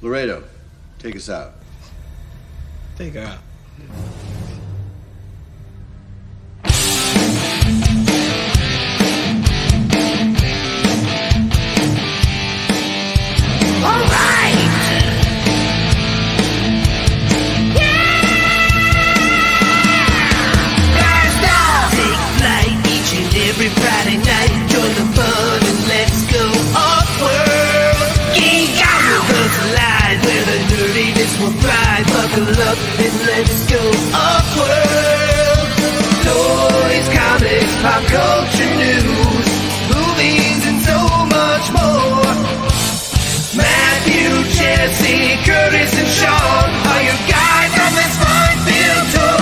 Laredo, take us out. Take her out. All right. Blast off. Take flight each and every Friday night. Join the fun and let's go off-world. Geek out with us live where the nerdiness will thrive. Buckle up and let's go off-world. Toys, comics, pop culture news, movies and so much more. Matthew, Jesse, Curtis, and Sean are your guides on this fun-filled tour.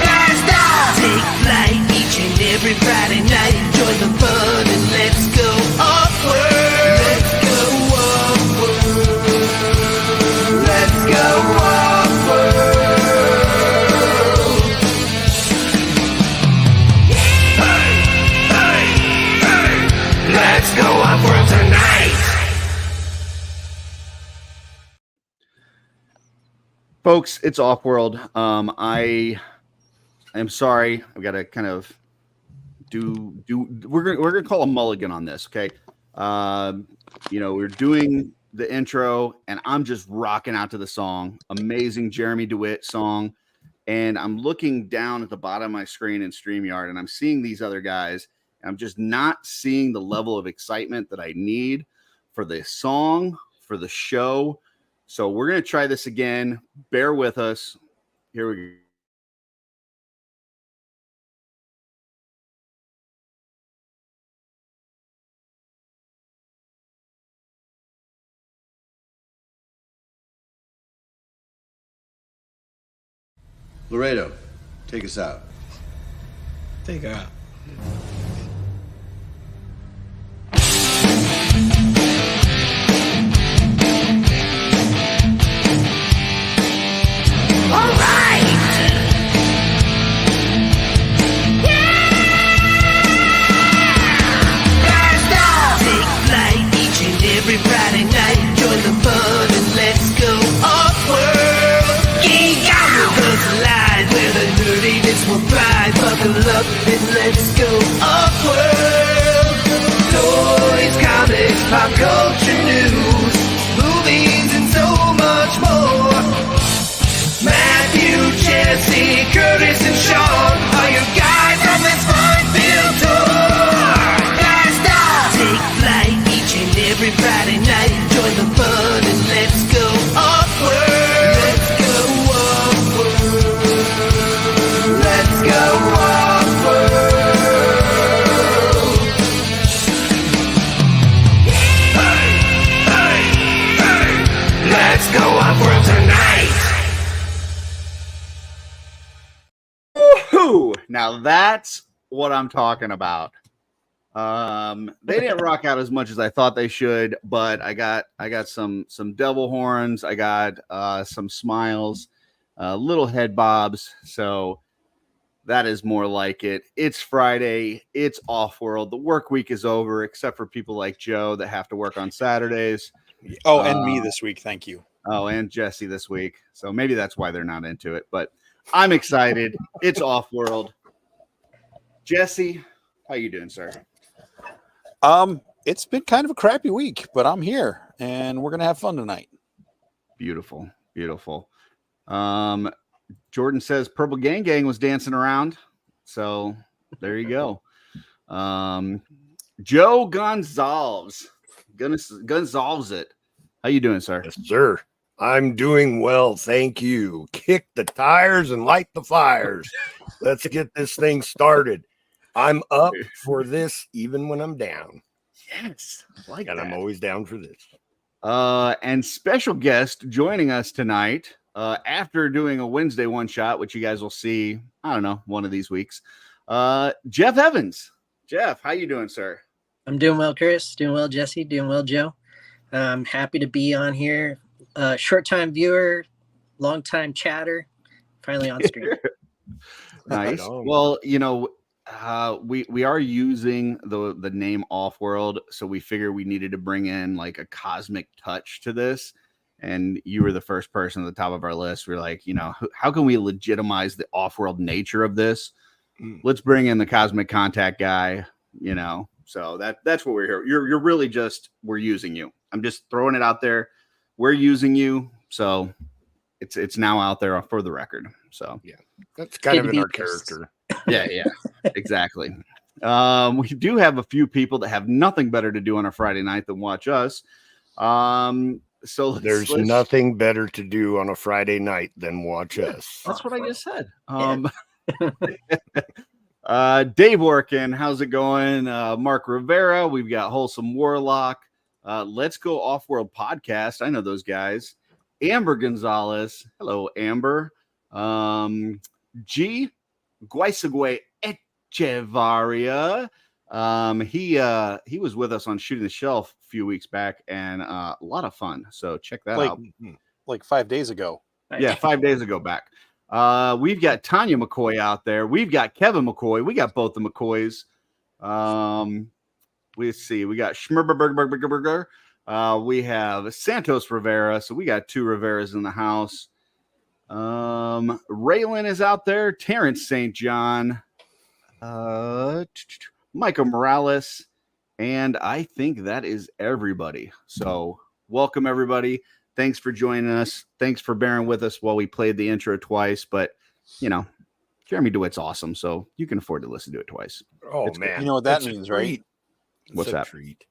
Blast off! Take flight each and every Friday night. Join the fun and let's go off-world. Let's go off-world. Let's go off-world. Hey, hey, hey. Let's go off-world tonight. Folks, it's OffWorld. I am sorry. I've got to kind of we're gonna call a mulligan on this, okay? We're doing the intro, and I'm just rocking out to the song. Amazing Jeremy DeWitt song, and I'm looking down at the bottom of my screen in StreamYard, and I'm seeing these other guys, and I'm just not seeing the level of excitement that I need for the song, for the show. So we're going to try this again. Bear with us. Here we go. Laredo, take us out. Take her out. All right. Blast off. Take flight each and every Friday night. Join the fun and let's go off-world. Geek out with us live where the nerdiness will thrive. Buckle up and let's go off-world. Toys, comics, pop culture news, movies and so much more. Matthew, Jesse, Curtis, and Sean are your guides on this fun-filled tour. Blast off! Take flight each and every Friday night. Join the fun and let's go off-world. Let's go off-world. Let's go off-world. Hey, hey, hey. Let's go off-world tonight. Woohoo! Now that's what I'm talking about. They didn't rock out as much as I thought they should, but I got some devil horns. I got some smiles, little head bobs. So that is more like it. It's Friday. It's OffWorld. The work week is over, except for people like Joe that have to work on Saturdays. Oh, and me this week. Thank you. Oh, and Jesse this week. So maybe that's why they're not into it. But I'm excited. It's OffWorld. Jesse, how you doing, sir? It's been kind of a crappy week, but I'm here and we're gonna have fun tonight. Beautiful, beautiful. Jordan says Purple Gang was dancing around. So there you go. Joe Gonzalez. Gonzalez it. How you doing, sir? Yes, sir. I'm doing well, thank you. Kick the tires and light the fires. Let's get this thing started. I'm up for this even when I'm down. Yes, I like and that. I'm always down for this. And special guest joining us tonight after doing a Wednesday one shot, which you guys will see, I don't know, one of these weeks. Jeff Evans. Jeff, how you doing, sir? I'm doing well, Chris. Doing well, Jesse. Doing well, Joe. I'm happy to be on here. Short-time viewer, long-time chatter. Finally on stream. Nice. Well, you know, we are using the name OffWorld, so we figured we needed to bring in like a cosmic touch to this. and you were the first person at the top of our list. We're like, how can we legitimize the off-world nature of this? Let's bring in the cosmic contact guy, So that's what we're here. You're really just, we're using you. I'm just throwing it out there. We're using you, so it's now out there for the record. So yeah, that's kind of in our character. Yeah, exactly. We do have a few people that have nothing better to do on a Friday night than watch us. So there's nothing better to do on a Friday night than watch us. That's what I just said. Dave Orkin, how's it going? Mark Rivera, we've got Wholesome Warlock. Let's Go Offworld Podcast. I know those guys. Amber Gonzalez. Hello, Amber. G. Guaisagüe Echevarria. He was with us on Shooting the Shelf a few weeks back, and a lot of fun. So check that out. Like 5 days ago. Yeah, 5 days ago back. We've got Tanya McCoy out there. We've got Kevin McCoy. We got both the McCoys. Let's see. We got Schmerberberger. We have Santos Rivera. So we got 2 Riveras in the house. Raylan is out there. Terrence St. John. Michael Morales. And I think that is everybody. So welcome, everybody. Thanks for joining us. Thanks for bearing with us while we played the intro twice. But, Jeremy DeWitt's awesome, so you can afford to listen to it twice. Oh, man. You know what that means, right? What's that? Treat.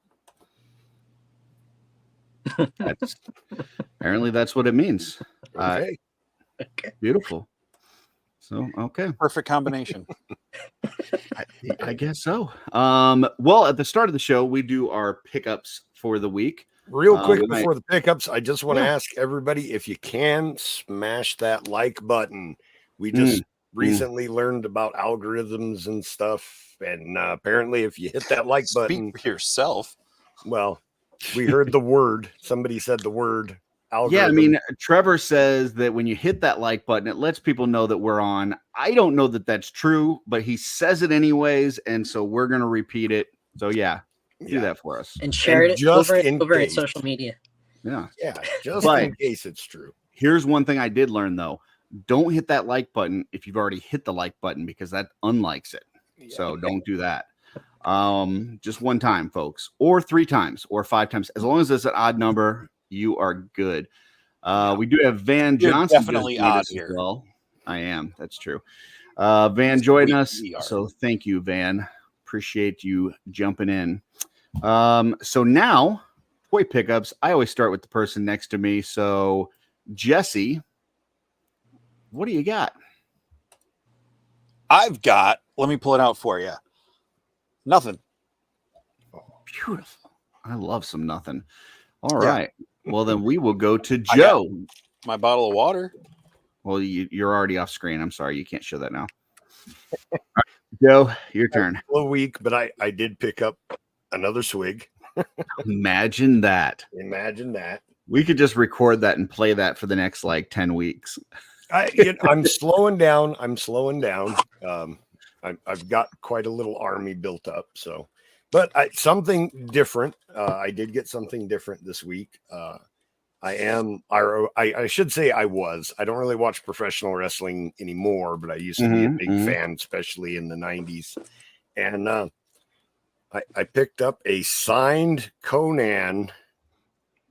Apparently, that's what it means. Okay. Beautiful. So, okay. Perfect combination. I guess so. Well, at the start of the show, we do our pickups for the week. Real quick before the pickups, I just want to ask everybody if you can smash that like button. We just recently learned about algorithms and stuff, and apparently, if you hit that like button, speak for yourself. Well, we heard the word. Somebody said the word. Algorithm. Yeah, I mean, Trevor says that when you hit that like button, it lets people know that we're on. I don't know that that's true, but he says it anyways, and so we're going to repeat it. So, do that for us. And share it over in social media. Yeah, just in case it's true. Here's one thing I did learn, though. Don't hit that like button if you've already hit the like button, because that unlikes it. Yeah. So don't do that. Just one time, folks, or 3 times or 5 times. As long as it's an odd number, you are good. We do have Van Johnson. Definitely odd here. As well. I am. That's true. Van joined us. So thank you, Van. Appreciate you jumping in. So now, toy pickups. I always start with the person next to me. So, Jesse, what do you got? Let me pull it out for you. Nothing. Oh, beautiful. I love some nothing. All right. Well, then we will go to Joe. My bottle of water. Well, you're already off screen. I'm sorry. You can't show that now. Right, Joe, your turn. A week, but I did pick up another swig. Imagine that. Imagine that. We could just record that and play that for the next 10 weeks. I'm slowing down. I've got quite a little army built up. So, but something different. I did get something different this week. I should say I don't really watch professional wrestling anymore, but I used to be a big fan, especially in the 90s. And I picked up a signed Conan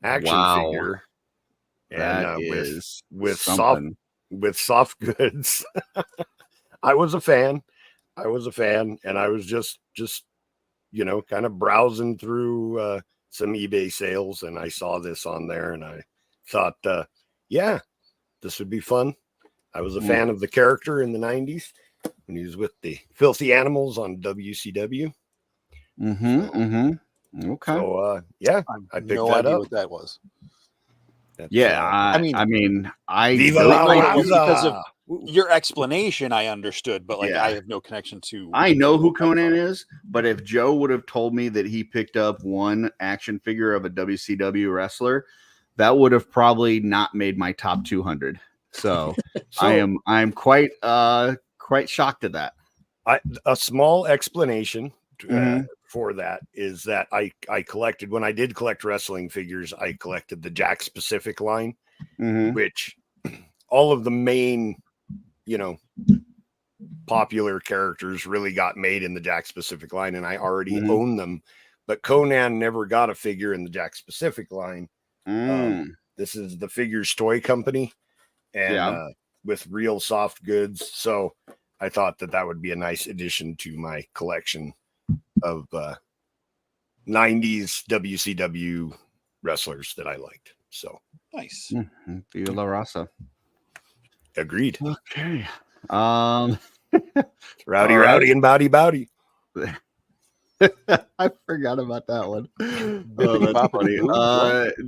action figure, and with soft goods. I was a fan, and I was just kind of browsing through some eBay sales, and I saw this on there, and I thought, this would be fun. I was a fan of the character in the 90s when he was with the Filthy Animals on WCW. Okay. So I picked no that idea up. what that was. I because of your explanation, I understood, but I have no connection to. I know who Conan is, but if Joe would have told me that he picked up one action figure of a WCW wrestler, that would have probably not made my top 200. So, I'm quite shocked at that. A small explanation. for that is that I collected, when I did collect wrestling figures, I collected the Jack Specific line, which all of the main, popular characters really got made in the Jack Specific line, and I already own them. But Conan never got a figure in the Jack Specific line. This is the Figures Toy Company, and with Real Soft Goods. So I thought that would be a nice addition to my collection of 90s WCW wrestlers that I liked. So nice. Viva La Raza. Agreed. Okay. Rowdy and Bowdy. I forgot about that one. Oh, that's funny.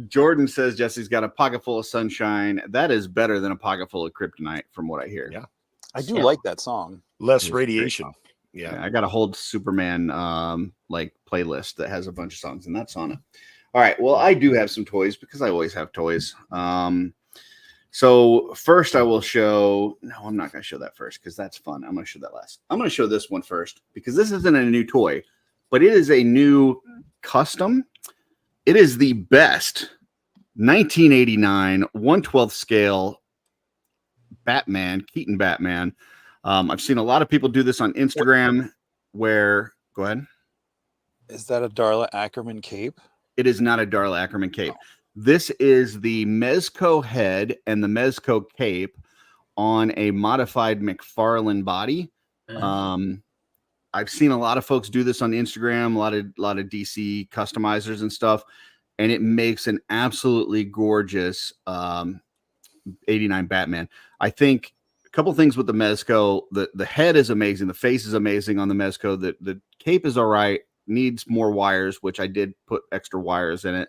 Jordan says Jesse's got a pocket full of sunshine. That is better than a pocket full of kryptonite, from what I hear. Yeah, I do like that song. Less radiation. Yeah, I got a whole Superman playlist that has a bunch of songs, and that's on it. All right. Well, I do have some toys because I always have toys. So first I will show. No, I'm not going to show that first because that's fun. I'm going to show that last. I'm going to show this one first because this isn't a new toy, but it is a new custom. It is the best 1989 1/12 scale Batman, Keaton Batman. I've seen a lot of people do this on Instagram where, go ahead. Is that a Darla Ackerman cape? It is not a Darla Ackerman cape. This is the Mezco head and the Mezco cape on a modified McFarlane body. I've seen a lot of folks do this on Instagram, a lot of DC customizers and stuff, and it makes an absolutely gorgeous 89 Batman. I think a couple things with the Mezco. The head is amazing. The face is amazing on the Mezco. The cape is all right. Needs more wires, which I did put extra wires in it.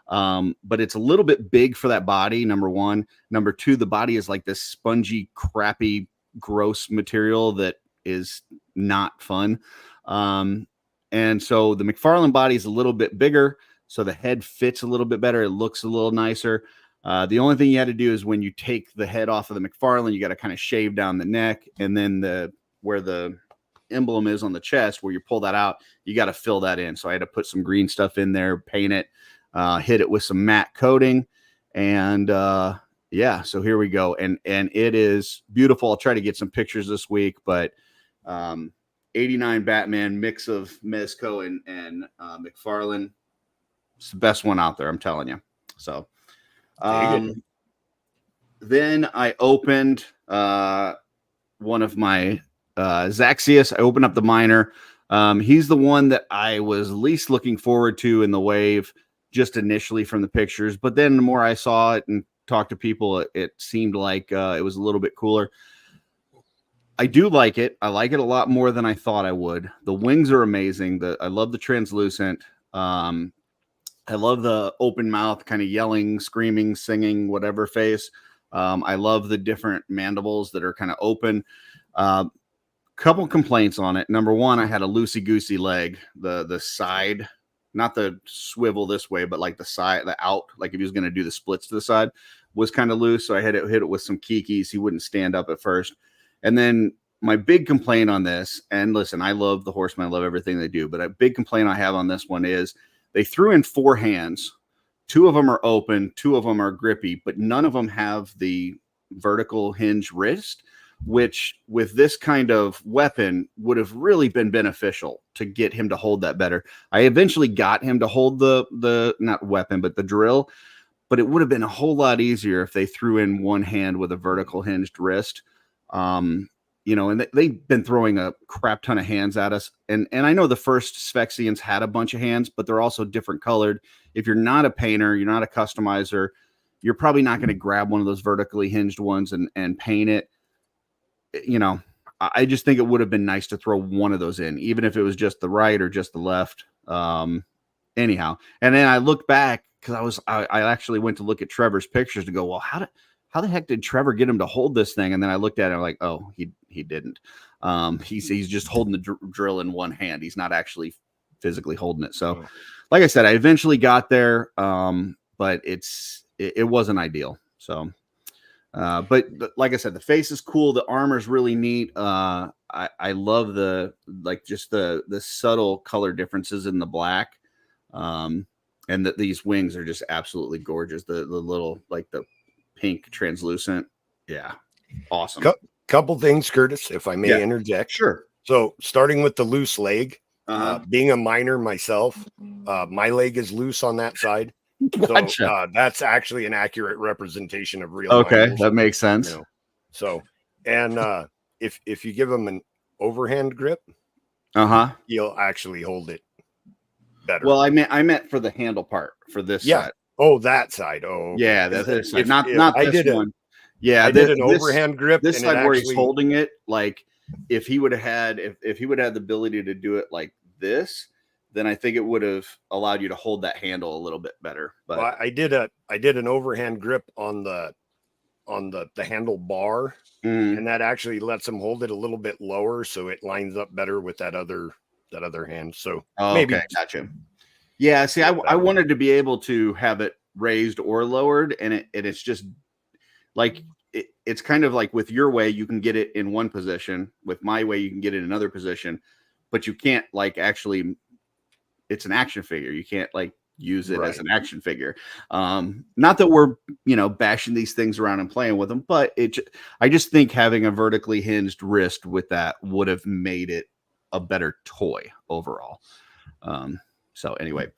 But it's a little bit big for that body, number one. Number two, the body is like this spongy, crappy, gross material that is not fun. And so the McFarlane body is a little bit bigger, so the head fits a little bit better. It looks a little nicer. The only thing you had to do is when you take the head off of the McFarlane, you got to kind of shave down the neck, and then where the emblem is on the chest, where you pull that out, you got to fill that in. So I had to put some green stuff in there, paint it, hit it with some matte coating, and yeah, so here we go. And it is beautiful. I'll try to get some pictures this week, but 89 Batman, mix of Mezco and McFarlane. It's the best one out there, I'm telling you. So then I opened one of my Zaxius. I opened up the minor. He's the one that I was least looking forward to in the wave, just initially from the pictures. But then the more I saw it and talked to people, it seemed like it was a little bit cooler. I do like it. I like it a lot more than I thought I would. The wings are amazing. I love the translucent. I love the open mouth, kind of yelling, screaming, singing, whatever face. I love the different mandibles that are kind of open. Couple complaints on it. Number one, I had a loosey-goosey leg. The side, not the swivel this way, but like the side, the out, like if he was going to do the splits to the side, was kind of loose. So I had to hit it with some kikis. He wouldn't stand up at first. And then my big complaint on this, and listen, I love the Horsemen. I love everything they do. But a big complaint I have on this one is they threw in 4 hands. 2 of them are open. 2 of them are grippy, but none of them have the vertical hinge wrist, which with this kind of weapon would have really been beneficial to get him to hold that better. I eventually got him to hold the not weapon, but the drill, but it would have been a whole lot easier if they threw in 1 hand with a vertical hinged wrist. And they've been throwing a crap ton of hands at us. And I know the first Sphexians had a bunch of hands, but they're also different colored. If you're not a painter, you're not a customizer, you're probably not going to grab one of those vertically hinged ones and paint it. I just think it would have been nice to throw one of those in, even if it was just the right or just the left. Anyhow. And then I look back because I actually went to look at Trevor's pictures to go, well, how the heck did Trevor get him to hold this thing? And then I looked at it, I'm like, oh, he didn't. He's just holding the drill in 1 hand. He's not actually physically holding it. So, like I said, I eventually got there, but it wasn't ideal. So, but like I said, the face is cool. The armor is really neat. I love the just the subtle color differences in the black, and that these wings are just absolutely gorgeous. The little like the pink translucent, yeah, awesome. Couple things, Curtis, if I may interject. Sure. So starting with the loose leg, being a miner myself, my leg is loose on that side. Gotcha. So that's actually an accurate representation of real. Okay, miners, that makes sense. You know? So, and if you give them an overhand grip, you'll actually hold it better. Well, I meant for the handle part for this side. Oh, that side. Oh, okay. Yeah, that's side. Not this one. Yeah, I did an overhand grip. This side where he's holding it, like if he would have had if he would have had the ability to do it like this, then I think it would have allowed you to hold that handle a little bit better. But well, I did an overhand grip on the handle bar, and that actually lets him hold it a little bit lower, so it lines up better with that other hand. So maybe okay, gotcha. Yeah, see, I wanted to be able to have it raised or lowered, and it's just like it's kind of like with your way you can get it in one position, with my way you can get it in another position, but you can't like actually. It's an action figure. You can't like use it as an action figure. Not that we're bashing these things around and playing with them, but I just think having a vertically hinged wrist with that would have made it a better toy overall. So anyway,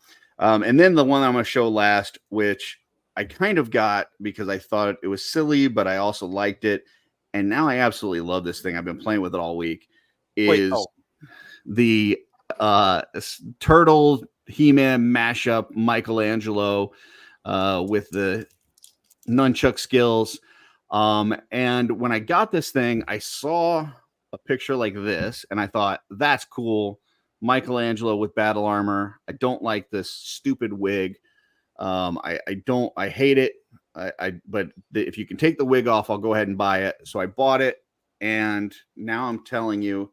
and then the one I'm going to show last, which I kind of got because I thought it was silly, but I also liked it. And now I absolutely love this thing. I've been playing with it all week. The Turtle He-Man mashup Michelangelo with the nunchuck skills. And when I got this thing, I saw a picture like this and I thought, that's cool. Michelangelo with battle armor. I don't like this stupid wig. I hate it. But if you can take the wig off, I'll go ahead and buy it. So I bought it, and now I'm telling you,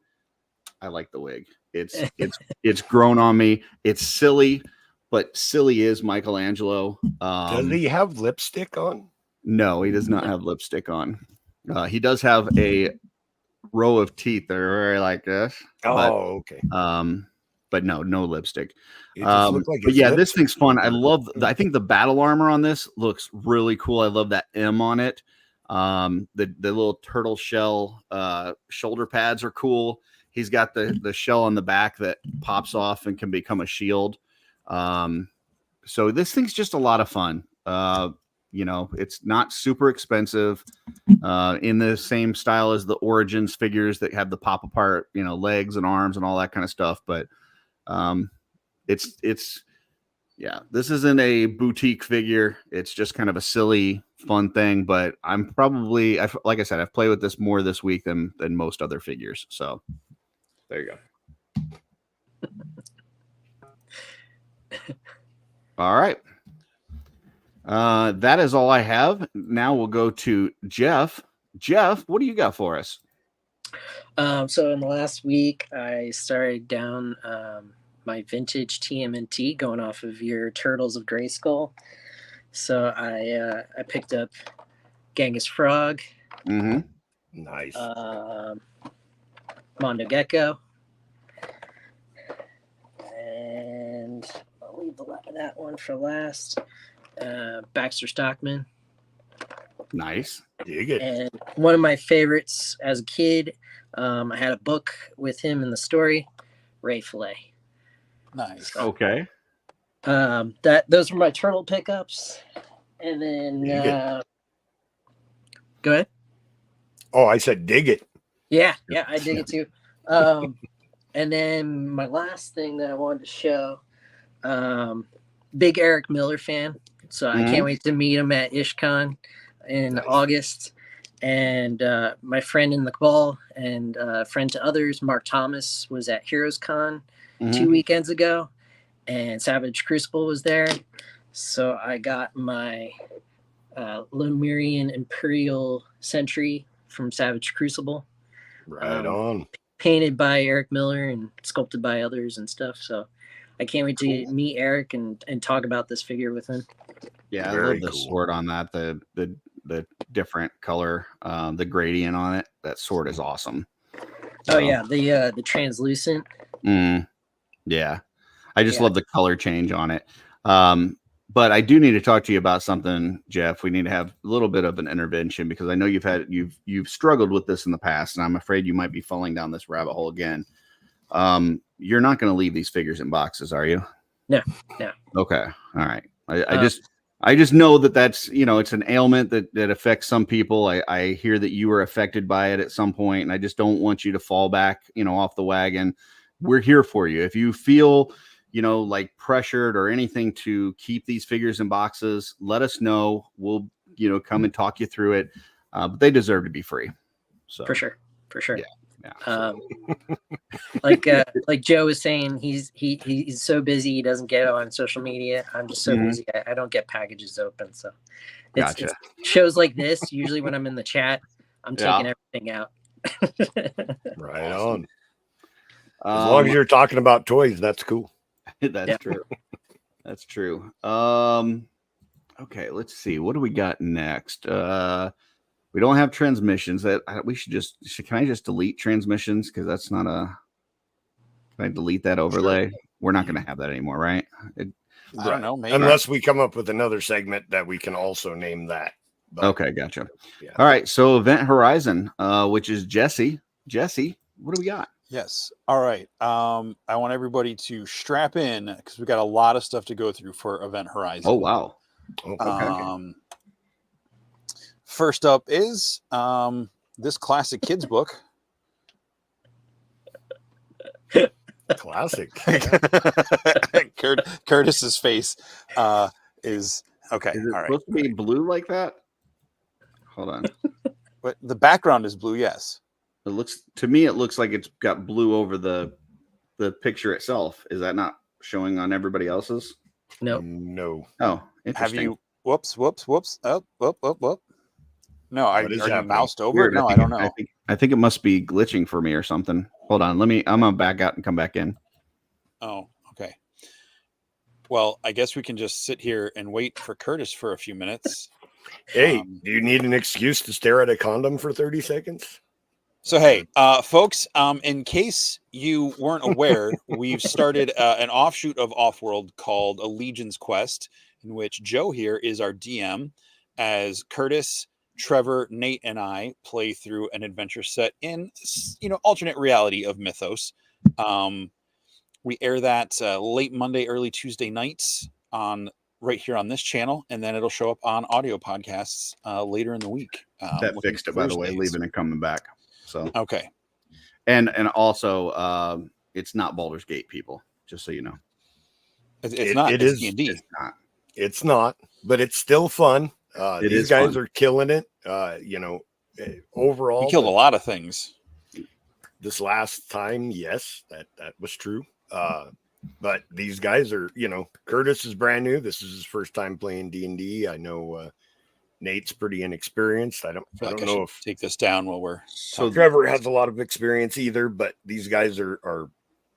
I like the wig. It's grown on me. It's silly, but silly is Michelangelo. Does he have lipstick on? No, he does not have lipstick on. He does have a row of teeth that are very like this. Okay. But no lipstick. Like but yeah, this thing's fun. I think the battle armor on this looks really cool. I love that M on it. The little turtle shell shoulder pads are cool. He's got the shell on the back that pops off and can become a shield. So this thing's just a lot of fun. It's not super expensive, in the same style as the Origins figures that have the pop apart, legs and arms and all that kind of stuff. But this isn't a boutique figure. It's just kind of a silly, fun thing. But I'm probably, like I said, I've played with this more this week than most other figures. So there you go. All right. That is all I have. Now we'll go to Jeff. Jeff, what do you got for us? So in the last week, I started down my vintage TMNT, going off of your Turtles of Grayskull. So I picked up Genghis Frog. Mm-hmm. Nice. Mondo Gecko. And I'll leave that one for last. Baxter Stockman. Nice. Dig it. And one of my favorites as a kid, I had a book with him in the story, Ray Fillet. Nice. Okay. Those were my turtle pickups. And then go ahead. Oh, I said dig it. Yeah, I dig it too. And then my last thing that I wanted to show, big Eric Miller fan. So I can't wait to meet him at IshCon in August. And my friend in the ball and friend to others, Mark Thomas, was at Heroes Con 2 weekends ago, and Savage Crucible was there. So I got my Lemurian Imperial Sentry from Savage Crucible. Right on. Painted by Eric Miller and sculpted by others and stuff. So I can't wait to meet Eric and talk about this figure with him. Yeah, I love the sword on that. The different color, the gradient on it. That sword is awesome. Oh yeah, the translucent. Yeah, I just Yeah. love the color change on it. But I do need to talk to you about something, Jeff. We need to have a little bit of an intervention because I know you've struggled with this in the past, and I'm afraid you might be falling down this rabbit hole again. You're not going to leave these figures in boxes, are you? No. Okay, all right. I just know that's it's an ailment that affects some people. I hear that you were affected by it at some point, and I just don't want you to fall back off the wagon. We're here for you if you feel like pressured or anything to keep these figures in boxes. Let us know. We'll come and talk you through it. But they deserve to be free. So For sure. Yeah. Like Joe was saying, he's so busy he doesn't get on social media. I'm just so busy I don't get packages open. So it's shows like this. Usually when I'm in the chat, I'm taking everything out. Right on. As long as you're talking about toys, that's cool. That's true. That's true. Okay, let's see. What do we got next? We don't have transmissions. That we can I just delete transmissions? Because that's not a. Can I delete that overlay? Sure. We're not going to have that anymore, right? I don't know. Maybe. Unless we come up with another segment that we can also name that. But, okay, gotcha. Yeah. All right. So Event Horizon, which is Jesse. Jesse, what do we got? Yes. All right. I want everybody to strap in because we've got a lot of stuff to go through for Event Horizon. Oh wow. Okay. First up is this classic kids book. Classic. Curtis's face is okay. Is it all right. supposed to be blue like that? Hold on. But the background is blue. Yes. It looks like it's got blue over the picture itself. Is that not showing on everybody else's? No. Oh, interesting. Have you? Whoops. Up. No, are you moused over? Weird. No, I don't know. I think it must be glitching for me or something. Hold on. I'm gonna back out and come back in. Oh, okay. Well, I guess we can just sit here and wait for Curtis for a few minutes. Hey, do you need an excuse to stare at a condom for 30 seconds? So, hey, folks, in case you weren't aware, we've started an offshoot of OffWorld called Allegion's Quest, in which Joe here is our DM, as Curtis, Trevor, Nate, and I play through an adventure set in, alternate reality of Mythos. We air that late Monday, early Tuesday nights right here on this channel, and then it'll show up on audio podcasts later in the week. That fixed it, by the way, leaving and coming back. So okay, and also it's not Baldur's Gate, people. Just so you know, it's not. It is D&D. It's not, but it's still fun. These guys fun. Are killing it. Overall, we killed a lot of things. This last time, yes, that was true. But these guys are, Curtis is brand new. This is his first time playing D&D. I know Nate's pretty inexperienced. I don't know if take this down while we're so Trevor has a lot of experience either, but these guys are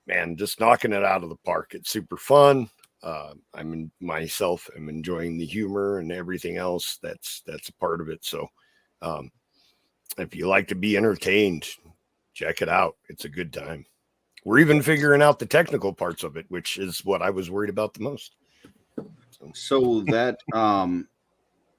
man, just knocking it out of the park. It's super fun. I'm enjoying the humor and everything else that's a part of it. So if you like to be entertained, check it out. It's a good time. We're even figuring out the technical parts of it, which is what I was worried about the most. So that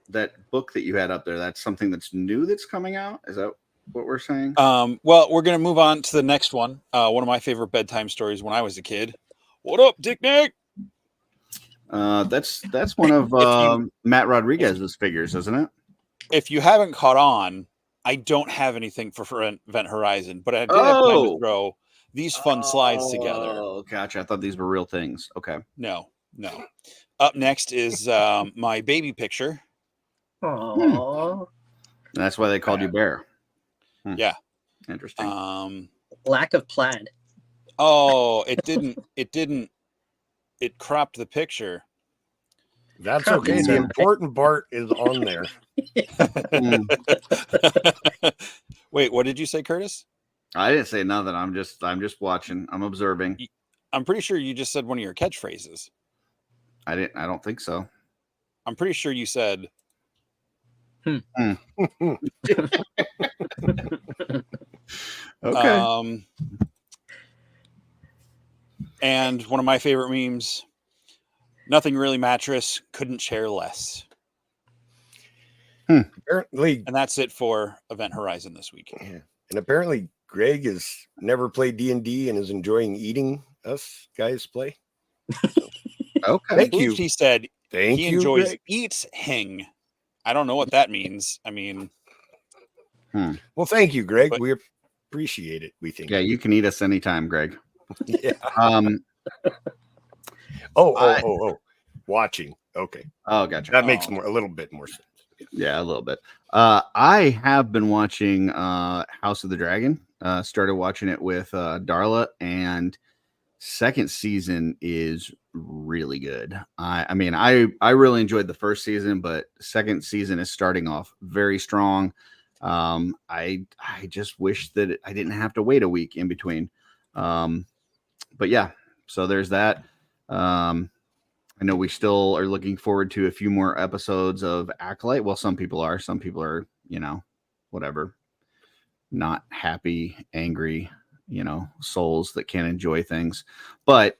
that book that you had up there, that's something that's new that's coming out? Is that what we're saying? Well, we're going to move on to the next one. One of my favorite bedtime stories when I was a kid. What up, Dick Nick? That's one of Matt Rodriguez's figures, isn't it? If you haven't caught on, I don't have anything for Event Horizon, but I did have time to throw these fun slides together. Oh, gotcha. I thought these were real things. Okay. No. Up next is my baby picture. Aww. That's why they called you Bear. Yeah. Interesting. Lack of plaid. Oh, it didn't. It cropped the picture. That's okay. The important part is on there. Wait, what did you say, Curtis? I didn't say nothing. I'm just watching. I'm observing. I'm pretty sure you just said one of your catchphrases. I don't think so. I'm pretty sure you said Okay. And one of my favorite memes, nothing really mattress, couldn't share less. Apparently, And that's it for Event Horizon this week. yeah. And apparently Greg has never played D&D and is enjoying eating us guys play. Okay. Thank I you. believe he said Thank he you, enjoys Greg. eating. I don't know what that means. I mean, Well, thank you, Greg. But- We appreciate it. We think. Yeah, you can eat us anytime, Greg. Yeah. I- Watching. Okay. Oh, gotcha. That makes a little bit more sense. Yeah, a little bit. I have been watching House of the Dragon. Started watching it with Darla, and second season is really good. I mean, I really enjoyed the first season, but second season is starting off very strong. I just wish that I didn't have to wait a week in between. But yeah, so there's that. I know we still are looking forward to a few more episodes of Acolyte. Well, some people are, whatever, not happy, angry, souls that can't enjoy things. But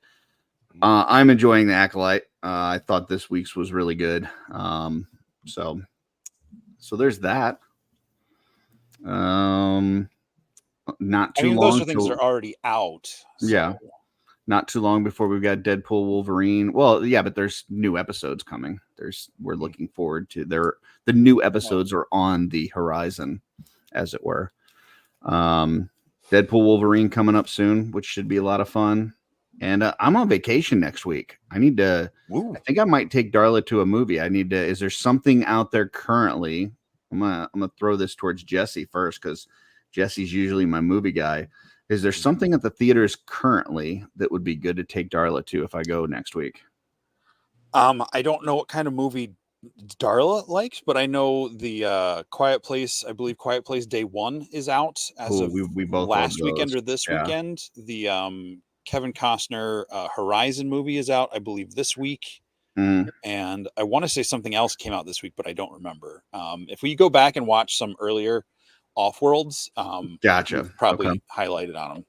I'm enjoying the Acolyte. I thought this week's was really good. So there's that. Not too long. those are things that are already out. So. Yeah. Not too long before we've got Deadpool, Wolverine. Well, yeah, but there's new episodes coming. We're looking forward to the new episodes are on the horizon, as it were. Deadpool, Wolverine coming up soon, which should be a lot of fun. And I'm on vacation next week. I think I might take Darla to a movie. Is there something out there currently? I'm gonna throw this towards Jesse first, because Jesse's usually my movie guy. Is there something at the theaters currently that would be good to take Darla to if I go next week? I don't know what kind of movie Darla likes, but I know the Quiet Place. I believe Quiet Place Day 1 is out as of we both last love weekend those. or this Yeah. weekend. The Kevin Costner Horizon movie is out, I believe, this week. And I want to say something else came out this week, but I don't remember. If we go back and watch some earlier OffWorlds, Gotcha. we've probably highlighted on them.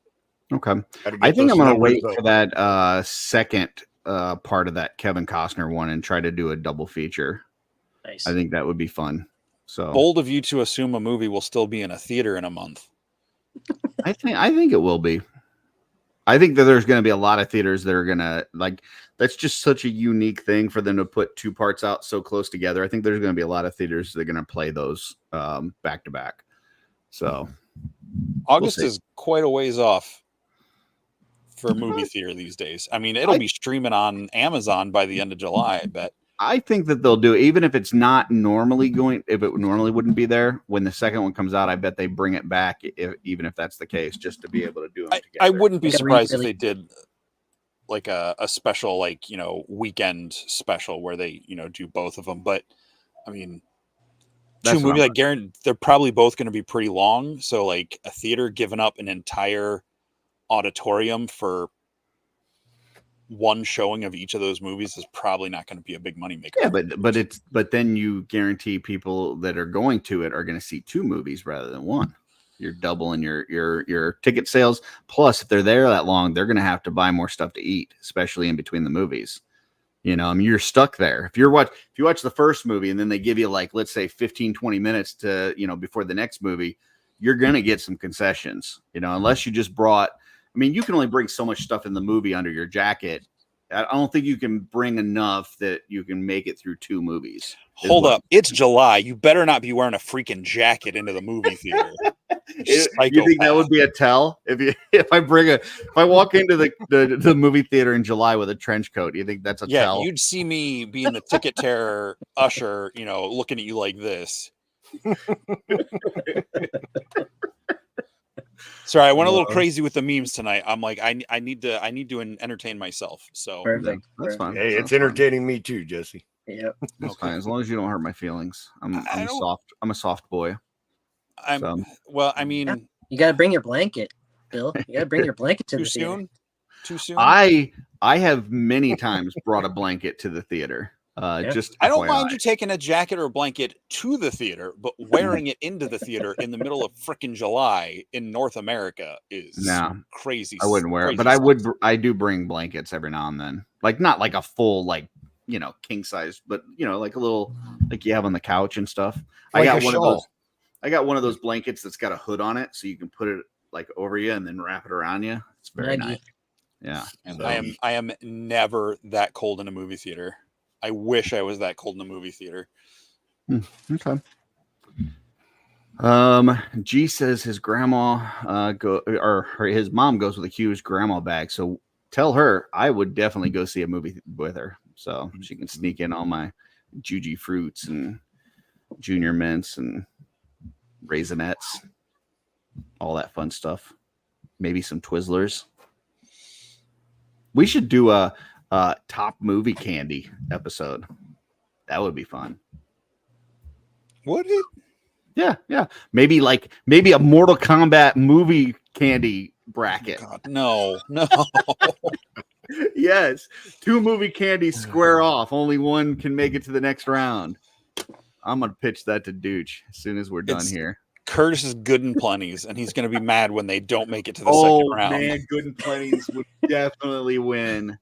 Okay. I think I'm going to wait for that second part of that Kevin Costner one and try to do a double feature. Nice. I think that would be fun. So Bold of you to assume a movie will still be in a theater in a month. I think it will be. I think that there's going to be a lot of theaters that are going to that's just such a unique thing for them to put two parts out so close together. I think there's going to be a lot of theaters that are going to play those back to back. So August is quite a ways off for a movie theater these days. I mean, it'll be streaming on Amazon by the end of July, I bet. I think that they'll do it, even if it's not normally if it normally wouldn't be there. When the second one comes out, I bet they bring it back, even if that's the case, just to be able to do them together. I wouldn't be surprised if really- they did like a special, weekend special where they, do both of them. But I mean, That's two movies, they're probably both going to be pretty long. So like a theater giving up an entire auditorium for one showing of each of those movies is probably not going to be a big moneymaker. Yeah, but then you guarantee people that are going to it are going to see two movies rather than one. You're doubling your ticket sales. Plus, if they're there that long, they're going to have to buy more stuff to eat, especially in between the movies. I mean, you're stuck there. If you watch the first movie and then they give you let's say 15, 20 minutes to, before the next movie, you're going to get some concessions, unless you just brought, you can only bring so much stuff in the movie under your jacket. I don't think you can bring enough that you can make it through two movies. Hold up. It's July. You better not be wearing a freaking jacket into the movie theater. You think that would be a tell? If I walk into the movie theater in July with a trench coat, do you think that's a tell? Yeah, you'd see me being the ticket terror usher, looking at you like this. Sorry, I went a little crazy with the memes tonight. I'm like, I need to entertain myself. So Perfect. That's fine. Hey, That's it's entertaining me too, Jesse. Yep. That's fine. As long as you don't hurt my feelings. I'm a soft boy. Well, I mean, You got to bring your blanket, Bill. You got to bring your blanket to too the theater. soon. Too soon. I have many times brought a blanket to the theater. Just I don't FYI. mind you taking a jacket or a blanket to the theater, but wearing it into the theater in the middle of frickin' July in North America is crazy. I wouldn't wear it, but I do bring blankets every now and then. Like not like a full king size, but like a little like you have on the couch and stuff. Like I got a one of shawl. those. I got one of those blankets that's got a hood on it, so you can put it like over you and then wrap it around you. It's very nice. Yeah. And I am never that cold in a movie theater. I wish I was that cold in a movie theater. Okay. G says his grandma his mom goes with a huge grandma bag. So tell her I would definitely go see a movie with her, so she can sneak in all my Juji fruits and Junior Mints and Raisinets, all that fun stuff. Maybe some Twizzlers. We should do a top movie candy episode. That would be fun. Would it? Yeah. Maybe a Mortal Kombat movie candy bracket. God, no. Yes. 2 movie candies square off. Only one can make it to the next round. I'm gonna pitch that to Dooch as soon as we're done here. Curtis is good and plenty's, and he's gonna be mad when they don't make it to the second round. Oh man, Good and Plenty's would definitely win.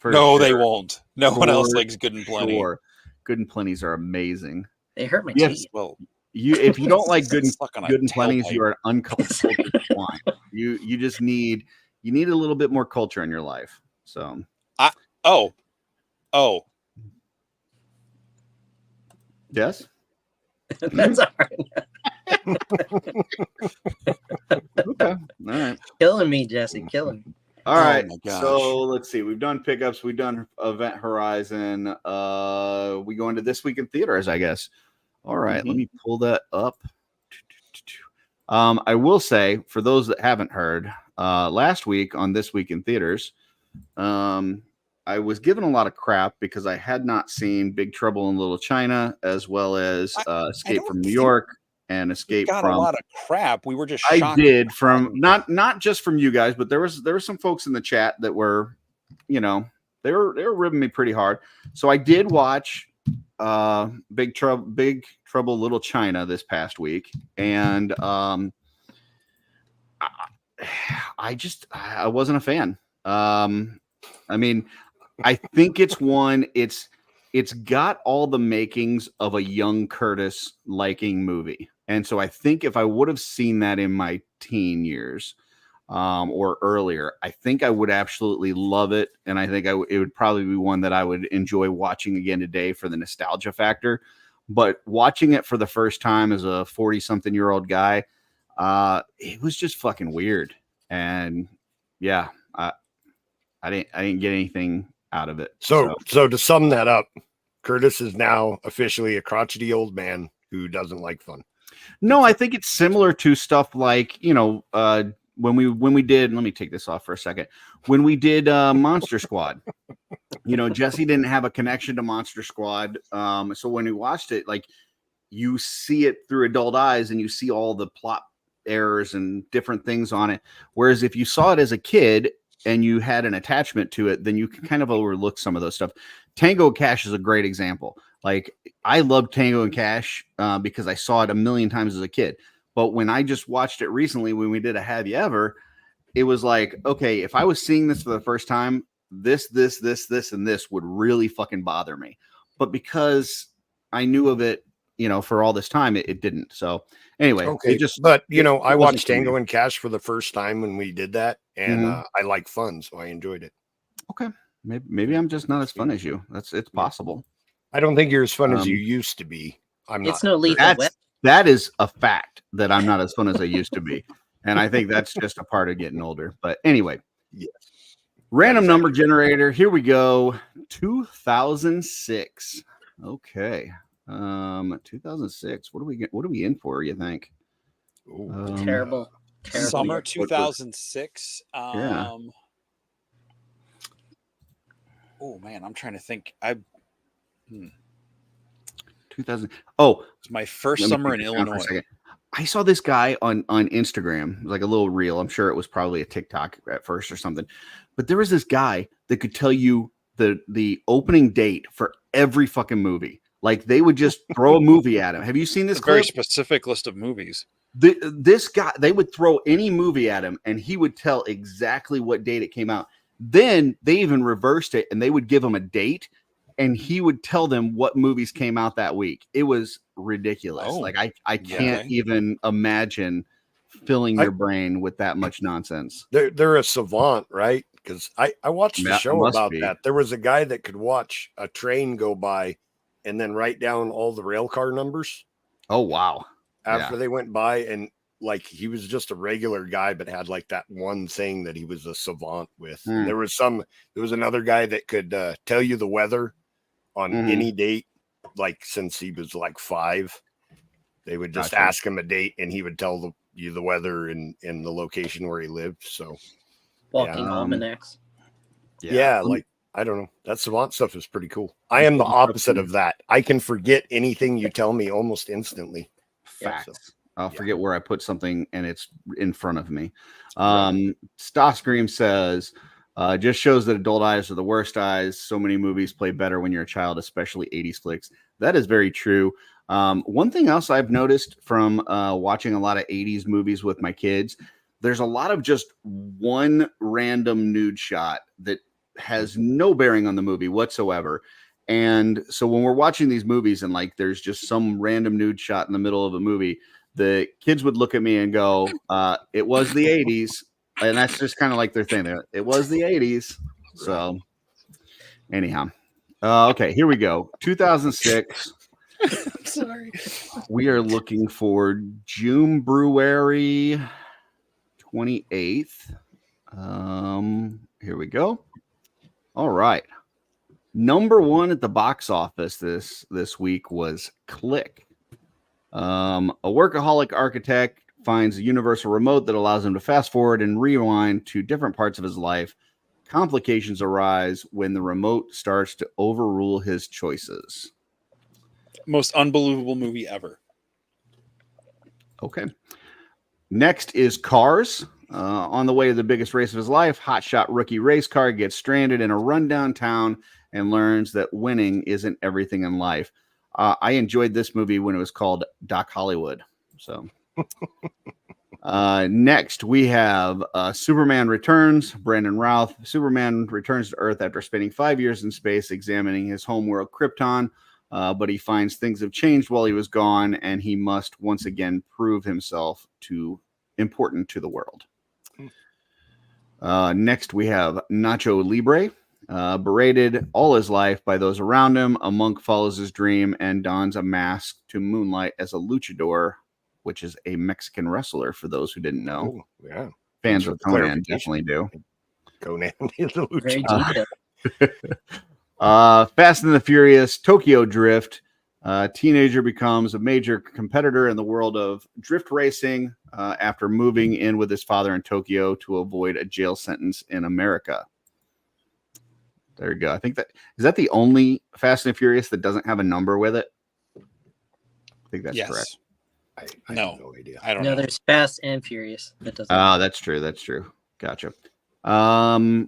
No, they won't. No one else likes Good and Plenty. Sure. Good and Plenty's are amazing. They hurt my Yes. teeth. Well, if you don't like Good Stuck on a and Plenty's, tailpipe. you are an uncultured swine. You just need a little bit more culture in your life. So oh. Yes. That's all right. Okay. All right. Killing me, Jesse. Killing me. All right. my gosh. So let's see. We've done pickups. We've done Event Horizon. We go into This Week in Theaters, I guess. All right. Let me pull that up. I will say, for those that haven't heard, last week on This Week in Theaters, I was given a lot of crap because I had not seen Big Trouble in Little China, as well as Escape from New York and Escape Got from. a lot of crap. We were just I shocked. did from not just from you guys, but there were some folks in the chat that were, they were ribbing me pretty hard. So I did watch Big Trouble Little China this past week, and I wasn't a fan. I mean, I think it's got all the makings of a young Curtis liking movie. And so I think if I would have seen that in my teen years or earlier, I think I would absolutely love it. And I think it would probably be one that I would enjoy watching again today for the nostalgia factor. But watching it for the first time as a 40-something-year-old guy, it was just fucking weird. And yeah, I didn't get anything out of it. So to sum that up, Curtis is now officially a crotchety old man who doesn't like fun. No, I think it's similar to stuff like, when we did, let me take this off for a second. When we did Monster Squad, Jesse didn't have a connection to Monster Squad. So when we watched it, like, you see it through adult eyes and you see all the plot errors and different things on it. Whereas if you saw it as a kid and you had an attachment to it, then you can kind of overlook some of those stuff. Tango and Cash is a great example. Like, I loved Tango and Cash because I saw it a million times as a kid. But when I just watched it recently, when we did a Have You Ever, it was like, okay, if I was seeing this for the first time, this, and this would really fucking bother me. But because I knew of it, for all this time, it didn't. So anyway, okay. I watched Tango and Cash for the first time when we did that, and I like fun, so I enjoyed it. Okay, maybe I'm just not as fun as you. It's possible. I don't think you're as fun as you used to be. I'm not. It's no Lethal Weapon. That is a fact that I'm not as fun as I used to be, and I think that's just a part of getting older. But anyway, yes. Random number generator. Here we go. 2006. Okay. 2006. What are we in for, you think? Terrible. Summer 2006. Yeah. Oh man, I'm trying to think. 2000. Oh, it's my first summer in Illinois. I saw this guy on Instagram, like a little reel. I'm sure it was probably a TikTok at first or something. But there was this guy that could tell you the opening date for every fucking movie. Like they would just throw a movie at him. Have you seen this It's a very clip? specific list of movies. This guy, they would throw any movie at him and he would tell exactly what date it came out. Then they even reversed it and they would give him a date and he would tell them what movies came out that week. It was ridiculous. Oh, like I yeah. can't even imagine filling your brain with that much nonsense. They're a savant, right? Because I watched the That show must about be. that. There was a guy that could watch a train go by and then write down all the rail car numbers Oh, wow. after they went by, and like he was just a regular guy but had like that one thing that he was a savant with. And there was another guy that could tell you the weather on any date, like since he was like 5. They would just ask him a date and he would tell you the weather and the location where he lived. So Walking almanacs. yeah, like I don't know. That savant stuff is pretty cool. I am the opposite of that. I can forget anything you tell me almost instantly. Facts. Yeah, so, I'll forget where I put something and it's in front of me. Starscream says, just shows that adult eyes are the worst eyes. So many movies play better when you're a child, especially 80s flicks. That is very true. One thing else I've noticed from watching a lot of 80s movies with my kids, there's a lot of just one random nude shot that has no bearing on the movie whatsoever. And so when we're watching these movies and like there's just some random nude shot in the middle of a movie, the kids would look at me and go, it was the 80s. And that's just kind of like their thing. It was the 80s. So anyhow, okay, here we go. 2006. Sorry. We are looking for June Brewery 28th. Here we go. All right. Number 1 at the box office this week was Click. A workaholic architect finds a universal remote that allows him to fast forward and rewind to different parts of his life. Complications arise when the remote starts to overrule his choices. Most unbelievable movie ever. Okay. Next is Cars. On the way to the biggest race of his life, hotshot rookie race car gets stranded in a rundown town and learns that winning isn't everything in life. I enjoyed this movie when it was called Doc Hollywood. So next we have Superman Returns. Brandon Routh. Superman returns to Earth after spending 5 years in space examining his homeworld Krypton. But he finds things have changed while he was gone, and he must once again prove himself important to the world. Next, we have Nacho Libre. Berated all his life by those around him, a monk follows his dream and dons a mask to moonlight as a luchador, which is a Mexican wrestler, for those who didn't know. Oh, yeah. Fans of Conan definitely do. Conan is the Very luchador. detailed. Fast and the Furious, Tokyo Drift. Teenager becomes a major competitor in the world of drift racing after moving in with his father in Tokyo to avoid a jail sentence in America. There you go. I think is that the only Fast and Furious that doesn't have a number with it? I think that's correct. I have no idea. I don't No, know. there's Fast and Furious. That doesn't. Oh, that's true. That's true. Gotcha. The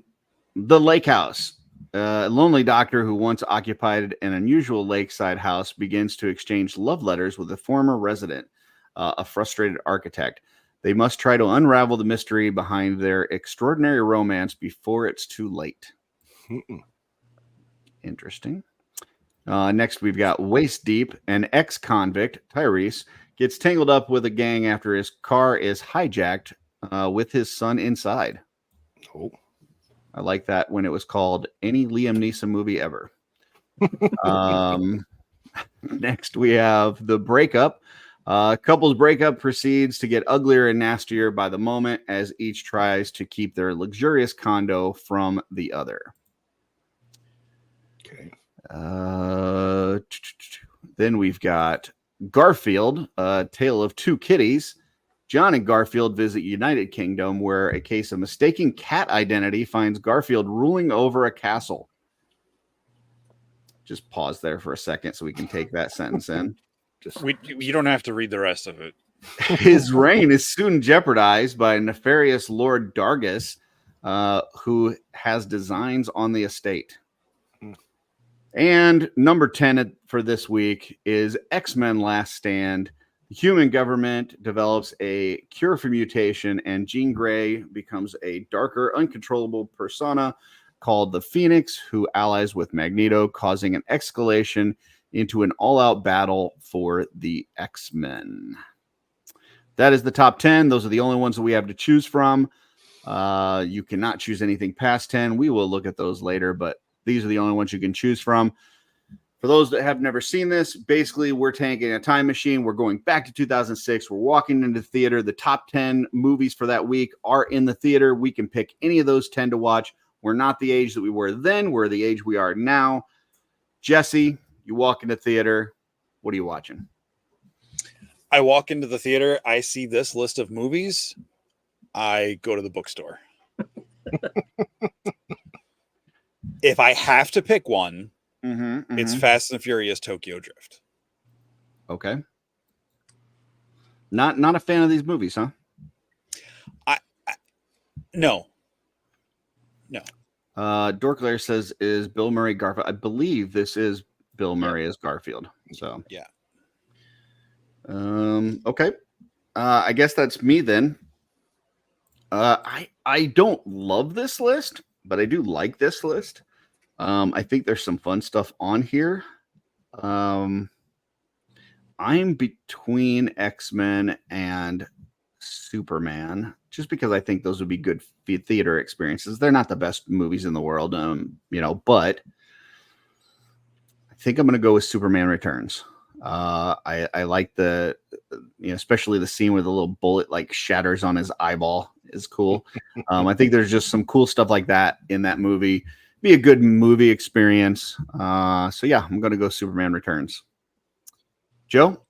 Lake House. A lonely doctor who once occupied an unusual lakeside house begins to exchange love letters with a former resident, a frustrated architect. They must try to unravel the mystery behind their extraordinary romance before it's too late. Interesting. Next, we've got Waist Deep. An ex-convict, Tyrese, gets tangled up with a gang after his car is hijacked with his son inside. Oh. I like that when it was called Any Liam Neeson Movie Ever. Next, we have The Breakup. Couples breakup proceeds to get uglier and nastier by the moment as each tries to keep their luxurious condo from the other. Okay. Then we've got Garfield, A Tale of Two Kitties. John and Garfield visit United Kingdom, where a case of mistaken cat identity finds Garfield ruling over a castle. Just pause there for a second so we can take that sentence in. You don't have to read the rest of it. His reign is soon jeopardized by a nefarious Lord Dargis, who has designs on the estate. And number 10 for this week is X-Men Last Stand. The human government develops a cure for mutation, and Jean Grey becomes a darker, uncontrollable persona called the Phoenix, who allies with Magneto, causing an escalation into an all-out battle for the X-Men. That is the top 10. Those are the only ones that we have to choose from. You cannot choose anything past 10. We will look at those later, but these are the only ones you can choose from. For those that have never seen this, basically we're taking a time machine. We're going back to 2006. We're walking into the theater. The top 10 movies for that week are in the theater. We can pick any of those 10 to watch. We're not the age that we were then. We're the age we are now. Jesse, you walk into theater. What are you watching? I walk into the theater. I see this list of movies. I go to the bookstore. If I have to pick one, it's Fast and Furious Tokyo Drift. Okay. Not a fan of these movies, huh? No. Dorklair says, is Bill Murray Garfield? I believe this is Bill Murray as Garfield. So yeah. Okay. I guess that's me then. I don't love this list, but I do like this list. I think there's some fun stuff on here. I'm between X-Men and Superman, just because I think those would be good theater experiences. They're not the best movies in the world, but I think I'm going to go with Superman Returns. I like especially the scene where the little bullet like shatters on his eyeball is cool. I think there's just some cool stuff like that in that movie. Be a good movie experience. So yeah, I'm going to go Superman Returns. Joe?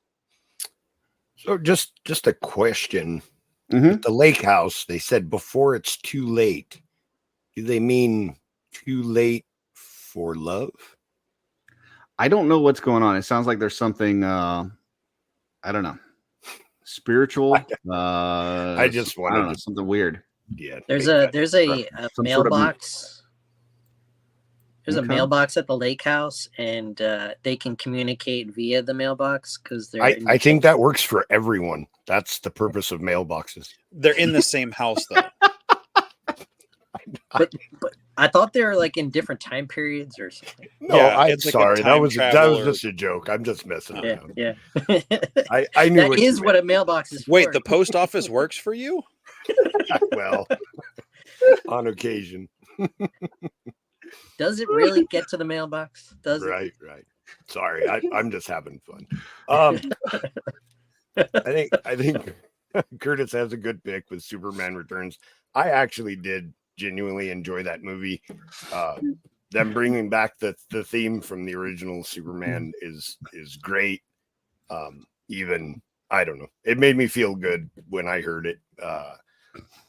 So just a question. At the lake house, they said before it's too late. Do they mean too late for love? I don't know what's going on. It sounds like there's something, I don't know, spiritual. I just wanted something weird. Yeah. There's a mailbox. There's a Okay. mailbox at the lake house, and they can communicate via the mailbox because they're. I think that works for everyone. That's the purpose of mailboxes. They're in the same house, though. But I thought they were like in different time periods or something. No, Yeah, I'm it's like a sorry. That time was travel or- just a joke. I'm just messing Yeah, around. yeah. I knew That is what a mailbox is. Wait, for. the post office works for you? well, on occasion. Does it really get to the mailbox? Does it? Right. Sorry, I'm just having fun. I think Curtis has a good pick with Superman Returns. I actually did genuinely enjoy that movie. Them bringing back the theme from the original Superman is great. Even I don't know, it made me feel good when I heard it.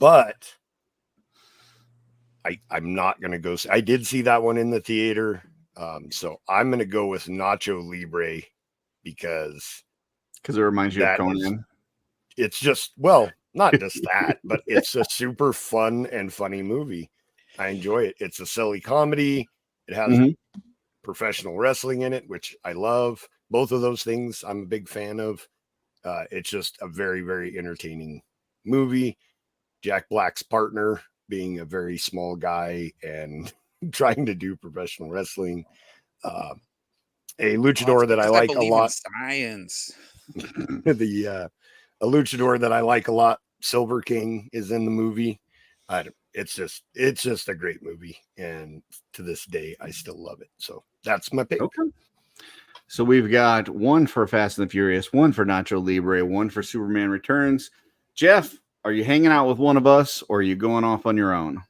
But I'm not gonna go. I did see that one in the theater, so I'm gonna go with Nacho Libre because it reminds you of Conan. It's just not just that, but it's a super fun and funny movie. I enjoy it. It's a silly comedy. It has professional wrestling in it, which I love. Both of those things I'm a big fan of. It's just a very, very entertaining movie. Jack Black's partner being a very small guy and trying to do professional wrestling. A luchador that I like a lot. Science. A luchador that I like a lot, Silver King, is in the movie. It's just a great movie, and to this day I still love it. So that's my pick. Okay. So we've got one for Fast and the Furious, one for Nacho Libre, one for Superman Returns. Jeff, are you hanging out with one of us, or are you going off on your own?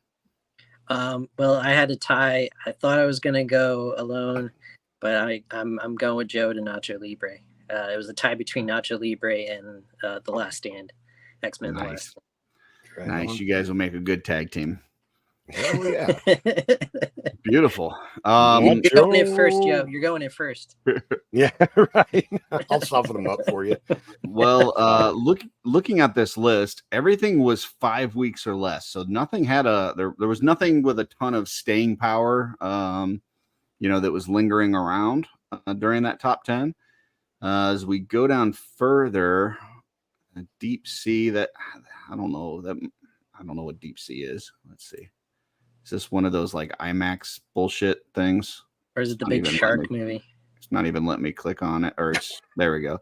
Well, I had to tie. I thought I was gonna go alone, but I'm going with Joe to Nacho Libre. It was a tie between Nacho Libre and The Last Stand, X-Men. The Last Stand. Right Nice. on. You guys will make a good tag team. Hell yeah. Beautiful. You're going in first, Joe. You're going in first. Yeah, right. I'll soften them up for you. Well, looking at this list, everything was 5 weeks or less. So nothing had there was nothing with a ton of staying power. that was lingering around during that top 10. As we go down further, a Deep Sea that I don't know what Deep Sea is. Let's see. Is this one of those like IMAX bullshit things? Or is it the big shark movie? It's not even letting me click on it. Or there we go.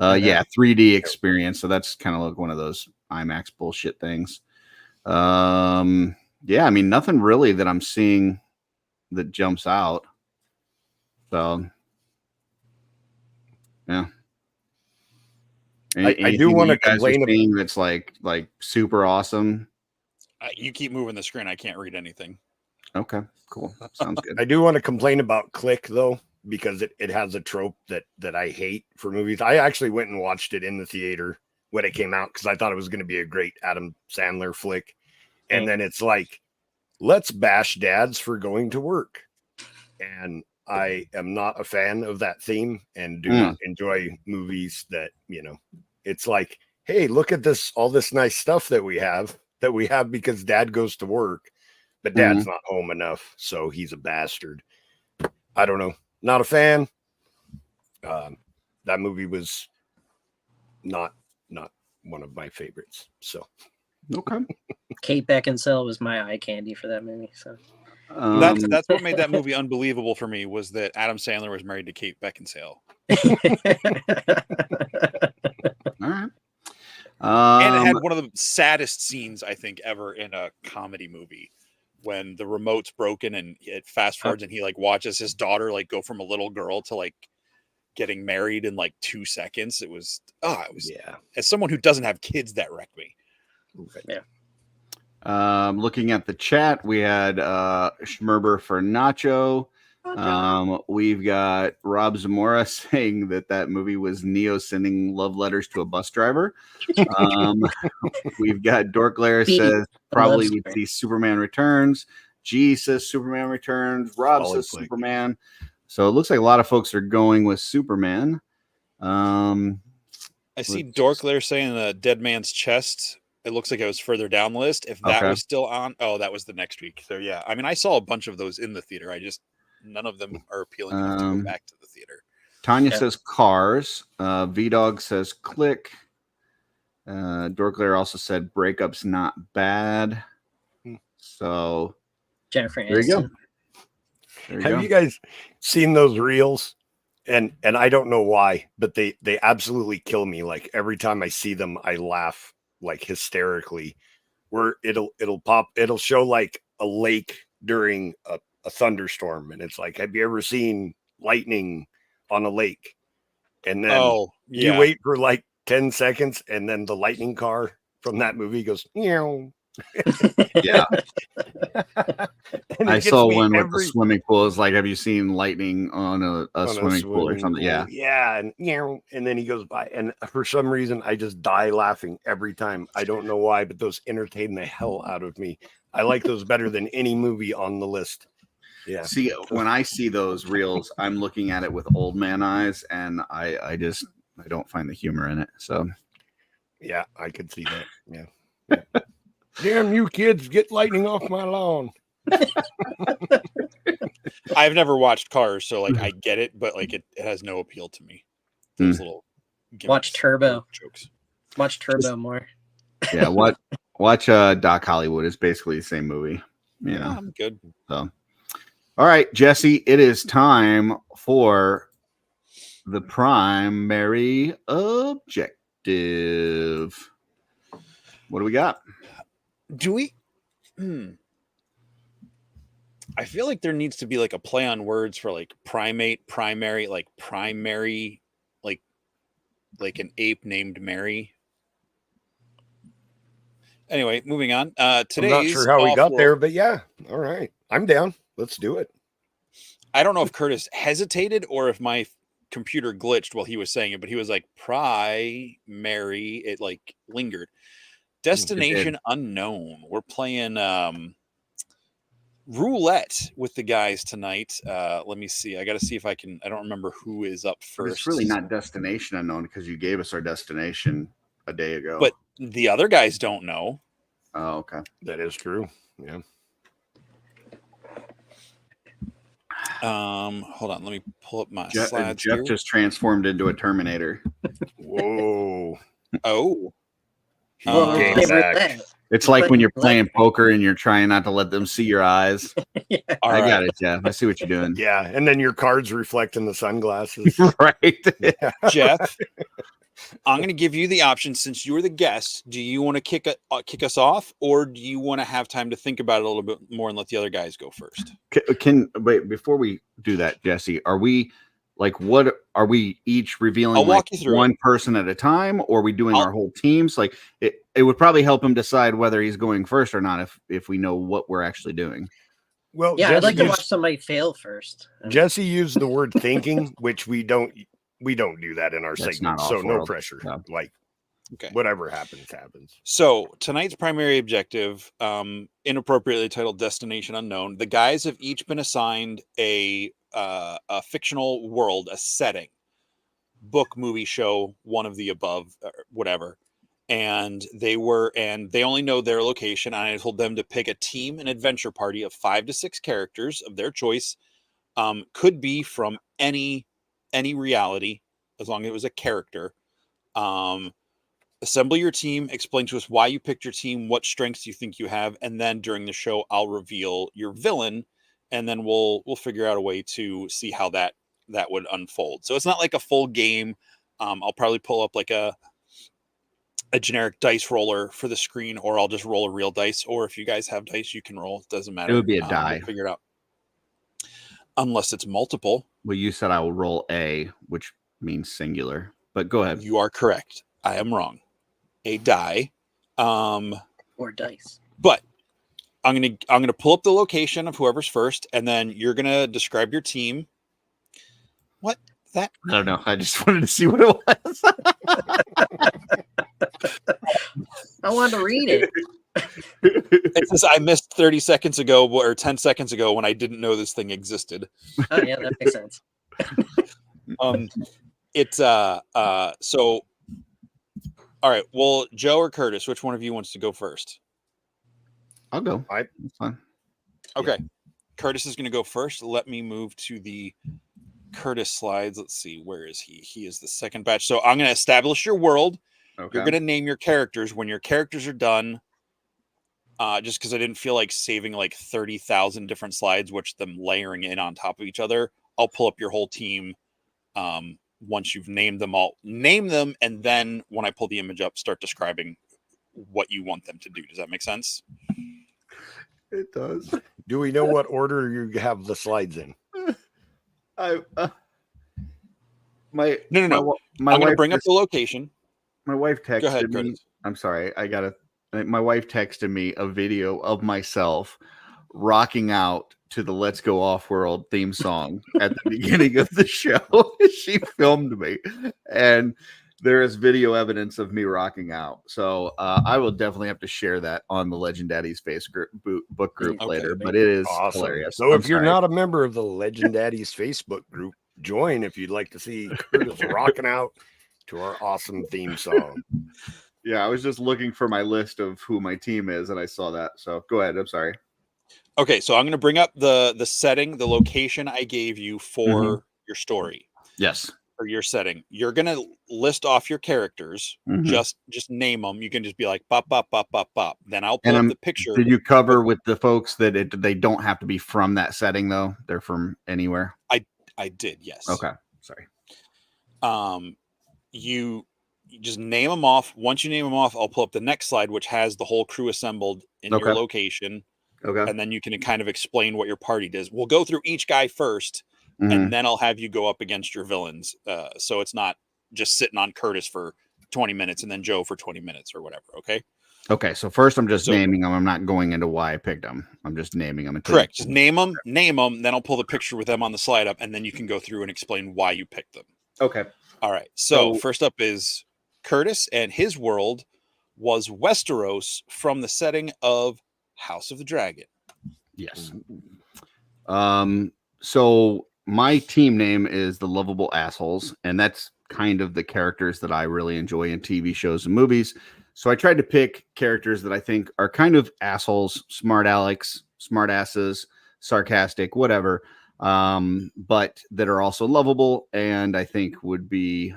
Yeah, 3D experience. So that's kind of like one of those IMAX bullshit things. Yeah, I mean, nothing really that I'm seeing that jumps out. So, yeah. I do want to complain about that's like super awesome. You keep moving the screen. I can't read anything. Okay, cool. Sounds good. I do want to complain about Click though, because it has a trope that I hate for movies. I actually went and watched it in the theater when it came out because I thought it was going to be a great Adam Sandler flick. And then it's like, let's bash dads for going to work. And I am not a fan of that theme and do not enjoy movies that, it's like, hey, look at all this nice stuff that we have because dad goes to work, but dad's not home enough. So he's a bastard. I don't know. Not a fan. That movie was not one of my favorites. So, okay. Kate Beckinsale was my eye candy for that movie. So that's what made that movie unbelievable for me, was that Adam Sandler was married to Kate Beckinsale. All right. And it had one of the saddest scenes I think ever in a comedy movie, when the remote's broken and it fast forwards and he like watches his daughter like go from a little girl to like getting married in like 2 seconds. It was yeah. As someone who doesn't have kids, that wrecked me. Yeah. Looking at the chat, we had Schmerber for Nacho. We've got Rob Zamora saying that movie was Neo sending love letters to a bus driver. We've got Dorklair says probably would see Superman Returns. G says Superman Returns. Rob says Superman. So it looks like a lot of folks are going with Superman. I see Dorklair saying the Dead Man's Chest. It looks like it was further down the list. If that was still on, that was the next week. So yeah, I mean, I saw a bunch of those in the theater. None of them are appealing enough to go back to the theater. Tanya says Cars. V-Dog says Click. Dorklair also said Breakup's not bad. So Jennifer Aniston. There you go. Have you guys seen those reels? And I don't know why, but they absolutely kill me. Like every time I see them, I laugh like hysterically. Where it'll show like a lake during a thunderstorm, and it's like, have you ever seen lightning on a lake? And then you wait for like 10 seconds, and then the lightning car from that movie goes, meow. Yeah. I saw one with the swimming pool. It's like, have you seen lightning on a swimming pool or something? Yeah. Yeah. And then he goes by, and for some reason I just die laughing every time. I don't know why, but those entertain the hell out of me. I like those better than any movie on the list. Yeah. See, when I see those reels, I'm looking at it with old man eyes, and I don't find the humor in it. So yeah, I could see that. Yeah. Damn you kids, get lightning off my lawn. I've never watched Cars, so like I get it, but like it has no appeal to me. Those little watch Turbo jokes. Watch Turbo more. Yeah, watch Doc Hollywood. It's basically the same movie. Yeah, I'm good. So all right, Jesse, it is time for the primary objective. What do we got? Do we? I feel like there needs to be like a play on words for like primate, primary, like primary, like an ape named Mary. Anyway, moving on. Today's I'm not sure how we got there, but yeah. All right. I'm down. Let's do it. I don't know if Curtis hesitated or if my computer glitched while he was saying it, but he was like primary. It like lingered. Destination unknown. We're playing roulette with the guys tonight. Let me see. I got to see if I don't remember who is up first. But it's really not destination unknown because you gave us our destination a day ago. But the other guys don't know. Oh, okay. That is true. Yeah. Hold on, let me pull up my Jeff slides here. just transformed into a Terminator. Whoa. Oh, He Well, came get rid of back. that. It's like when you're playing poker and you're trying not to let them see your eyes. all I right. got it, Jeff. I see what you're doing. Yeah, and then your cards reflect in the sunglasses. Right. Jeff, I'm going to give you the option since you were the guest. Do you want to kick us off, or do you want to have time to think about it a little bit more and let the other guys go first? Wait, before we do that, Jesse, are we what are we each revealing? I'll walk you through one person at a time, or are we doing our whole teams? Like it would probably help him decide whether he's going first or not if we know what we're actually doing. Well, Yeah, Jesse I'd like to used, watch somebody fail first. Jesse used the word thinking, which we don't do that in our That's segment. not So no Offworld. pressure. No. Like Okay. whatever happens. So tonight's primary objective, inappropriately titled Destination Unknown, the guys have each been assigned a fictional world, a setting, book, movie, show, one of the above, whatever. And they only know their location. And I told them to pick a team, an adventure party of 5 to 6 characters of their choice. Could be from any reality, as long as it was a character. Assemble your team, explain to us why you picked your team, what strengths you think you have, and then during the show I'll reveal your villain, and then we'll figure out a way to see how that would unfold. So it's not like a full game. I'll probably pull up like a generic dice roller for the screen, or I'll just roll a real dice, or if you guys have dice you can roll, it doesn't matter. It would be a die. We'll figure it out. Unless it's multiple. Well, you said I will roll A, which means singular. But go ahead. You are correct. I am wrong. A die. Or dice. But I'm gonna pull up the location of whoever's first, and then you're gonna describe your team. What that? I don't know. I just wanted to see what it was. I wanted to read it. It says I missed 30 seconds ago or 10 seconds ago when I didn't know this thing existed. Oh yeah, that makes sense. It's so all right. Well, Joe or Curtis, which one of you wants to go first? I'll go. That's fine. Okay. Yeah. Curtis is going to go first. Let me move to the Curtis slides. Let's see. Where is he? He is the second batch. So I'm going to establish your world. Okay. You're going to name your characters. When your characters are done, just because I didn't feel like saving like 30,000 different slides, which them layering in on top of each other, I'll pull up your whole team. Once you've named them all, name them, and then when I pull the image up, start describing what you want them to do. Does that make sense? It does. Do we know what order you have the slides in? No. I'm going to bring up the location. My wife texted Go ahead, me. Curtis. I'm sorry. My wife texted me a video of myself rocking out to the Let's Go Offworld theme song at the beginning of the show. She filmed me, and there is video evidence of me rocking out. So I will definitely have to share that on the Legend Daddies book group later, but it is awesome. Hilarious. So if you're not a member of the Legend Daddies Facebook group, join if you'd like to see Curtis rocking out to our awesome theme song. Yeah, I was just looking for my list of who my team is, and I saw that. So go ahead. I'm sorry. Okay, so I'm going to bring up the setting, the location I gave you for your story. Yes. Or your setting. You're going to list off your characters. Just name them. You can just be like, bop, bop, bop, bop, bop. Then I'll pull up the picture. Did you cover with the folks that they don't have to be from that setting, though? They're from anywhere? I did, yes. Okay, sorry. You just name them off. Once you name them off, I'll pull up the next slide, which has the whole crew assembled in your location. Okay. And then you can kind of explain what your party does. We'll go through each guy first, and then I'll have you go up against your villains. So it's not just sitting on Curtis for 20 minutes and then Joe for 20 minutes or whatever. Okay. Okay. So first I'm just naming them. I'm not going into why I picked them. I'm just naming them. Correct. Just name them. Then I'll pull the picture with them on the slide up, and then you can go through and explain why you picked them. Okay. All right. So first up is Curtis, and his world was Westeros from the setting of House of the Dragon. Yes. So my team name is the Lovable Assholes, and that's kind of the characters that I really enjoy in TV shows and movies. So I tried to pick characters that I think are kind of assholes, smart Alex, smart asses, sarcastic, whatever. but that are also lovable and I think would be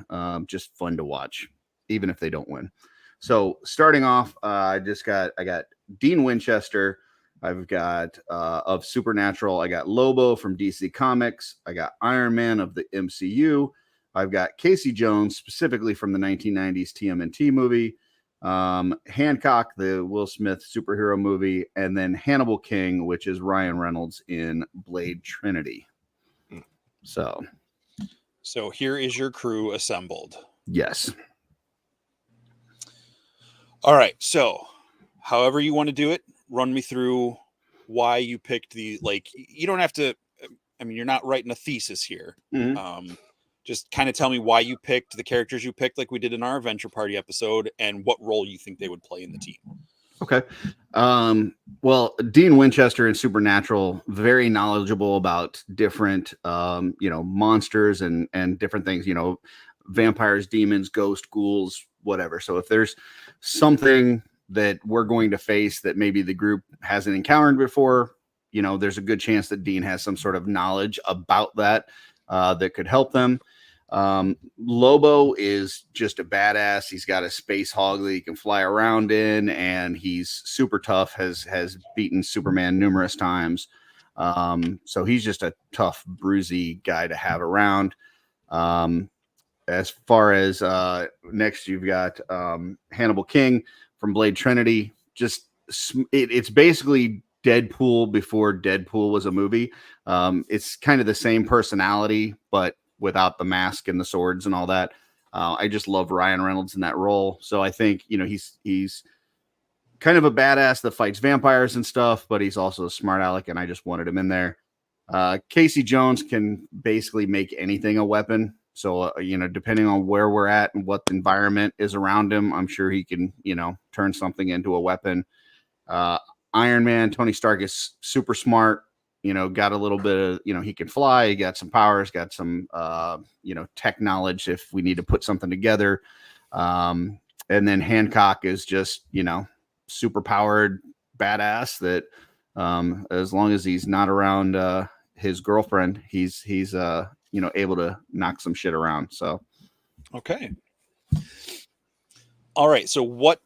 just fun to watch, even if they don't win. So starting off, I got Dean Winchester. I've got of Supernatural. I got Lobo from DC Comics. I got Iron Man of the MCU. I've got Casey Jones, specifically from the 1990s TMNT movie. Hancock, the Will Smith superhero movie, and then Hannibal King, which is Ryan Reynolds in Blade Trinity. So here is your crew assembled. yes. All right. So however you want to do it, run me through why you picked the, like, you don't have to, I mean, you're not writing a thesis here. Mhm. Just kind of tell me why you picked the characters you picked, like we did in our Adventure Party episode, and what role you think they would play in the team. Okay. Well, Dean Winchester in Supernatural, very knowledgeable about different, monsters and different things, vampires, demons, ghost, ghouls, whatever. So if there's something that we're going to face that maybe the group hasn't encountered before, there's a good chance that Dean has some sort of knowledge about that that could help them. Lobo is just a badass. He's got a space hog that he can fly around in, and he's super tough, has beaten Superman numerous times. So he's just a tough, bruisey guy to have around. As far as next, you've got Hannibal King from Blade Trinity. Just it's basically Deadpool before Deadpool was a movie. It's kind of the same personality, but without the mask and the swords and all that. I just love Ryan Reynolds in that role. So I think, he's kind of a badass that fights vampires and stuff, but he's also a smart aleck, and I just wanted him in there. Casey Jones can basically make anything a weapon. So, depending on where we're at and what the environment is around him, I'm sure he can, turn something into a weapon. Iron Man, Tony Stark is super smart, got a little bit of, he can fly, he got some powers, got some, tech knowledge if we need to put something together. And then Hancock is just, super powered badass that as long as he's not around his girlfriend, he's able to knock some shit around. So, okay. All right. So what,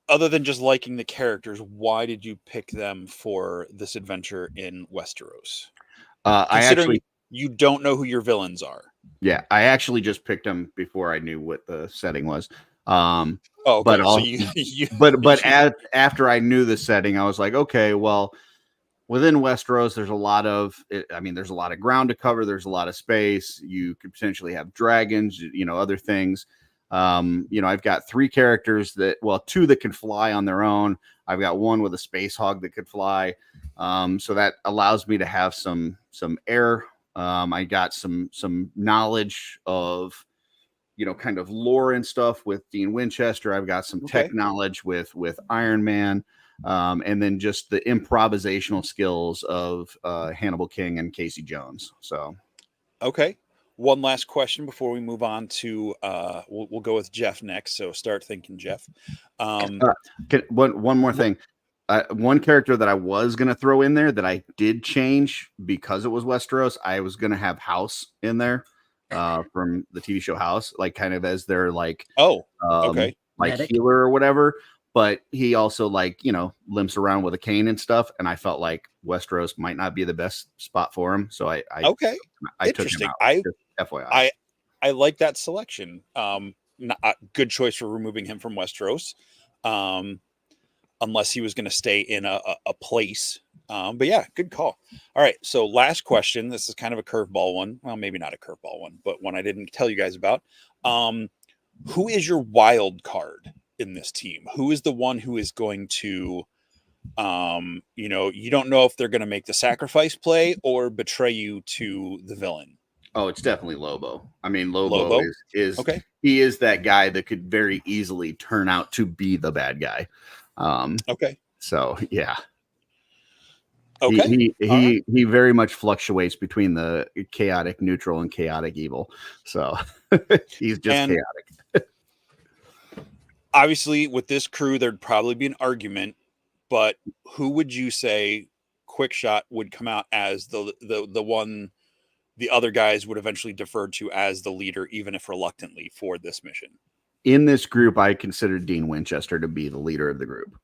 other than just liking the characters, why did you pick them for this adventure in Westeros? You don't know who your villains are. Yeah, I actually just picked them before I knew what the setting was. Okay. But so after I knew the setting, I was like, okay, well, within Westeros, there's a lot of ground to cover. There's a lot of space. You could potentially have dragons, other things. I've got 3 characters two that can fly on their own. I've got one with a space hog that could fly. So that allows me to have some air. I got some knowledge of, kind of lore and stuff with Dean Winchester. I've got some tech knowledge with Iron Man. And then just the improvisational skills of Hannibal King and Casey Jones. So, okay. One last question before we move on to we'll go with Jeff next. So start thinking, Jeff. One more thing. One character that I was going to throw in there that I did change because it was Westeros. I was going to have House in there from the TV show House, like kind of as their like medic, healer or whatever. But he also limps around with a cane and stuff. And I felt like Westeros might not be the best spot for him. So I took him out. FYI. I like that selection. Good choice for removing him from Westeros. Unless he was going to stay in a place. But yeah, good call. All right. So last question. This is kind of a curveball one. Well, maybe not a curveball one, but one I didn't tell you guys about. Who is your wild card in this team? Who is the one who is going to, you don't know if they're going to make the sacrifice play or betray you to the villain? Oh, it's definitely Lobo. I mean, Lobo is okay. He is that guy that could very easily turn out to be the bad guy. So yeah. Okay. He very much fluctuates between the chaotic neutral and chaotic evil. So he's just chaotic. Obviously, with this crew, there'd probably be an argument, but who would you say quick shot would come out as the one the other guys would eventually defer to as the leader, even if reluctantly, for this mission. In this group, I consider Dean Winchester to be the leader of the group.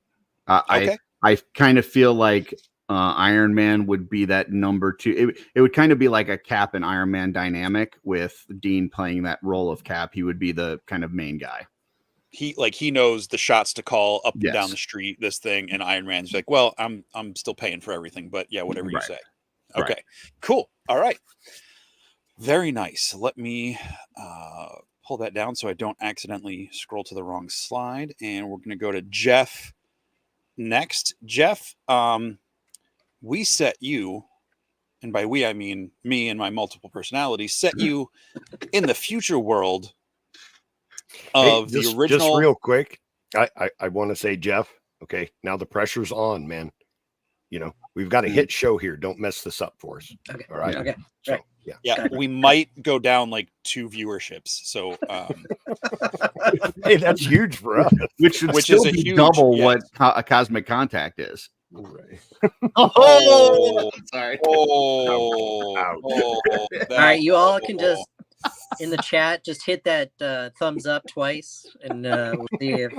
Okay. I kind of feel like Iron Man would be that number 2. It would kind of be like a Cap and Iron Man dynamic with Dean playing that role of Cap. He would be the kind of main guy. He knows the shots to call up and Yes. down the street, this thing, and Iron Man's like, well, I'm still paying for everything, but yeah, whatever you Right. say. Okay, Right. cool. All right. Very nice. Let me pull that down so I don't accidentally scroll to the wrong slide. And we're going to go to Jeff next. Jeff, we set you, and by we, I mean me and my multiple personalities, set you in the future world of the original. Just real quick, I want to say, Jeff, okay, now the pressure's on, man. You know, we've got a hit show here. Don't mess this up for us. Okay. All right. Okay. So, Right. yeah. Yeah, we might go down like 2 viewerships. So, Hey, that's huge for us. Which should Which still is a be huge- double yes. what a Cosmic Contact is. Right. Oh, Sorry. Ouch. All right, you all can just in the chat just hit that thumbs up twice, and we'll see if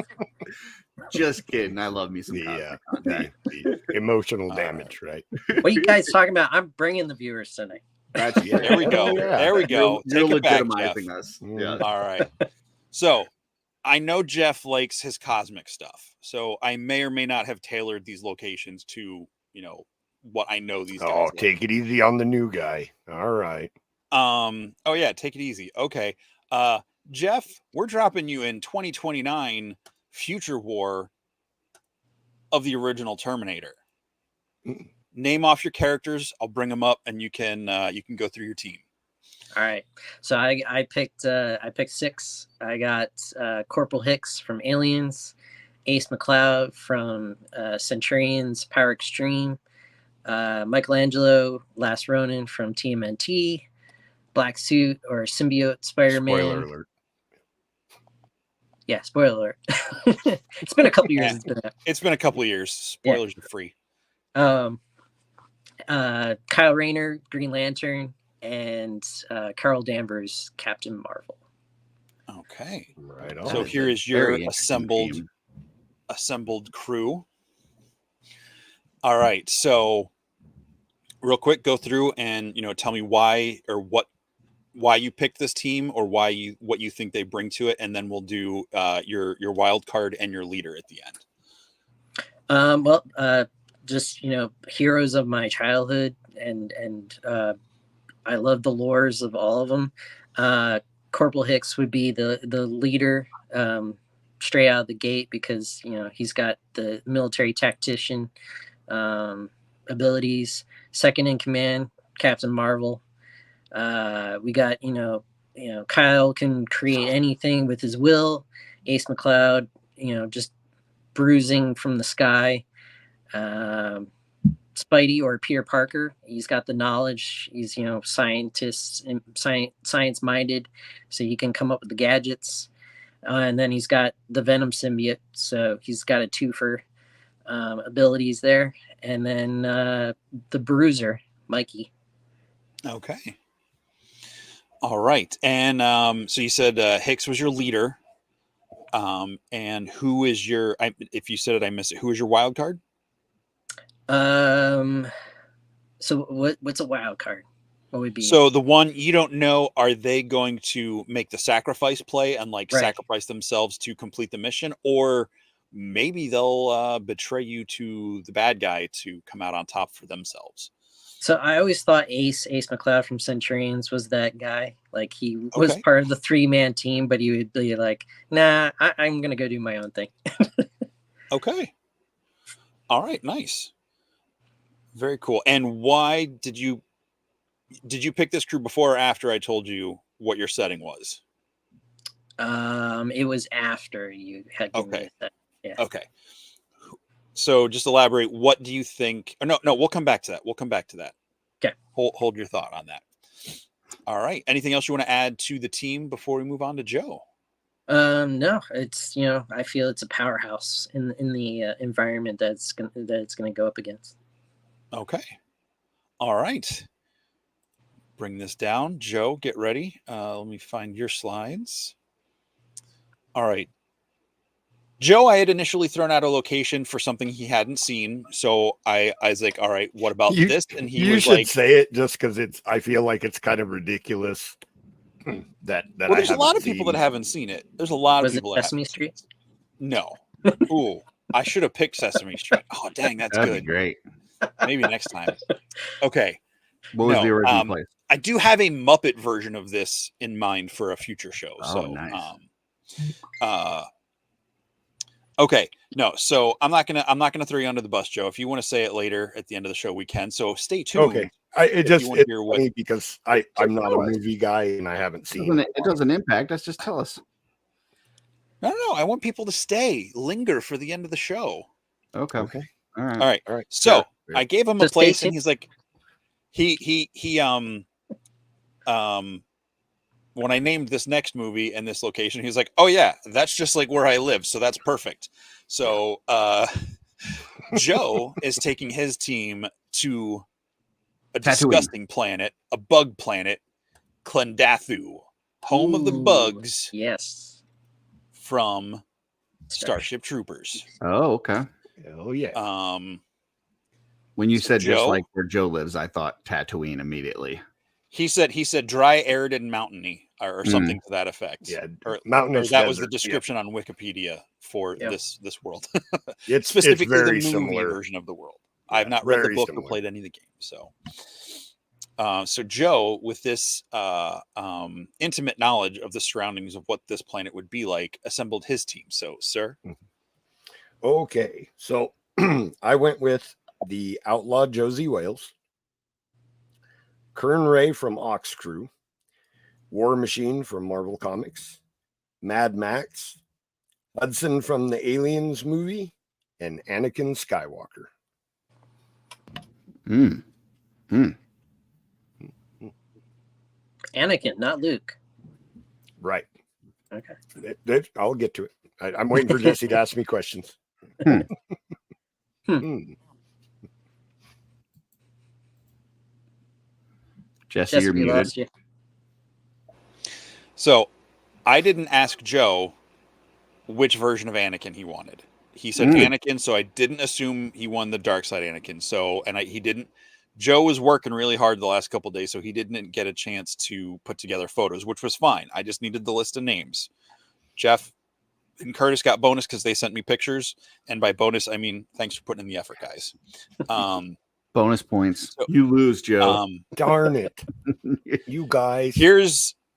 Just kidding. I love me some The, Cosmic Contact. the emotional damage, right? what are you guys talking about. I'm bringing the viewers tonight. That's Yeah. There we go. Yeah. There we go. You're Take it back, Jeff. legitimizing us. Mm. Yeah. All right. So I know Jeff likes his cosmic stuff. So I may or may not have tailored these locations to, what I know these guys Oh, like. take it easy on the new guy. All right. Oh yeah, take it easy. Okay. Jeff, we're dropping you in 2029 future war of the original Terminator. Mm. Name off your characters. I'll bring them up and you can go through your team. All right, so I picked 6. I got Corporal Hicks from Aliens, Ace McCloud from Centurions Power Extreme, Michelangelo Last Ronin from TMNT, Black Suit or Symbiote Spider-Man. Spoiler alert. Yeah, spoiler alert. It's been a couple years. Yeah. It's been a couple of years. Spoilers are free. Kyle Rayner, Green Lantern, and Carol Danvers, Captain Marvel. Okay. Right on. So is here a is your very interesting team. assembled crew. All right. So real quick, go through and tell me why you picked this team or what you think they bring to it, and then we'll do your wild card and your leader at the end. Just heroes of my childhood, and I love the lores of all of them. Corporal Hicks would be the leader straight out of the gate because he's got the military tactician abilities. Second in command, Captain Marvel. We got Kyle can create anything with his will. Ace McCloud, just bruising from the sky. Spidey or Peter Parker, he's got the knowledge. He's scientist and science minded, so he can come up with the gadgets. And then he's got the Venom symbiote, so he's got a twofer abilities there. And then the Bruiser, Mikey. Okay. All right. And so you said Hicks was your leader. And who is your? If you said it, I missed it. Who is your wild card? So what's a wild card? What would be? So the one you don't know, are they going to make the sacrifice play and Right. sacrifice themselves to complete the mission, or maybe they'll betray you to the bad guy to come out on top for themselves? So I always thought Ace McCloud from Centurions was that guy. Like he was Okay. part of the 3-man team, but he would be like, "Nah, I'm gonna go do my own thing." Okay. All right. Nice. Very cool. And why did you pick this crew before or after I told you what your setting was? It was after you had given me that. Yeah. Okay. So just elaborate. What do you think? Or no, we'll come back to that. Okay. Hold your thought on that. All right. Anything else you want to add to the team before we move on to Joe? No, it's I feel it's a powerhouse in the environment that it's gonna go up against. Okay. All right. Bring this down. Joe, get ready. Let me find your slides. All right. Joe, I had initially thrown out a location for something he hadn't seen. So I was like, all right, what about this? And he you was should like, say it just because I feel like it's kind of ridiculous that well, I there's a lot haven't of people seen. that haven't seen it. There's a lot of Was it people that Sesame haven't seen Street? it. No. Ooh, I should have picked Sesame Street. Oh, dang, that's That'd good. be great. Maybe next time. Okay. What was the original place? I do have a Muppet version of this in mind for a future show. Oh, So, nice. Okay, no, so I'm not gonna throw you under the bus, Joe. If you want to say it later at the end of the show, we can. So stay tuned. Okay, it's hear funny because I'm not a movie guy and I haven't seen it. It doesn't impact us. Just tell us. No, I want people to linger for the end of the show. Okay. Okay. All right. All right. So Fair. I gave him So a stay place, tuned. and he's like, when I named this next movie and this location, he was like, oh yeah, that's just like where I live, so that's perfect. So Joe is taking his team to a disgusting planet, a bug planet, Clendathu, home of the bugs. Yes. From Starship Troopers. Oh, okay. Oh yeah. When you said Joe, just like where Joe lives, I thought Tatooine immediately. He said dry, arid, and mountainy, or something to that effect. Yeah, or mountainous. that was the desert, description on Wikipedia for this world. It's specifically very the movie similar version of the world. I've not read the book or played any of the games. So Joe, with this intimate knowledge of the surroundings of what this planet would be like, assembled his team. So, sir. Okay, so I went with the Outlaw Josie Wales, Kern Ray from Ox Crew, War Machine from Marvel Comics, Mad Max, Hudson from the Aliens movie, and Anakin Skywalker. Anakin, not Luke. Right. Okay. I'll get to it. I'm waiting for Jesse to ask me questions. Jesse, you're we muted. lost you. So I didn't ask Joe which version of Anakin he wanted. He said Anakin, so I didn't assume he won the dark side Anakin. So, he didn't. Joe was working really hard the last couple of days, so he didn't get a chance to put together photos, which was fine. I just needed the list of names. Jeff and Curtis got bonus because they sent me pictures, and by bonus I mean thanks for putting in the effort, guys. Bonus points. So, you lose, Joe. Darn it, you guys.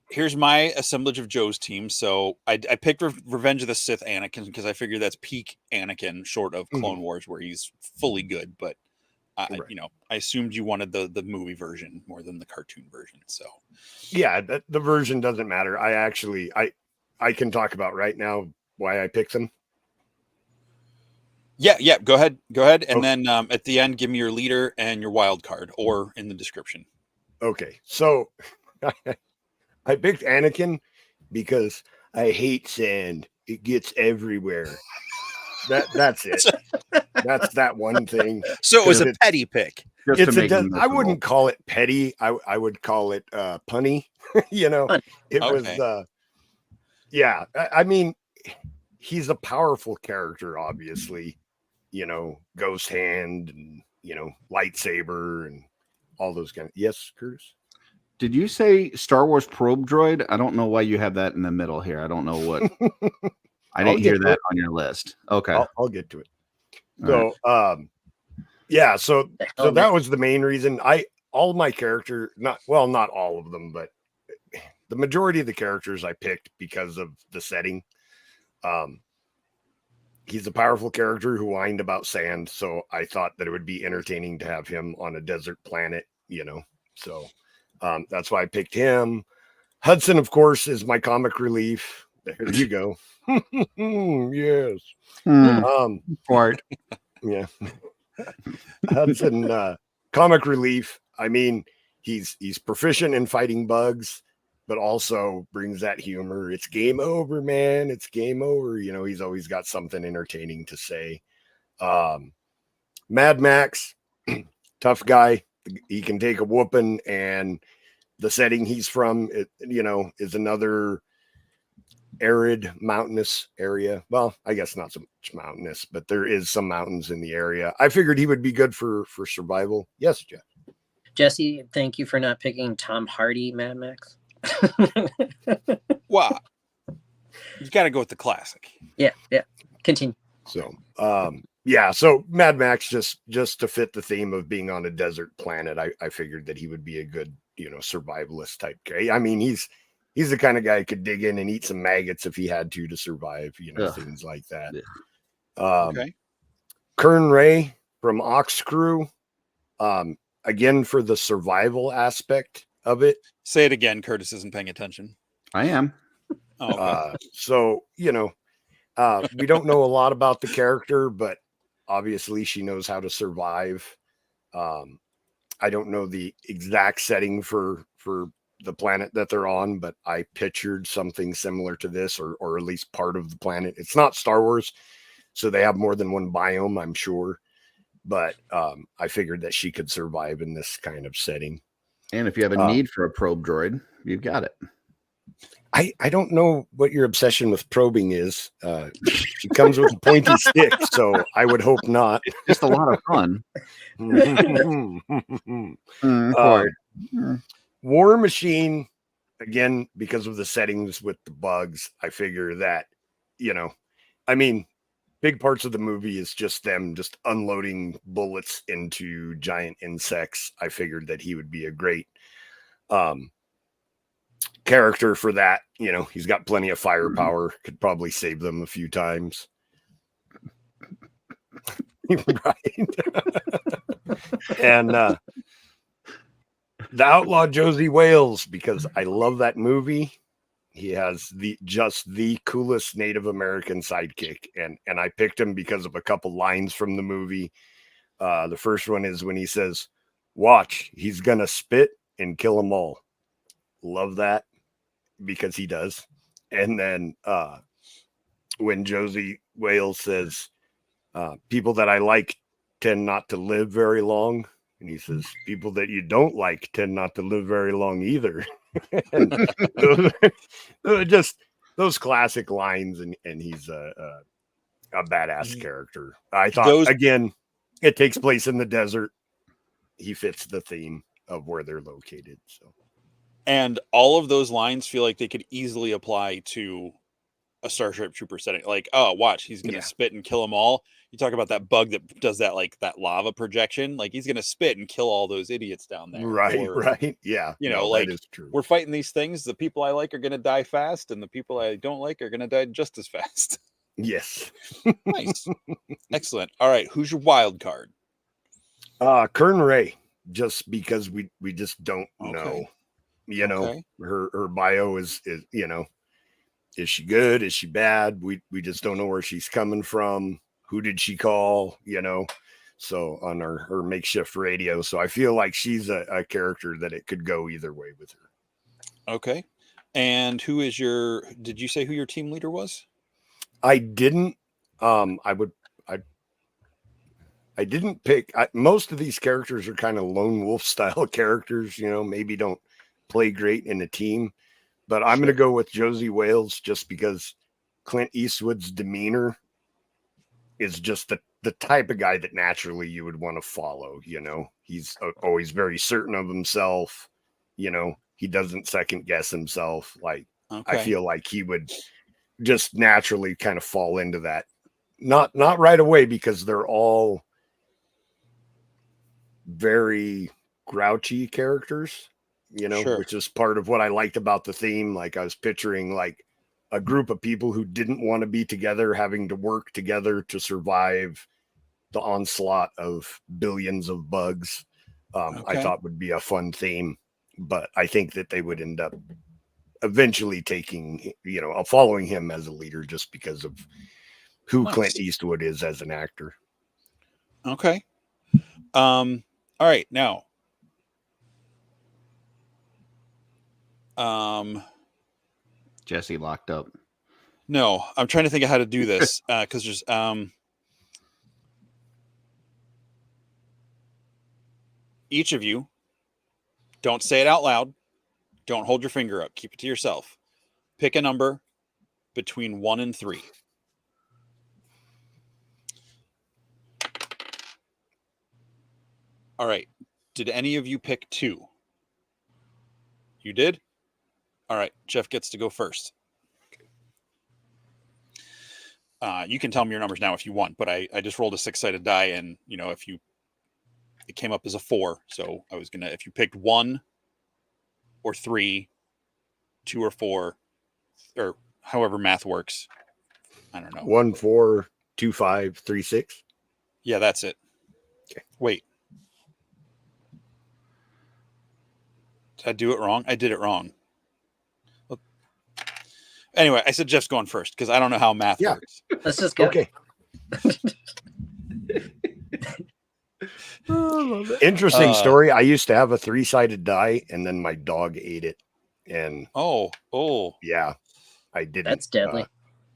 Here's my assemblage of Joe's team. So I picked Revenge of the Sith Anakin because I figured that's peak Anakin, short of Clone Wars, where he's fully good. But I assumed you wanted the movie version more than the cartoon version. So yeah, the version doesn't matter. I can talk about right now why I picked them. Yeah. Go ahead. And then at the end, give me your leader and your wild card, or in the description. Okay, so I picked Anakin because I hate sand. It gets everywhere. That's it. That's that one thing. So it was a petty pick. I wouldn't call it petty. I would call it punny. It was. Yeah, I mean, he's a powerful character, obviously. Ghost hand and lightsaber and all those kind of. Yes, Curtis. Did you say Star Wars probe droid? I don't know why you have that in the middle here. I don't know what. I didn't hear that on your list. Okay, I'll get to it. So, yeah. So that was the main reason. All of my character, not all of them, but the majority of the characters I picked because of the setting. He's a powerful character who whined about sand, so I thought that it would be entertaining to have him on a desert planet. So. That's why I picked him. Hudson, of course, is my comic relief. There you go. Yes. Part. Yeah. Hudson, comic relief. I mean, he's proficient in fighting bugs, but also brings that humor. It's game over, man. It's game over. He's always got something entertaining to say. Mad Max. tough guy. He can take a whooping, and the setting he's from, is another arid mountainous area. Well, I guess not so much mountainous, but there is some mountains in the area. I figured he would be good for survival. Yes, Jeff. Jesse, thank you for not picking Tom Hardy Mad Max. Wow. You got to go with the classic. Yeah. Continue. So, so Mad Max, just to fit the theme of being on a desert planet, I figured that he would be a good, survivalist type guy. I mean, he's the kind of guy who could dig in and eat some maggots if he had to survive, things like that. Okay. Kern Ray from Ox Crew, again, for the survival aspect of it. Say it again. Curtis isn't paying attention. I am. Oh, okay. So, we don't know a lot about the character, but obviously she knows how to survive. I don't know the exact setting for the planet that they're on, but I pictured something similar to this, or at least part of the planet. It's not Star Wars, so they have more than one biome, I'm sure. But I figured that she could survive in this kind of setting. And if you have a need for a probe droid, you've got it. I don't know what your obsession with probing is. She comes with a pointy stick, so I would hope not. It's just a lot of fun. War Machine, again, because of the settings with the bugs, I figure that, big parts of the movie is just them just unloading bullets into giant insects. I figured that he would be a great character for that. He's got plenty of firepower, could probably save them a few times. Right. And the Outlaw Josie Wales, because I love that movie. He has the coolest Native American sidekick, and I picked him because of a couple lines from the movie. The first one is when he says, "Watch, he's gonna spit and kill them all." Love that, because he does. And then when Josie Wales says, "People that I like tend not to live very long," and he says, "People that you don't like tend not to live very long either." And just those classic lines, and he's a badass character. I thought, again, it takes place in the desert. He fits the theme of where they're located. So, and all of those lines feel like they could easily apply to a Starship Trooper setting. Like, oh, watch, he's gonna spit and kill them all. You talk about that bug that does that, like that lava projection. Like, he's gonna spit and kill all those idiots down there. Right. Yeah. Like, that is true. We're fighting these things. The people I like are gonna die fast, and the people I don't like are gonna die just as fast. Yes. Nice. Excellent. All right, who's your wild card? Kern Ray, just because we just don't know. Her bio is is she good? Is she bad? We just don't know where she's coming from. Who did she call? So on her makeshift radio. So I feel like she's a character that it could go either way with her. Okay. And did you say who your team leader was? I didn't. I didn't pick. Most of these characters are kind of lone wolf style characters, maybe don't play great in a team. But I'm going to go with Josie Wales, just because Clint Eastwood's demeanor is just the type of guy that naturally you would want to follow. He's always very certain of himself. He doesn't second guess himself. Like, I feel like he would just naturally kind of fall into that. Not right away, because they're all very grouchy characters, which is part of what I liked about the theme. Like, I was picturing like a group of people who didn't want to be together, having to work together to survive the onslaught of billions of bugs. I thought would be a fun theme, but I think that they would end up eventually following him as a leader, just because of who Clint Eastwood is as an actor. Okay. All right, now. Jesse locked up. No, I'm trying to think of how to do this, because there's each of you, don't say it out loud. Don't hold your finger up. Keep it to yourself. Pick a number between 1 and 3. All right. Did any of you pick 2? You did? All right. Jeff gets to go first. You can tell me your numbers now if you want, but I just rolled a 6-sided die, and it came up as a 4. So I was gonna, if you picked 1 or 3, 2 or 4, or however math works. I don't know. 1, 4, 2, 5, 3, 6. Yeah, that's it. Okay. Wait. Did I do it wrong? I did it wrong. Anyway, I said Jeff's going first because I don't know how math works. Let's just go. Okay. Interesting story. I used to have a 3-sided die, and then my dog ate it. And yeah, I didn't. That's deadly.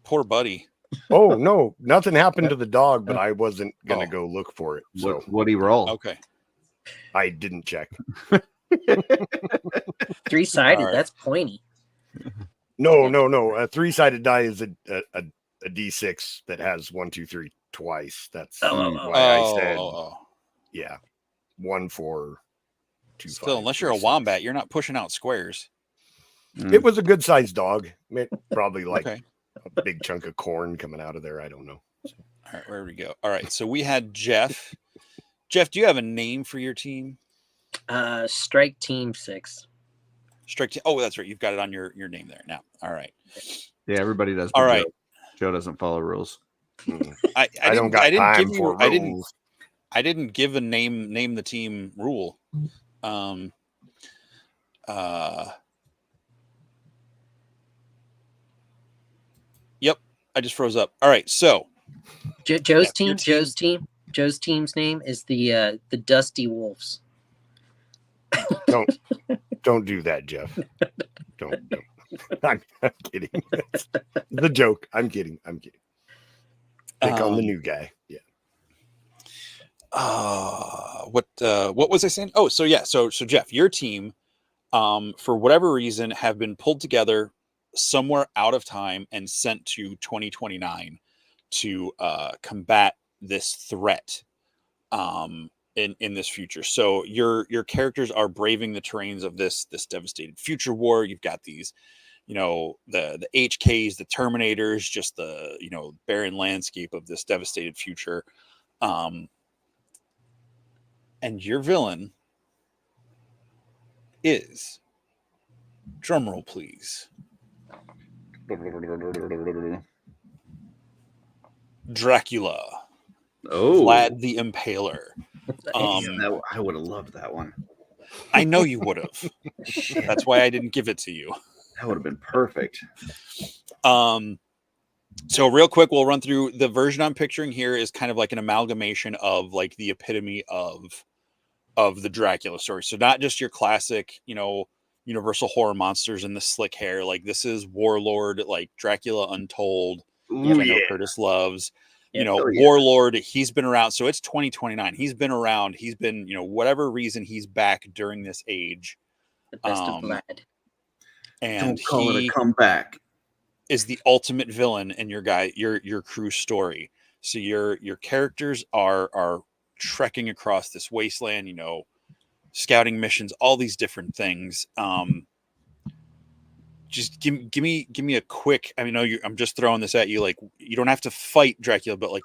Poor buddy. Oh no, nothing happened to the dog, but I wasn't gonna go look for it. So What do you roll? Okay. I didn't check. 3-sided. All right. That's pointy. No. A 3-sided die is a D6 that has 1, 2, 3 twice. That's why I said yeah. 1, 4, 2, Still, 5, unless you're a 3, 6. wombat, you're not pushing out squares. It was a good sized dog. Probably like Okay. a big chunk of corn coming out of there. I don't know. All right, where we go. All right, so we had Jeff. Jeff, do you have a name for your team? Strike Team 6. Strike team. Oh, that's right. You've got it on your name there now. All right. Yeah, everybody does. All right. Joe doesn't follow rules. I don't got time for rules. I didn't give a name the team rule. Yep, I just froze up. All right, so Joe's team's name is the Dusty Wolves. Don't do that, Jeff. Don't. I'm kidding. The joke. I'm kidding. Pick on the new guy. Yeah. What was I saying? Oh, so yeah, so Jeff, your team, for whatever reason, have been pulled together somewhere out of time and sent to 2029 to combat this threat in this future. So your characters are braving the terrains of this devastated future war. You've got these, the HKs, the Terminators, just the barren landscape of this devastated future. And your villain is, drumroll please, Dracula. Oh, Vlad the Impaler. I would have loved that one. I know you would have. That's why I didn't give it to you. That would have been perfect. So real quick, we'll run through the version I'm picturing here is kind of like an amalgamation of like the epitome of the Dracula story. So not just your classic, Universal horror monsters and the slick hair. Like this is Warlord, like Dracula Untold, which I know Curtis loves. Warlord, he's been around. So it's 2029. He's been around. He's been, whatever reason he's back during this age. The best of Vlad. And Don't call it a comeback. Is the ultimate villain in your crew story. So your characters are trekking across this wasteland, scouting missions, all these different things. Just give me a quick. I mean, I'm just throwing this at you. Like you don't have to fight Dracula, but like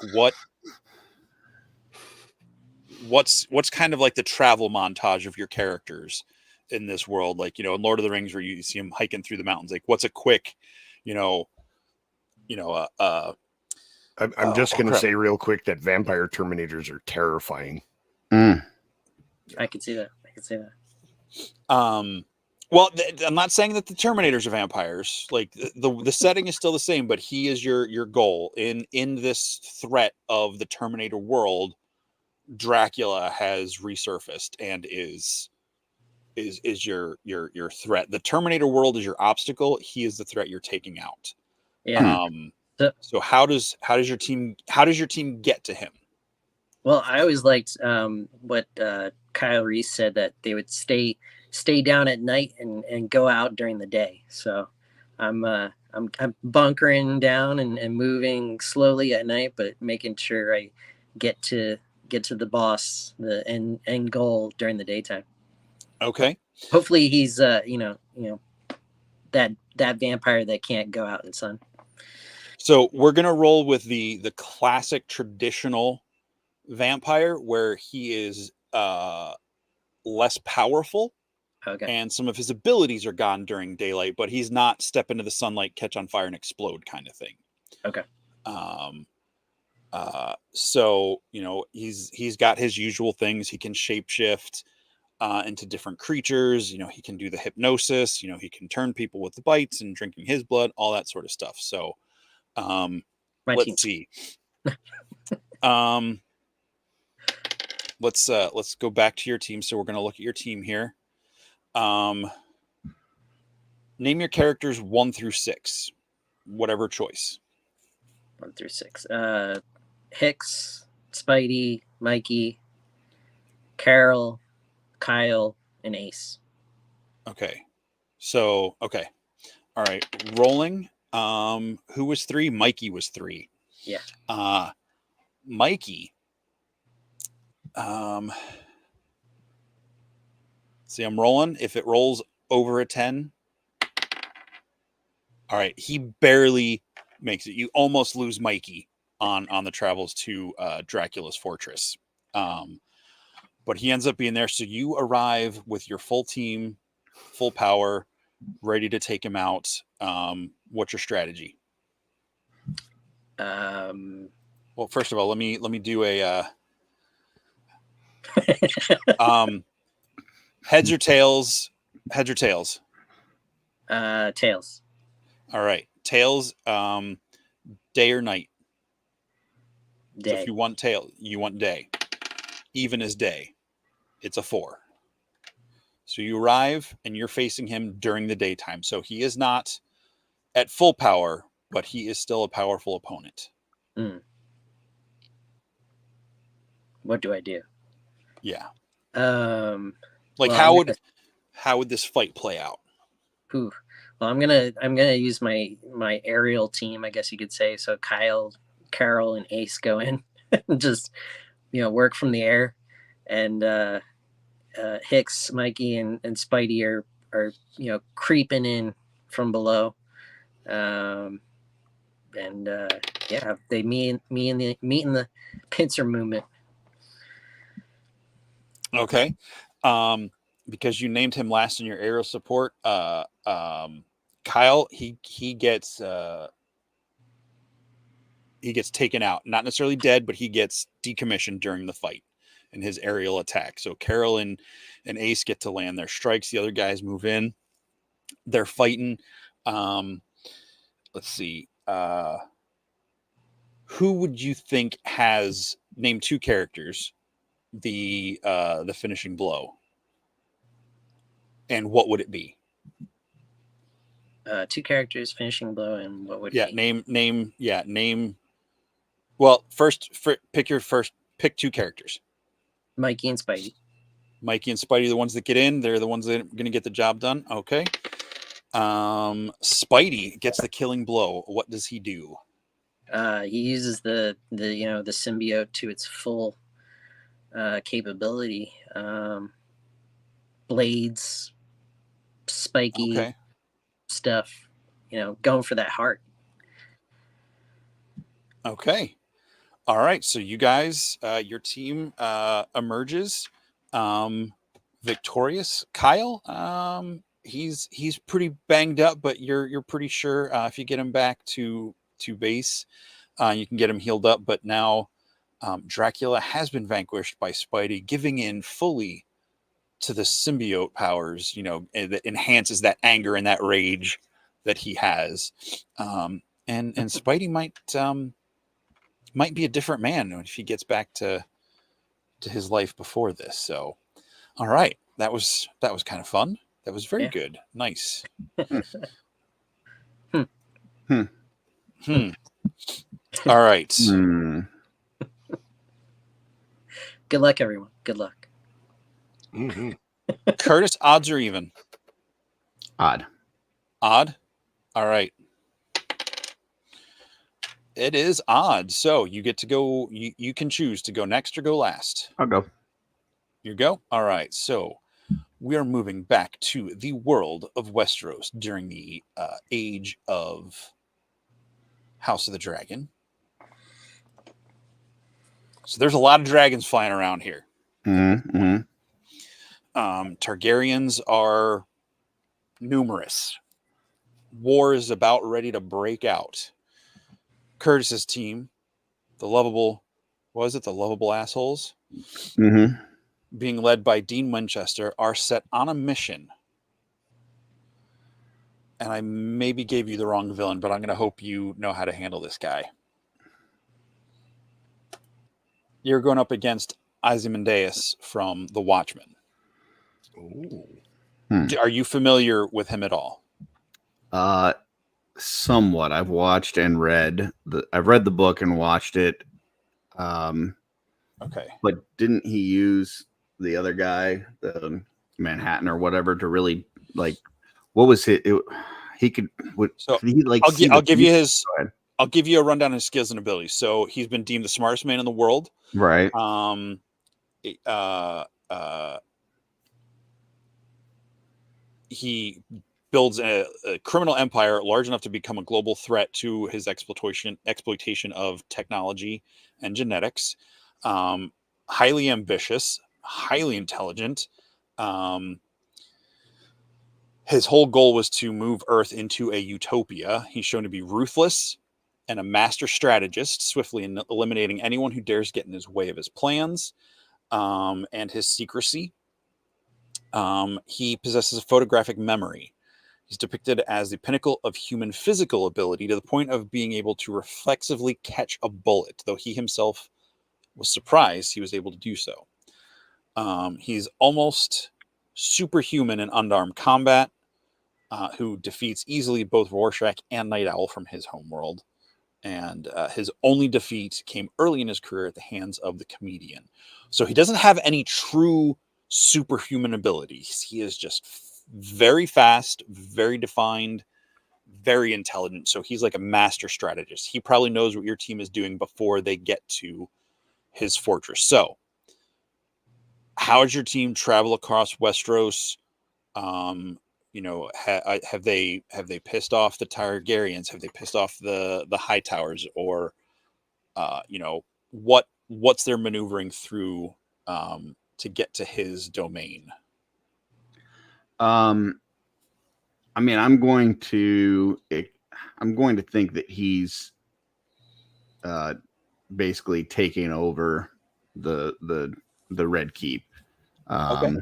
what's kind of like the travel montage of your characters in this world? Like in Lord of the Rings, where you see them hiking through the mountains. Like what's a quick, I'm just going to say real quick that vampire Terminators are terrifying. I can see that. Well, I'm not saying that the Terminators are vampires. Like the setting is still the same, but he is your goal in this threat of the Terminator world. Dracula has resurfaced and is your threat. The Terminator world is your obstacle. He is the threat you're taking out. Yeah. So how does your team get to him? Well, I always liked what Kyle Reese said that they would stay down at night and go out during the day. So I'm bunkering down and moving slowly at night, but making sure I get to the boss, the end goal during the daytime. Okay. Hopefully he's that vampire that can't go out in the sun. So we're gonna roll with the classic traditional vampire where he is less powerful. Okay. And some of his abilities are gone during daylight, but he's not step into the sunlight, catch on fire, and explode kind of thing. Okay. So he's got his usual things. He can shapeshift into different creatures. He can do the hypnosis. He can turn people with the bites and drinking his blood, all that sort of stuff. So let's see. Let's go back to your team. So we're going to look at your team here. Name your characters 1 through 6, whatever choice. 1 through 6. Hicks, Spidey, Mikey, Carol, Kyle, and Ace. Okay. So, okay. All right. Rolling. Who was 3? Mikey was 3. Yeah. Mikey. See, I'm rolling. If it rolls over a 10. All right. He barely makes it. You almost lose Mikey on the travels to Dracula's fortress. But he ends up being there. So you arrive with your full team, full power, ready to take him out. What's your strategy? Well, first of all, let me do a heads or tails. Heads or tails? Tails. All right. Tails, day or night? Day. So if you want tail, you want day. Even as day. It's a 4. So you arrive and you're facing him during the daytime. So he is not at full power, but he is still a powerful opponent. What do I do? Yeah. Well, how would this fight play out? Well, I'm gonna use my aerial team, I guess you could say. So Kyle, Carol, and Ace go in and just work from the air, and Hicks, Mikey, and Spidey are creeping in from below, and they meet in the pincer movement. Okay. Because you named him last in your aerial support, Kyle, he gets taken out. Not necessarily dead, but he gets decommissioned during the fight in his aerial attack. So Carol and Ace get to land their strikes. The other guys move in. They're fighting. Let's see. Who would you think has named 2 characters the finishing blow? And what would it be? 2 characters finishing blow, and what would it be? Name. Well, pick 2 characters. Mikey and Spidey. Mikey and Spidey, the ones that get in, they're the ones that are going to get the job done. Okay. Spidey gets the killing blow. What does he do? He uses the symbiote to its full capability. Blades, spiky stuff, going for that heart. Okay. All right. So you guys, your team emerges victorious. Kyle, he's pretty banged up, but you're pretty sure if you get him back to base, you can get him healed up. But now Dracula has been vanquished by Spidey, giving in fully to the symbiote powers, that enhances that anger and that rage that he has. And Spidey might be a different man if he gets back to his life before this. So, all right, that was kind of fun. That was very good. Nice. All right. Good luck, everyone. Good luck. Mm-hmm. Curtis, odds or even? Odd. Odd. All right. It is odd. So you get to go. You can choose to go next or go last. I'll go. You go. All right. So we are moving back to the world of Westeros during the age of House of the Dragon. So there's a lot of dragons flying around here. Mm-hmm. Targaryens are numerous. War is about ready to break out. Curtis's team, the lovable assholes, Mm-hmm. being led by Dean Winchester, are set on a mission. And I maybe gave you the wrong villain, but I'm going to hope you know how to handle this guy. You're going up against Ozymandias from The Watchmen. Ooh. Are you familiar with him at all? Somewhat. I've watched and read I've read the book and watched it. Okay. But didn't he use the other guy, the Manhattan or whatever, to really like? What was it? He could. So he like? I'll give you his. I'll give you a rundown of his skills and abilities. So he's been deemed the smartest man in the world. Right. He builds a criminal empire large enough to become a global threat to his exploitation of technology and genetics. Highly ambitious, highly intelligent. His whole goal was to move Earth into a utopia. He's shown to be ruthless and a master strategist, swiftly eliminating anyone who dares get in his way of his plans, and his secrecy. He possesses a photographic memory. He's depicted as the pinnacle of human physical ability to the point of being able to reflexively catch a bullet, though he himself was surprised he was able to do so. He's almost superhuman in unarmed combat, who defeats easily both Rorschach and Night Owl from his homeworld. And his only defeat came early in his career at the hands of the comedian. So he doesn't have any true superhuman abilities. He is just very fast, very defined, very intelligent. So he's like a master strategist. He probably knows what your team is doing before they get to his fortress. So how does your team travel across Westeros? Have they pissed off the Targaryens? Have they pissed off the High Towers? Or what's their maneuvering through to get to his domain? I mean, I'm going to think that he's basically taking over the Red Keep. Okay.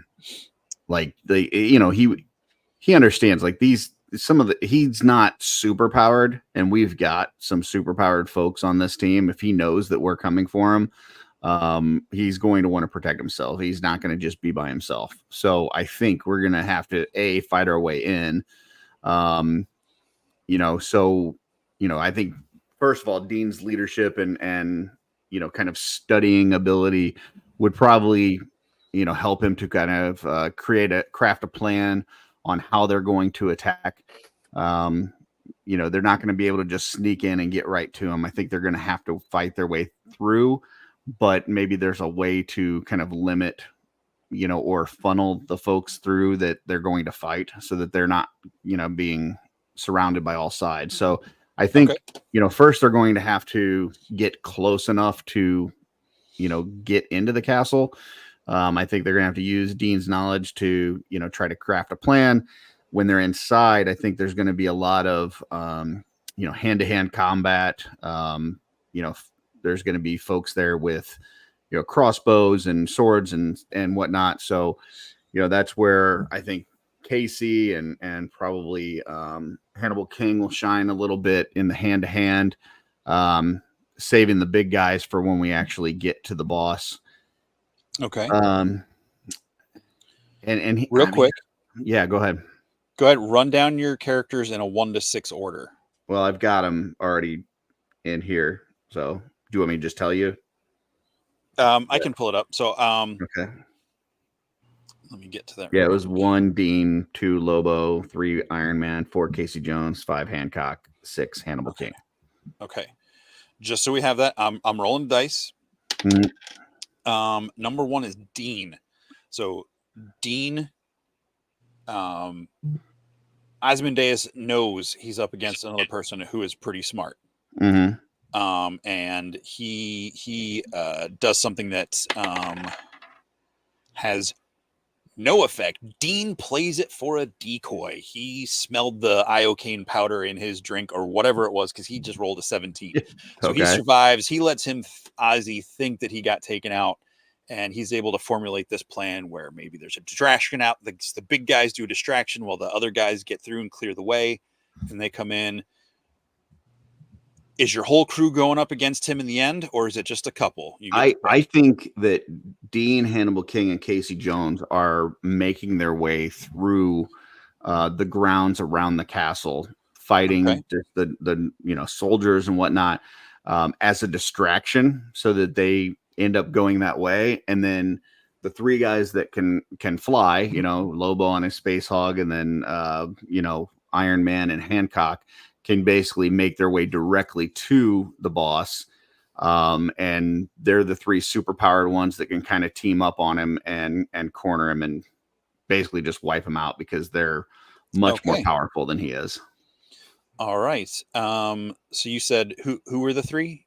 Like he understands like he's not super powered, and we've got some super powered folks on this team. If he knows that we're coming for him, he's going to want to protect himself. He's not going to just be by himself. So I think we're going to have to fight our way in. I think first of all, Dean's leadership and kind of studying ability would probably, help him to kind of craft a plan on how they're going to attack. They're not going to be able to just sneak in and get right to him. I think they're going to have to fight their way through, but maybe there's a way to kind of limit, or funnel the folks through that they're going to fight so that they're not, being surrounded by all sides. So I think, first they're going to have to get close enough to, get into the castle. I think they're going to have to use Dean's knowledge to, try to craft a plan. When they're inside, I think there's going to be a lot of, hand-to-hand combat. There's going to be folks there with, crossbows and swords and whatnot. So, that's where I think Casey and probably Hannibal King will shine a little bit in the hand-to-hand, saving the big guys for when we actually get to the boss. Okay. Quick. Yeah, go ahead. Go ahead. Run down your characters in a 1 to 6 order. Well, I've got them already in here. So do you want me to just tell you? I can pull it up. So, okay. Let me get to that. Yeah, it was 1 Dean, 2 Lobo, 3 Iron Man, 4 Casey Jones, 5 Hancock, 6 Hannibal King. Okay. Just so we have that, I'm rolling dice. Mhm. Number 1 is Dean. So Dean, Ozymandias knows he's up against another person who is pretty smart. Mhm. And he does something that has no effect. Dean plays it for a decoy. He smelled the iocane powder in his drink or whatever it was because he just rolled a 17. So he Okay. survives. He lets him Ozzy think that he got taken out, and he's able to formulate this plan where maybe there's a distraction out. The big guys do a distraction while the other guys get through and clear the way, and they come in. Is your whole crew going up against him in the end, or is it just a couple? I think that Dean, Hannibal King, and Casey Jones are making their way through the grounds around the castle, fighting just the soldiers and whatnot as a distraction, so that they end up going that way, and then the 3 guys that can fly, Lobo on his Space Hog, and then Iron Man and Hancock can basically make their way directly to the boss. And they're the 3 superpowered ones that can kind of team up on him and corner him and basically just wipe him out because they're much more powerful than he is. All right. So you said who were the 3?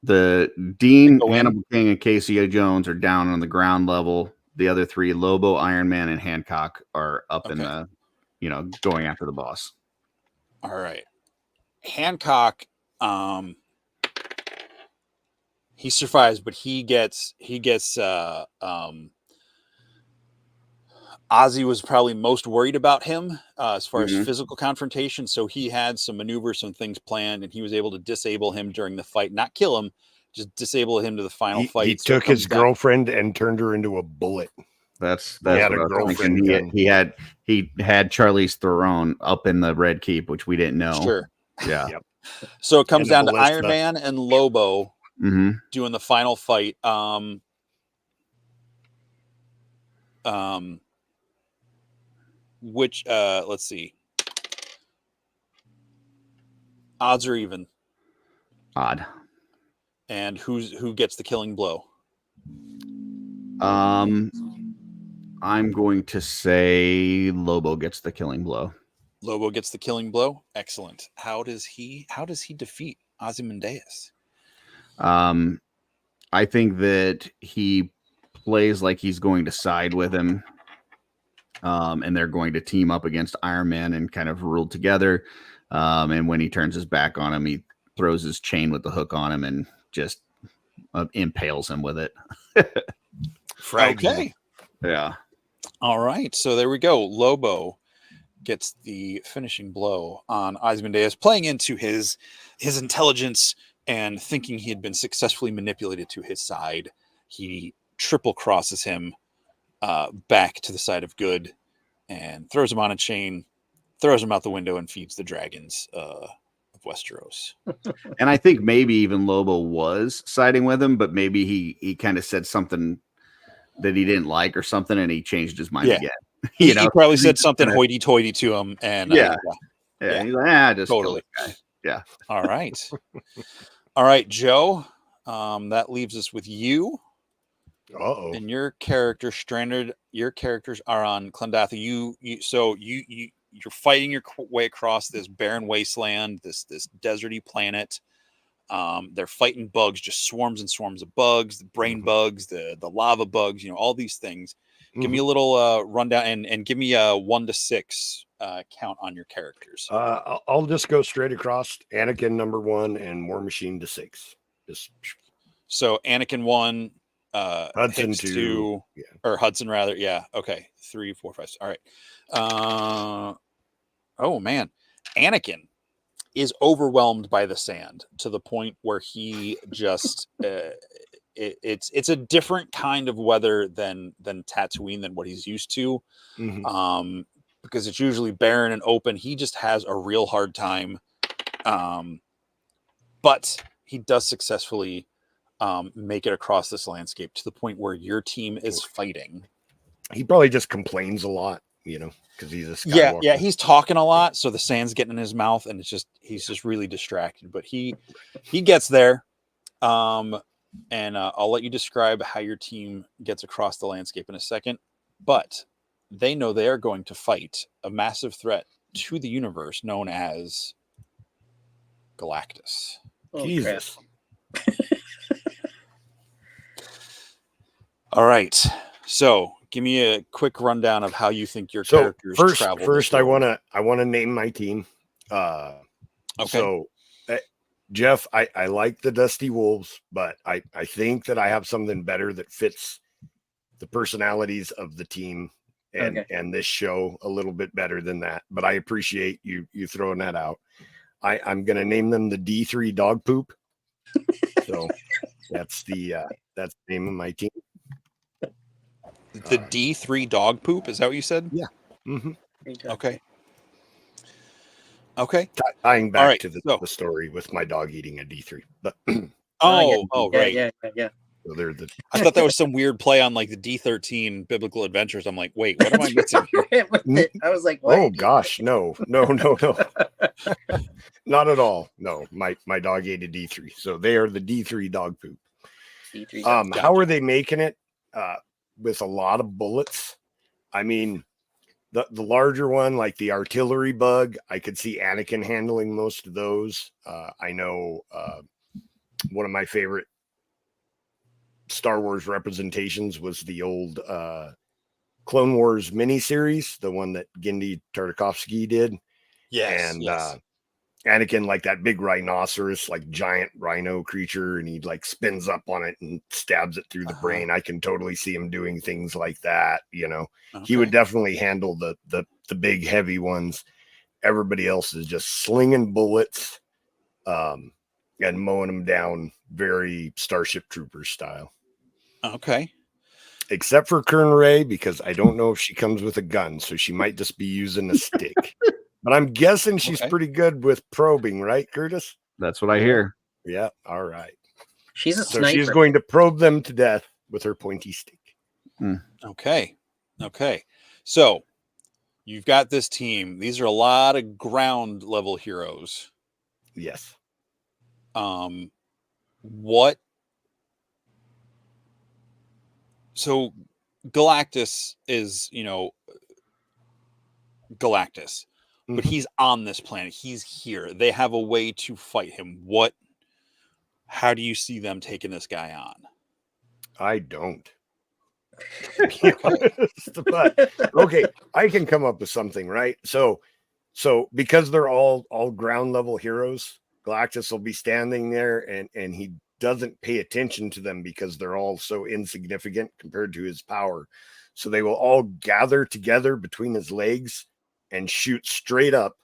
The Dean, Hannibal King, and Casey Jones are down on the ground level. The other 3, Lobo, Iron Man, and Hancock, are up in the, going after the boss. All right. Hancock, he survives, but he gets Ozzy was probably most worried about him as far as physical confrontation. So he had some maneuvers, some things planned, and he was able to disable him during the fight, not kill him, just disable him to the final fight. He took his girlfriend and turned her into a bullet. That's he had what a girlfriend. He had Charlize Theron up in the Red Keep, which we didn't know. Sure. Yeah. Yep. So it comes down to Iron Man and Lobo doing the final fight. Which let's see. Odds are even. Odd. And who gets the killing blow? I'm going to say Lobo gets the killing blow. Lobo gets the killing blow. Excellent. How does he defeat Ozymandias? I think that he plays like he's going to side with him. And they're going to team up against Iron Man and kind of rule together. And when he turns his back on him, he throws his chain with the hook on him and just impales him with it. Okay. Yeah. All right. So there we go. Lobo gets the finishing blow on Ozymandias, playing into his intelligence and thinking he had been successfully manipulated to his side. He triple crosses him back to the side of good and throws him on a chain, throws him out the window, and feeds the dragons of Westeros. And I think maybe even Lobo was siding with him, but maybe he kind of said something that he didn't like or something, and he changed his mind again. He probably said something hoity-toity to him, and He's like, just totally. Kill this guy. Yeah. All right. All right, Joe. That leaves us with you. And your character stranded. Your characters are on Clendatha. You're fighting your way across this barren wasteland, this deserty planet. They're fighting bugs, just swarms and swarms of bugs, the brain bugs, the lava bugs, all these things. Give me a little rundown and give me a 1 to 6 count on your characters. I'll just go straight across. Anakin number 1 and War Machine to 6. So Anakin 1, Hudson 2, or Hudson rather. Yeah. Okay. 3, 4, 5. All right. Oh man, Anakin is overwhelmed by the sand to the point where he just it's a different kind of weather than Tatooine than what he's used to, because it's usually barren and open. He just has a real hard time, but he does successfully make it across this landscape to the point where your team is fighting. He probably just complains a lot, because he's a Skywalker. Yeah, he's talking a lot, so the sand's getting in his mouth, and he's just really distracted. But he gets there, and I'll let you describe how your team gets across the landscape in a second. But they know they are going to fight a massive threat to the universe known as Galactus. Oh, Jesus. All right, so give me a quick rundown of how you think your characters travel. First, I want to name my team. Okay. So, Jeff, I like the Dusty Wolves, but I think that I have something better that fits the personalities of the team and this show a little bit better than that. But I appreciate you throwing that out. I'm going to name them the D3 Dog Poop. So that's the name of my team. The D3 Dog Poop, is that what you said? Yeah. Mm-hmm. Okay. Okay. Tying back right, to the story with my dog eating a D3. But right. Yeah. so they're I thought that was some weird play on like the D13 Biblical Adventures. I'm like, wait, what am I missing here? I was like, what? Oh gosh, no. Not at all. No, my dog ate a D3. So they are the D3 Dog Poop. D3 how are they making it? With a lot of bullets. I mean, the larger one, like the artillery bug, I could see Anakin handling most of those. I know one of my favorite Star Wars representations was the old Clone Wars miniseries, the one that Genndy Tartakovsky did. Yes. And Anakin, like that big rhinoceros, like giant rhino creature, and he like spins up on it and stabs it through the brain. I can totally see him doing things like that. He would definitely handle the big heavy ones. Everybody else is just slinging bullets and mowing them down, very Starship Troopers style. Okay. Except for Kern Ray, because I don't know if she comes with a gun, so she might just be using a stick. But I'm guessing she's pretty good with probing, right, Curtis? That's what I hear. Yeah. All right. She's a So sniper. she's going to probe them to death with her pointy stick. Okay. So you've got this team. These are a lot of ground level heroes. Yes. What? So Galactus is, Galactus. But he's on this planet. He's here. They have a way to fight him. How do you see them taking this guy on? I don't. To be honest, but okay, I can come up with something, right? So because they're all ground level heroes, Galactus will be standing there and he doesn't pay attention to them because they're all so insignificant compared to his power. So they will all gather together between his legs and shoot straight up,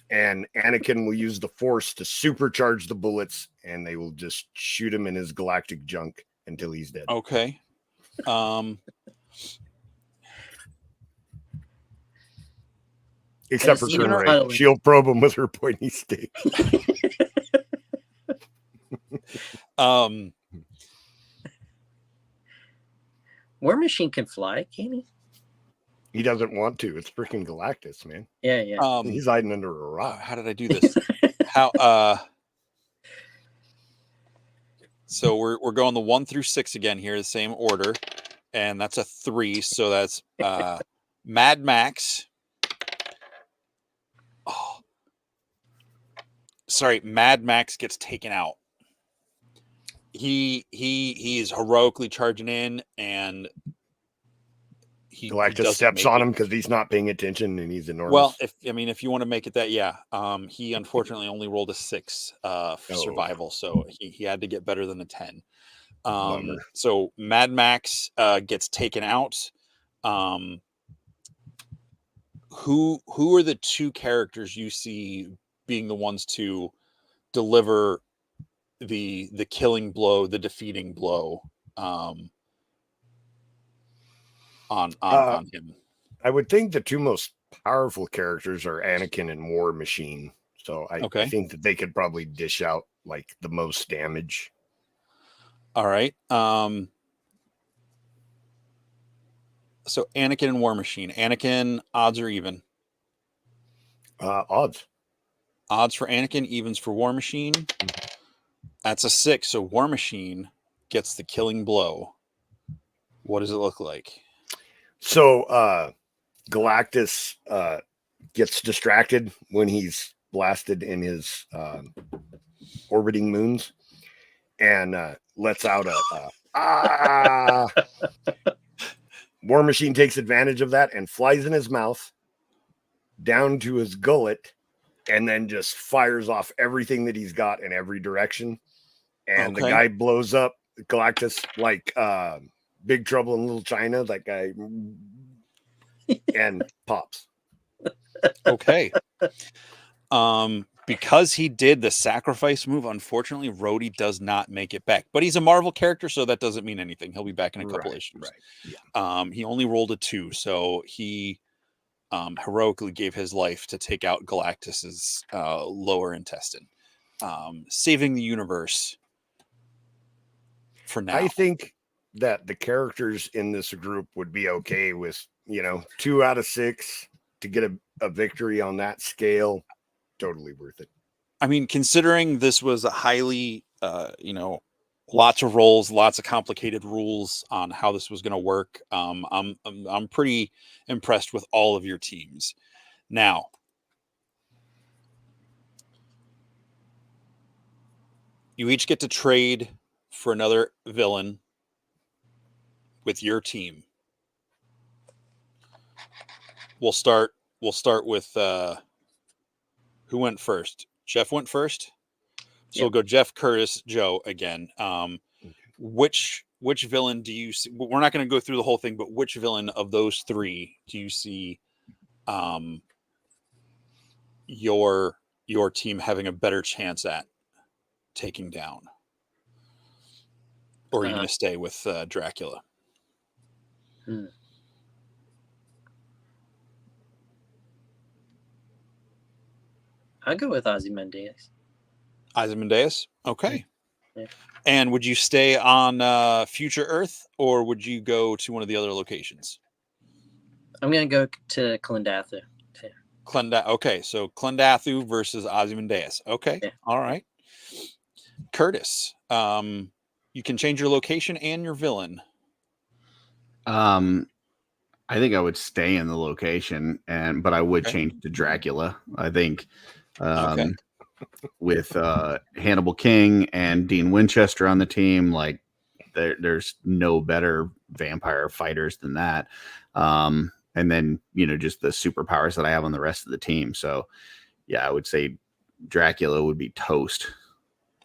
and Anakin will use the Force to supercharge the bullets, and they will just shoot him in his galactic junk until he's dead. Okay. Except for Kern Ray. She'll probe him with her pointy stick. War Machine can fly, can he? He doesn't want to. It's freaking Galactus, man. Yeah. He's hiding under a rock. How did I do this? So we're going the 1 through 6 again here, the same order, and that's a 3. So that's Mad Max. Oh, sorry, Mad Max gets taken out. He's heroically charging in, and Galactus steps on him because he's not paying attention and he's enormous. Well, if you want to make it that, yeah. He unfortunately only rolled a 6 for survival, so he had to get better than a 10. So Mad Max gets taken out. Who are the 2 characters you see being the ones to deliver the killing blow, the defeating blow on him? I would think the 2 most powerful characters are Anakin and War Machine. So I think that they could probably dish out like the most damage. All right. So Anakin and War Machine. Anakin, odds or even? Odds. Odds for Anakin, evens for War Machine. That's a 6. So War Machine gets the killing blow. What does it look like? So Galactus gets distracted when he's blasted in his orbiting moons and lets out a War Machine takes advantage of that and flies in his mouth down to his gullet and then just fires off everything that he's got in every direction. And the guy blows up. Galactus like Big Trouble in Little China, that guy, and pops. Okay. Because he did the sacrifice move, unfortunately, Rhodey does not make it back. But he's a Marvel character, so that doesn't mean anything. He'll be back in a couple issues. Right. Yeah. He only rolled a 2, so he heroically gave his life to take out Galactus's lower intestine, saving the universe for now. I think that the characters in this group would be okay with, 2 out of 6 to get a victory on that scale. Totally worth it. I mean, considering this was a highly, lots of roles, lots of complicated rules on how this was going to work. I'm pretty impressed with all of your teams. Now, you each get to trade for another villain with your team. We'll start with who went first? Jeff went first. So we'll go Jeff, Curtis, Joe again. Which villain do you see? We're not going to go through the whole thing, but which villain of those 3 do you see your team having a better chance at taking down? Or are you going to stay with Dracula? I'll go with Ozymandias. Ozymandias? Okay. Yeah. And would you stay on Future Earth, or would you go to one of the other locations? I'm going to go to Klendathu. Okay, so Klendathu versus Ozymandias. Okay, yeah. All right. Curtis, you can change your location and your villain. I think I would stay in the location, but I would change to Dracula. I think with Hannibal King and Dean Winchester on the team, like there's no better vampire fighters than that. And then, just the superpowers that I have on the rest of the team. So, yeah, I would say Dracula would be toast.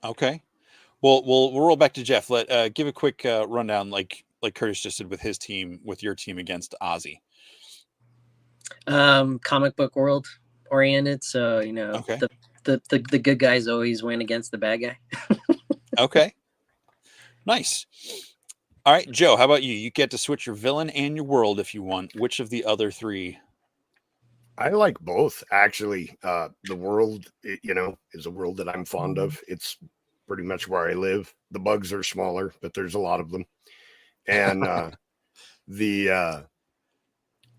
Okay. Well, we'll roll back to Jeff. Give a quick rundown, like Curtis just did with his team, with your team against Ozzy. Comic book world oriented, so the good guys always win against the bad guy. Okay, nice. All right, Joe, how about you? You get to switch your villain and your world if you want. Which of the other 3? I like both, actually. The world, is a world that I'm fond of. It's pretty much where I live. The bugs are smaller, but there's a lot of them. And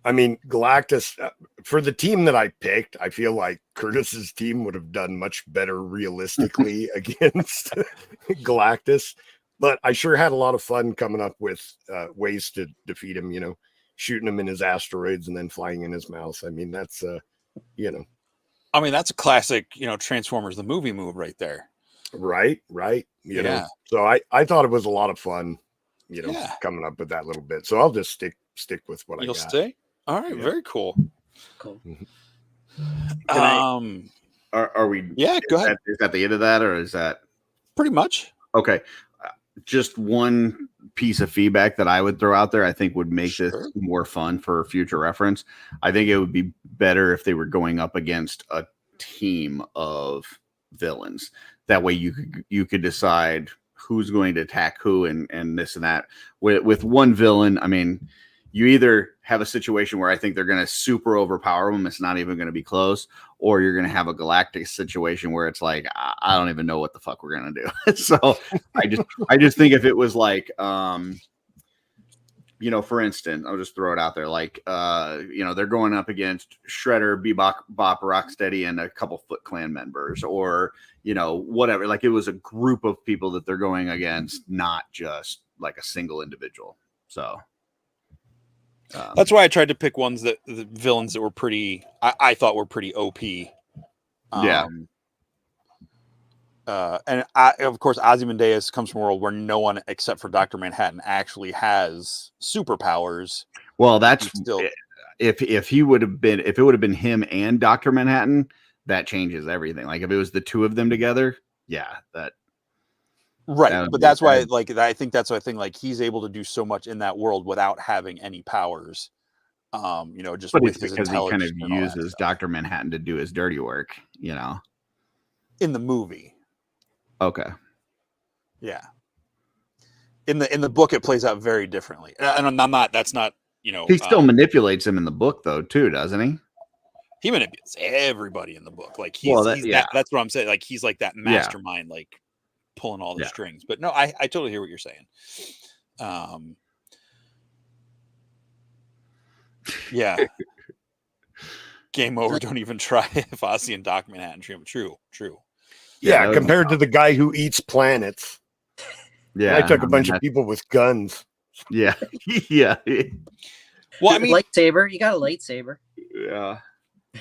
Galactus, for the team that I picked, I feel like Curtis's team would have done much better realistically against Galactus. But I sure had a lot of fun coming up with ways to defeat him, shooting him in his asteroids and then flying in his mouth. I mean, that's, that's a classic, Transformers, the movie move right there. Right. You know, so I thought it was a lot of fun, coming up with that little bit. So I'll just stick with what I got. You'll stay? All right. Yeah. Very cool. Cool. Are we? Yeah, go ahead. Is that the end of that, or is that pretty much? Okay. Just one piece of feedback that I would throw out there, I think would make this more fun for future reference. I think it would be better if they were going up against a team of villains. That way you could decide who's going to attack who and this and that. With one villain, I mean, you either have a situation where I think they're going to super overpower them, it's not even going to be close, or you're going to have a galactic situation where it's like, I don't even know what the fuck we're going to do. So I just think if it was like, you know, for instance, I'll just throw it out there, like, you know, they're going up against Shredder, Bebop, Bop, Rocksteady, and a couple Foot Clan members, or, you know, whatever. Like, it was a group of people that they're going against, not just like a single individual. So that's why I tried to pick ones that the villains that were pretty, I thought were pretty OP. Yeah. And of course, Ozymandias comes from a world where no one except for Dr. Manhattan actually has superpowers. Well, that's still, if it would have been him and Dr. Manhattan, that changes everything. Like if it was the two of them together, yeah, that right. But that's why, like, I think that's why I think like he's able to do so much in that world without having any powers. You know, just but with it's his because he kind of intelligence and all that uses stuff. Dr. Manhattan to do his dirty work, you know. In the movie. Okay. Yeah. In the book, it plays out very differently, and I'm not. That's not, you know. He still manipulates him in the book, though, too, doesn't he? He manipulates everybody in the book. Like that's what I'm saying. Like he's like that mastermind, like pulling all the strings. But no, I totally hear what you're saying. Yeah. Game over. Don't even try if Ozzy and Doc Manhattan. True. Yeah, compared to the guy who eats planets. Yeah, I took a bunch of people with guns. Yeah, yeah. Well, I mean, lightsaber. You got a lightsaber. Yeah.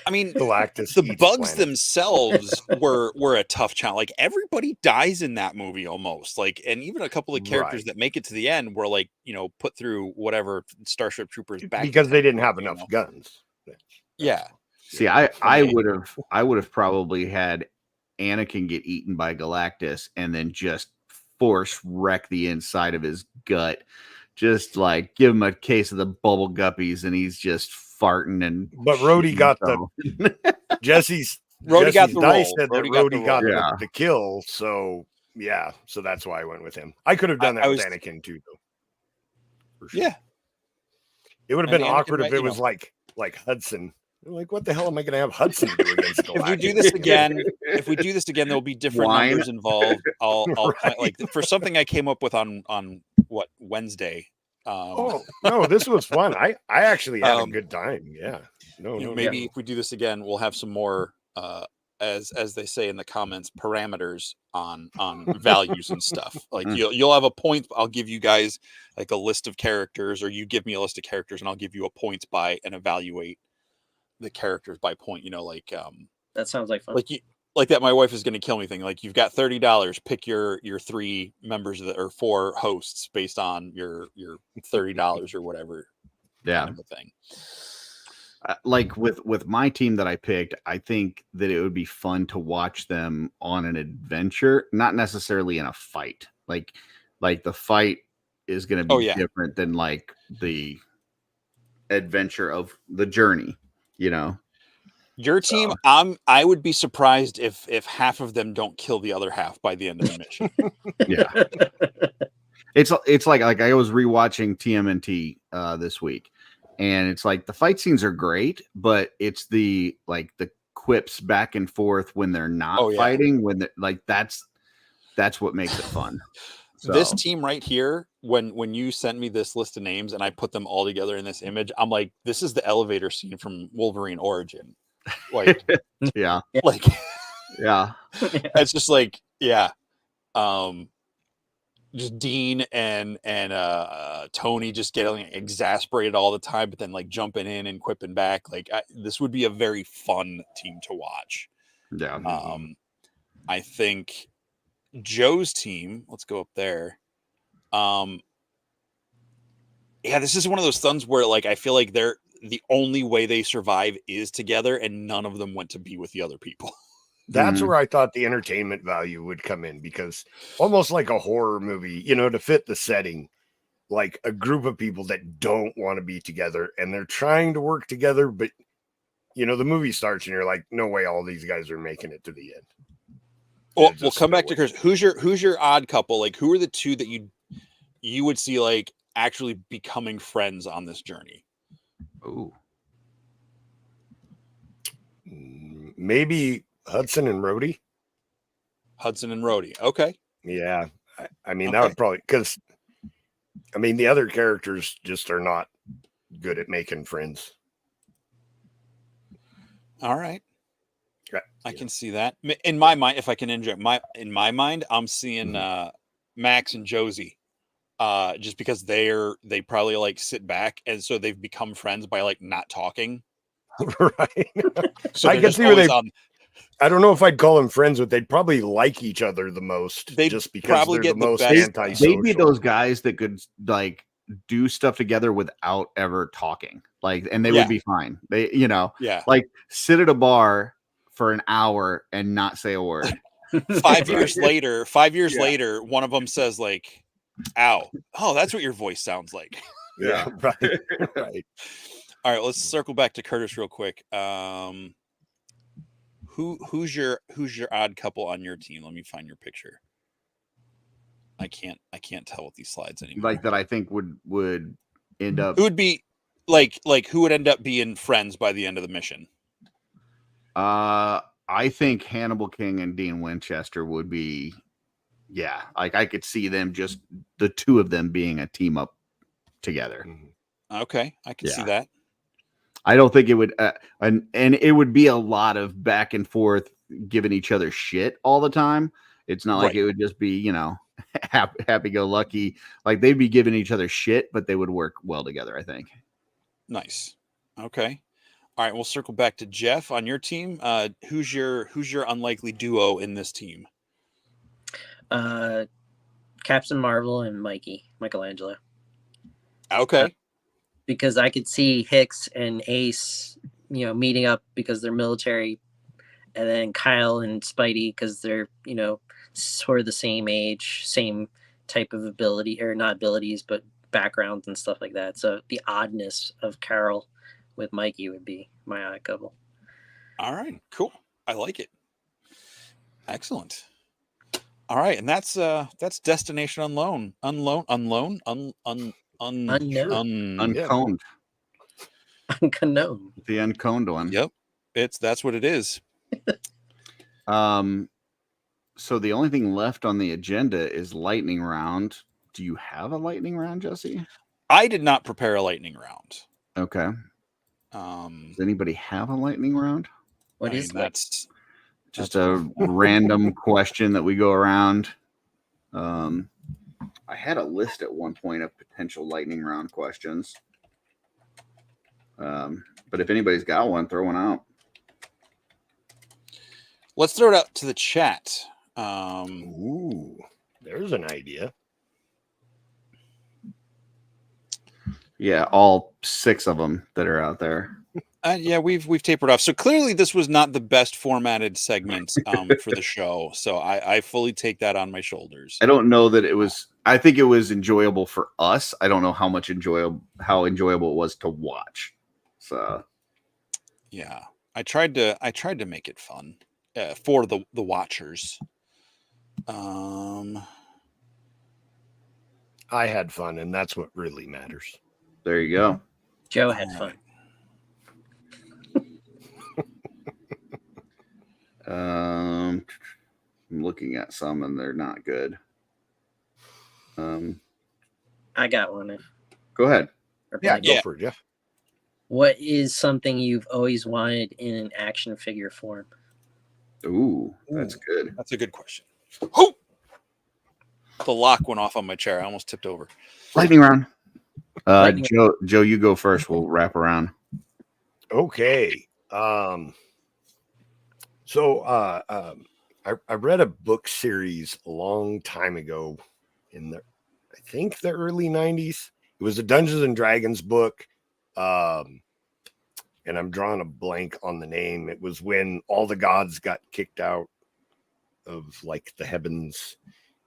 I mean, Galactus. The bugs themselves were a tough challenge. Like everybody dies in that movie almost. Like, and even a couple of characters that make it to the end were like, you know, put through whatever Starship Troopers back because they didn't have enough guns. Yeah. See, I would have probably had Anakin get eaten by Galactus and then just force wreck the inside of his gut. Just like give him a case of the bubble guppies and he's just farting and. But Rhodey got Jesse's got the dice role. said that Rhodey got the kill. So yeah, so that's why I went with him. I could have done that with Anakin too, though. For sure. Yeah, it would have been awkward if it was like Hudson. Like, what the hell am I going to have Hudson do against Galactus? If we do this again, there'll be different numbers involved. I'll like for something I came up with on what Wednesday. No, this was fun. I actually had a good time. Yeah. Maybe if we do this again, we'll have some more as they say in the comments, parameters on values and stuff. Like you'll have a point. I'll give you guys like a list of characters, or you give me a list of characters, and I'll give you a points by and evaluate the characters by point. You know, like that sounds like fun. Like that. My wife is going to kill me thing. Like you've got $30. Pick your 3 members or 4 hosts based on your $30 or whatever. Yeah. Kind of a thing. Like with my team that I picked, I think that it would be fun to watch them on an adventure, not necessarily in a fight. Like the fight is going to be different than like the adventure of the journey, you know. Your team, I would be surprised if half of them don't kill the other half by the end of the mission. Yeah. It's like I was rewatching TMNT this week. And it's like the fight scenes are great, but it's the quips back and forth when they're not fighting, when like that's what makes it fun. So. This team right here, when you sent me this list of names and I put them all together in this image, I'm like, this is the elevator scene from Wolverine Origin. Like, yeah, like, yeah, it's just like, yeah. Just Dean and Tony just getting exasperated all the time, but then like jumping in and quipping back. Like this would be a very fun team to watch. Yeah. I think Joe's team. Let's go up there. Yeah, this is one of those thuns where like I feel like they're the only way they survive is together, and none of them went to be with the other people. That's where I thought the entertainment value would come in, because almost like a horror movie, you know, to fit the setting, like a group of people that don't want to be together and they're trying to work together, but you know, the movie starts and you're like, no way, all these guys are making it to the end. Well, we'll come back to Chris. Who's your odd couple? Like, who are the two that you would see like actually becoming friends on this journey? Ooh, maybe Hudson and Rhodey. Hudson and Rhodey. Okay. Yeah. I mean, that would probably, because I mean, the other characters just are not good at making friends. All right. Right. I can see that. In my mind, if I can inject in my mind, I'm seeing Max and Josie. Just because they probably like sit back, and so they've become friends by like not talking. Right. So I they're can just see where always they. on. I don't know if I'd call them friends, but they'd probably like each other the most, They'd just because probably they're get the the most best- antisocial. They'd be those guys that could like do stuff together without ever talking, like, and they Yeah. would be fine. They, you know, Yeah. like sit at a bar for an hour and not say a word. 5 years later, 5 years Yeah. later, one of them says like, "Ow, oh, that's what your voice sounds like." Yeah, right. Right. All right, let's circle back to Curtis real quick. Who's your odd couple on your team? Let me find your picture. I can't tell with these slides anymore. Like that, I think would end up. Who would be like who would end up being friends by the end of the mission? I think Hannibal King and Dean Winchester would be. Yeah, like I could see them, just the two of them being a team up together. Okay, I can see Yeah. that. I don't think it would, and it would be a lot of back and forth, giving each other shit all the time. It's not like Right. it would just be, you know, happy go lucky. Like they'd be giving each other shit, but they would work well together, I think. Nice. Okay. All right, we'll circle back to Jeff on your team. Who's your unlikely duo in this team? Captain Marvel and Michelangelo. Okay. Because I could see Hicks and Ace, you know, meeting up because they're military, and then Kyle and Spidey because they're, you know, sort of the same age, same type of ability, or not abilities, but backgrounds and stuff like that. So the oddness of Carol with Mikey would be my odd couple. All right, cool. I like it. Excellent. All right, and that's Destination Unknown. Unknown. Unconed. Unknown. The unconed one. Yep. That's what it is. So the only thing left on the agenda is lightning round. Do you have a lightning round, Jesse? I did not prepare a lightning round. Okay. Does anybody have a lightning round? What is that? That's Just a random question that we go around. I had a list at one point of potential lightning round questions. But if anybody's got one, throw one out. Let's throw it out to the chat. Ooh, there's an idea. Yeah, all 6 of them that are out there. Yeah, we've tapered off. So clearly, this was not the best formatted segment for the show. So I fully take that on my shoulders. I don't know that it was. I think it was enjoyable for us. I don't know how enjoyable it was to watch. So, Yeah, I tried to make it fun for the watchers. I had fun, and that's what really matters. there you go. Joe had fun. I'm looking at some and they're not good. I got one. Go ahead. Or Yeah, Blake. go Yeah. for it, Jeff. What is something you've always wanted in an action figure form? Ooh, that's good. That's a good question. Oh! The lock went off on my chair. I almost tipped over. Lightning round. Lightning Joe, you go first. We'll wrap around. Okay. So I read a book series a long time ago in the, I think the early 90s. It was a Dungeons and Dragons book. And I'm drawing a blank on the name. It was when all the gods got kicked out of like the heavens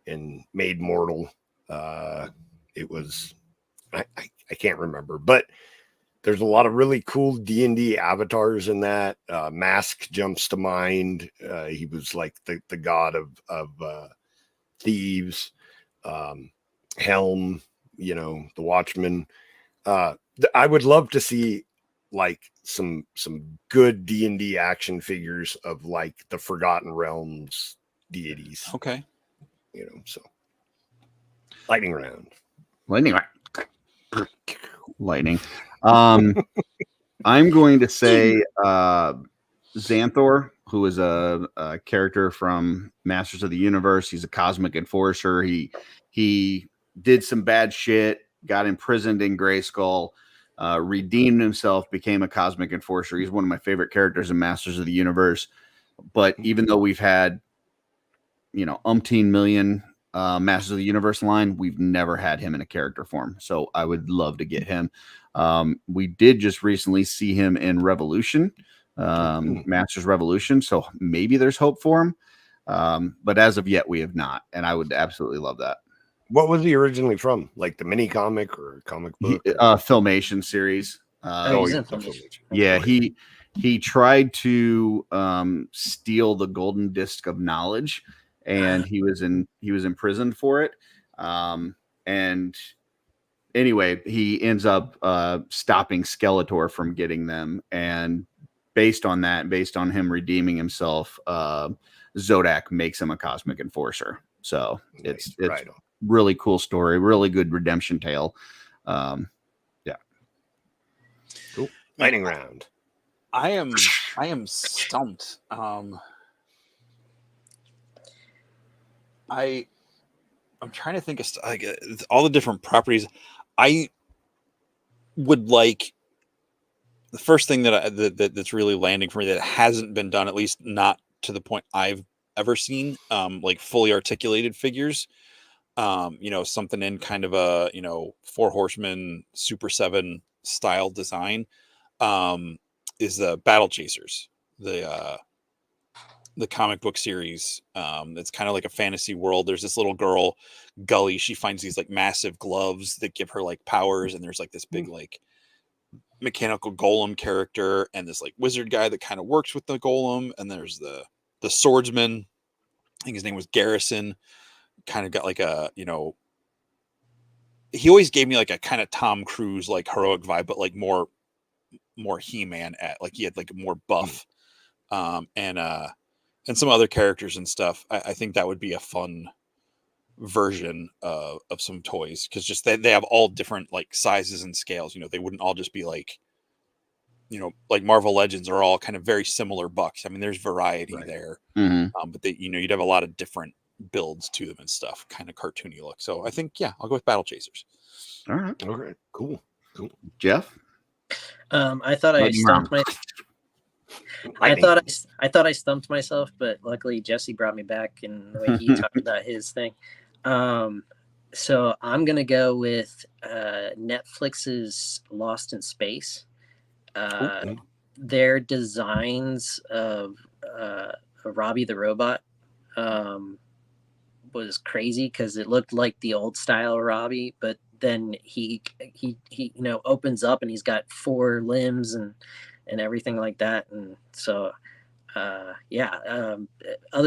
and made mortal. It was, I can't remember, but there's a lot of really cool D&D avatars in that. Mask jumps to mind. He was like the god of thieves. Helm, you know, the Watchman. I would love to see like some good D&D action figures of like the Forgotten Realms deities. Okay. You know, so lightning round. Lightning round. Lightning. I'm going to say Xanthor, who is a character from Masters of the Universe. He's a cosmic enforcer. He did some bad shit, got imprisoned in Grayskull, redeemed himself, became a cosmic enforcer. He's one of my favorite characters in Masters of the Universe. But even though we've had, umpteen million Masters of the Universe line, we've never had him in a character form. So I would love to get him. We did just recently see him in Revolution, Masters Revolution. So maybe there's hope for him. But as of yet, we have not. And I would absolutely love that. What was he originally from? Like the mini comic or comic book? Filmation series. He's in Filmation. Yeah, he tried to steal the golden disc of knowledge, and he was imprisoned for it. And anyway, he ends up stopping Skeletor from getting them, and based on him redeeming himself, Zodak makes him a cosmic enforcer. So it's right. Really cool story, really good redemption tale. Yeah. Cool. Lightning round. I am stumped. I'm trying to think of all the different properties. I would like the first thing that's really landing for me that hasn't been done, at least not to the point I've ever seen, like fully articulated figures. Something in kind of a, Four Horsemen Super 7 style design, is the Battle Chasers, the comic book series. It's kind of like a fantasy world. There's this little girl, Gully. She finds these like massive gloves that give her like powers. And there's like this big, like mechanical golem character and this like wizard guy that kind of works with the golem. And there's the swordsman. I think his name was Garrison. Kind of got like a, he always gave me like a kind of Tom Cruise, like heroic vibe, but like more He-Man like he had like more buff, and some other characters and stuff. I think that would be a fun version of some toys. Cause just they have all different like sizes and scales, they wouldn't all just be like, like Marvel Legends are all kind of very similar bucks. I mean, there's variety there, but you'd have a lot of different builds to them and stuff, kind of cartoony look. So I think, I'll go with Battle Chasers. All right. Okay. Cool. Jeff? I thought I stumped myself. I thought I stumped myself, but luckily Jesse brought me back in the way he talked about his thing. So I'm gonna go with Netflix's Lost in Space. Their designs of Robbie the robot was crazy because it looked like the old style Robbie, but then he opens up and he's got 4 limbs and everything like that. And so other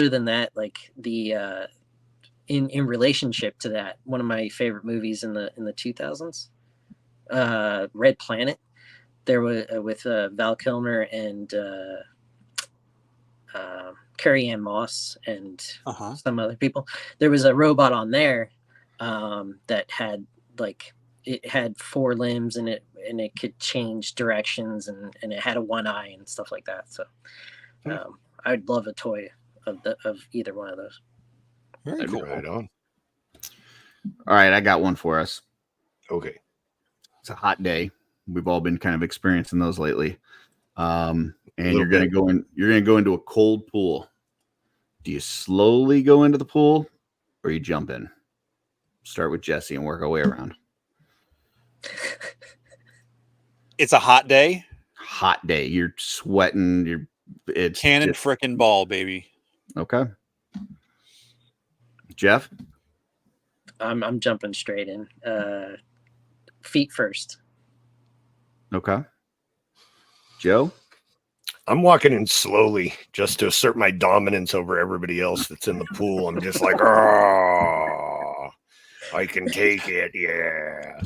than that, like the in relationship to that, one of my favorite movies in the 2000s, Red Planet, there was with Val Kilmer and Carrie Ann Moss and some other people. There was a robot on there that had it had 4 limbs and it could change directions and it had a 1 eye and stuff like that. So I'd love a toy of either one of those. Very cool. Right on. All right, I got one for us. Okay. It's a hot day. We've all been kind of experiencing those lately. And you're going to go into a cold pool. Do you slowly go into the pool or you jump in? Start with Jesse and work our way around. It's a hot day. Hot day. You're sweating. It's cannon frickin' ball, baby. Okay. Jeff? I'm jumping straight in. Feet first. Okay. Joe? I'm walking in slowly just to assert my dominance over everybody else that's in the pool. I'm just like, oh, I can take it. Yeah.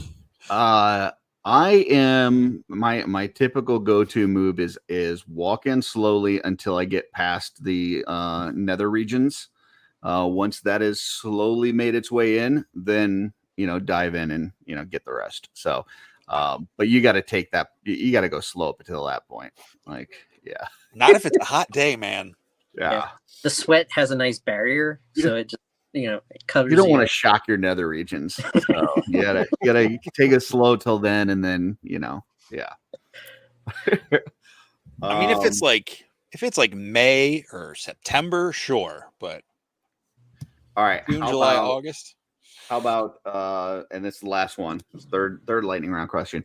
I am my typical go-to move is walk in slowly until I get past the nether regions. Once that is slowly made its way in, then dive in and, get the rest. So, but you got to take that, you got to go slow up until that point. Like, yeah. Not if it's a hot day, man. Yeah. The sweat has a nice barrier, so it just it covers. You don't want to shock your nether regions. So you gotta take it slow till then, and then yeah. I mean, if it's like May or September, sure, but all right, June, July, August. How about and this is the last one, third lightning round question.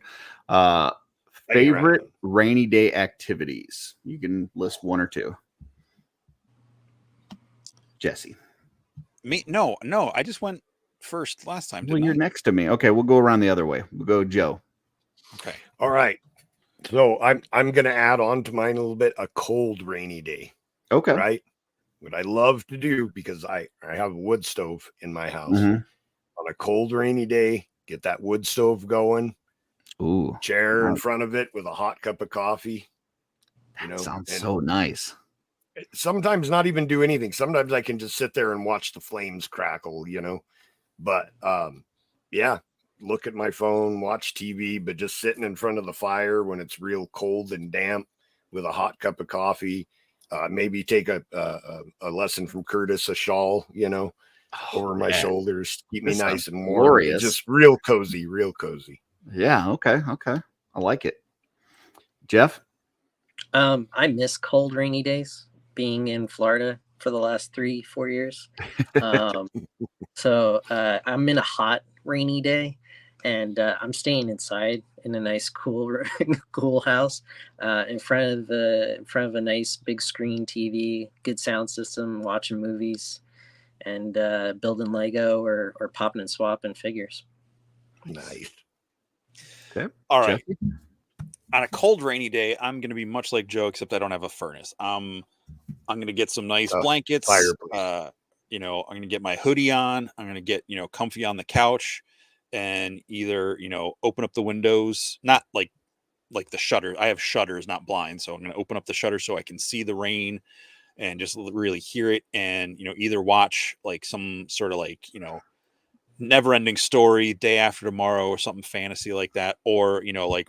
Favorite rainy day activities? You can list one or two. Jesse. Me? No. I just went first last time. Well, you're next to me. Okay, we'll go around the other way. We'll go Joe. Okay. All right. So I'm gonna add on to mine a little bit, a cold rainy day. Okay. Right. What I love to do, because I have a wood stove in my house. Mhm. On a cold rainy day, get that wood stove going. Ooh. Chair in front of it with a hot cup of coffee. Sounds so nice. Sometimes not even do anything. Sometimes I can just sit there and watch the flames crackle, but yeah, look at my phone, watch TV, but just sitting in front of the fire when it's real cold and damp with a hot cup of coffee, maybe take a lesson from Curtis, a shawl, over my shoulders, keep me nice and warm. Glorious. Just real cozy. Yeah. Okay. I like it. Jeff? I miss cold rainy days, being in Florida for the last 3-4 years. So I'm in a hot rainy day, and I'm staying inside in a nice cool house, in front of a nice big screen TV, good sound system, watching movies, and building Lego or popping and swapping figures. Nice. Okay. All right. Jeff? On a cold rainy day, I'm going to be much like Joe, except I don't have a furnace. I'm going to get some nice blankets. I'm going to get my hoodie on. I'm going to get, comfy on the couch, and either, open up the windows, not like the shutter. I have shutters, not blinds. So I'm going to open up the shutter so I can see the rain and just really hear it. And, either watch like some sort of Never Ending Story, Day After Tomorrow, or something fantasy like that, or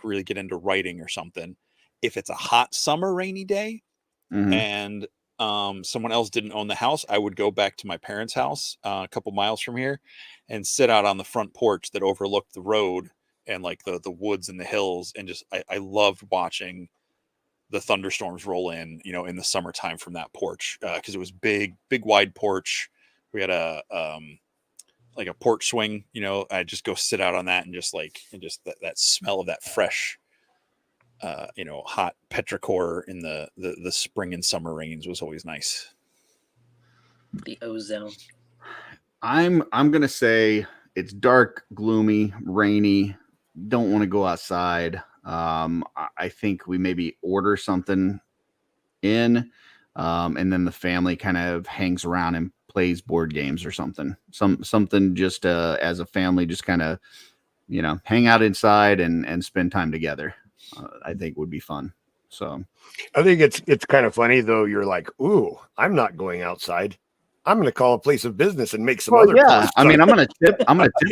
really get into writing or something. If it's a hot summer rainy day, and someone else didn't own the house, I would go back to my parents' house a couple miles from here and sit out on the front porch that overlooked the road and the woods and the hills, and just I loved watching the thunderstorms roll in the summertime from that porch, because it was big wide porch. We had a porch swing, I just go sit out on that and just that smell of that fresh, hot petrichor in the spring and summer rains was always nice. The ozone. I'm going to say it's dark, gloomy, rainy. Don't want to go outside. I think we maybe order something in, and then the family kind of hangs around and plays board games or something just as a family, just kind of hang out inside and spend time together. I think would be fun. So I think it's kind of funny though. You're like, ooh, I'm not going outside. I'm going to call a place of business and make some other. Yeah, I mean, I'm going to tip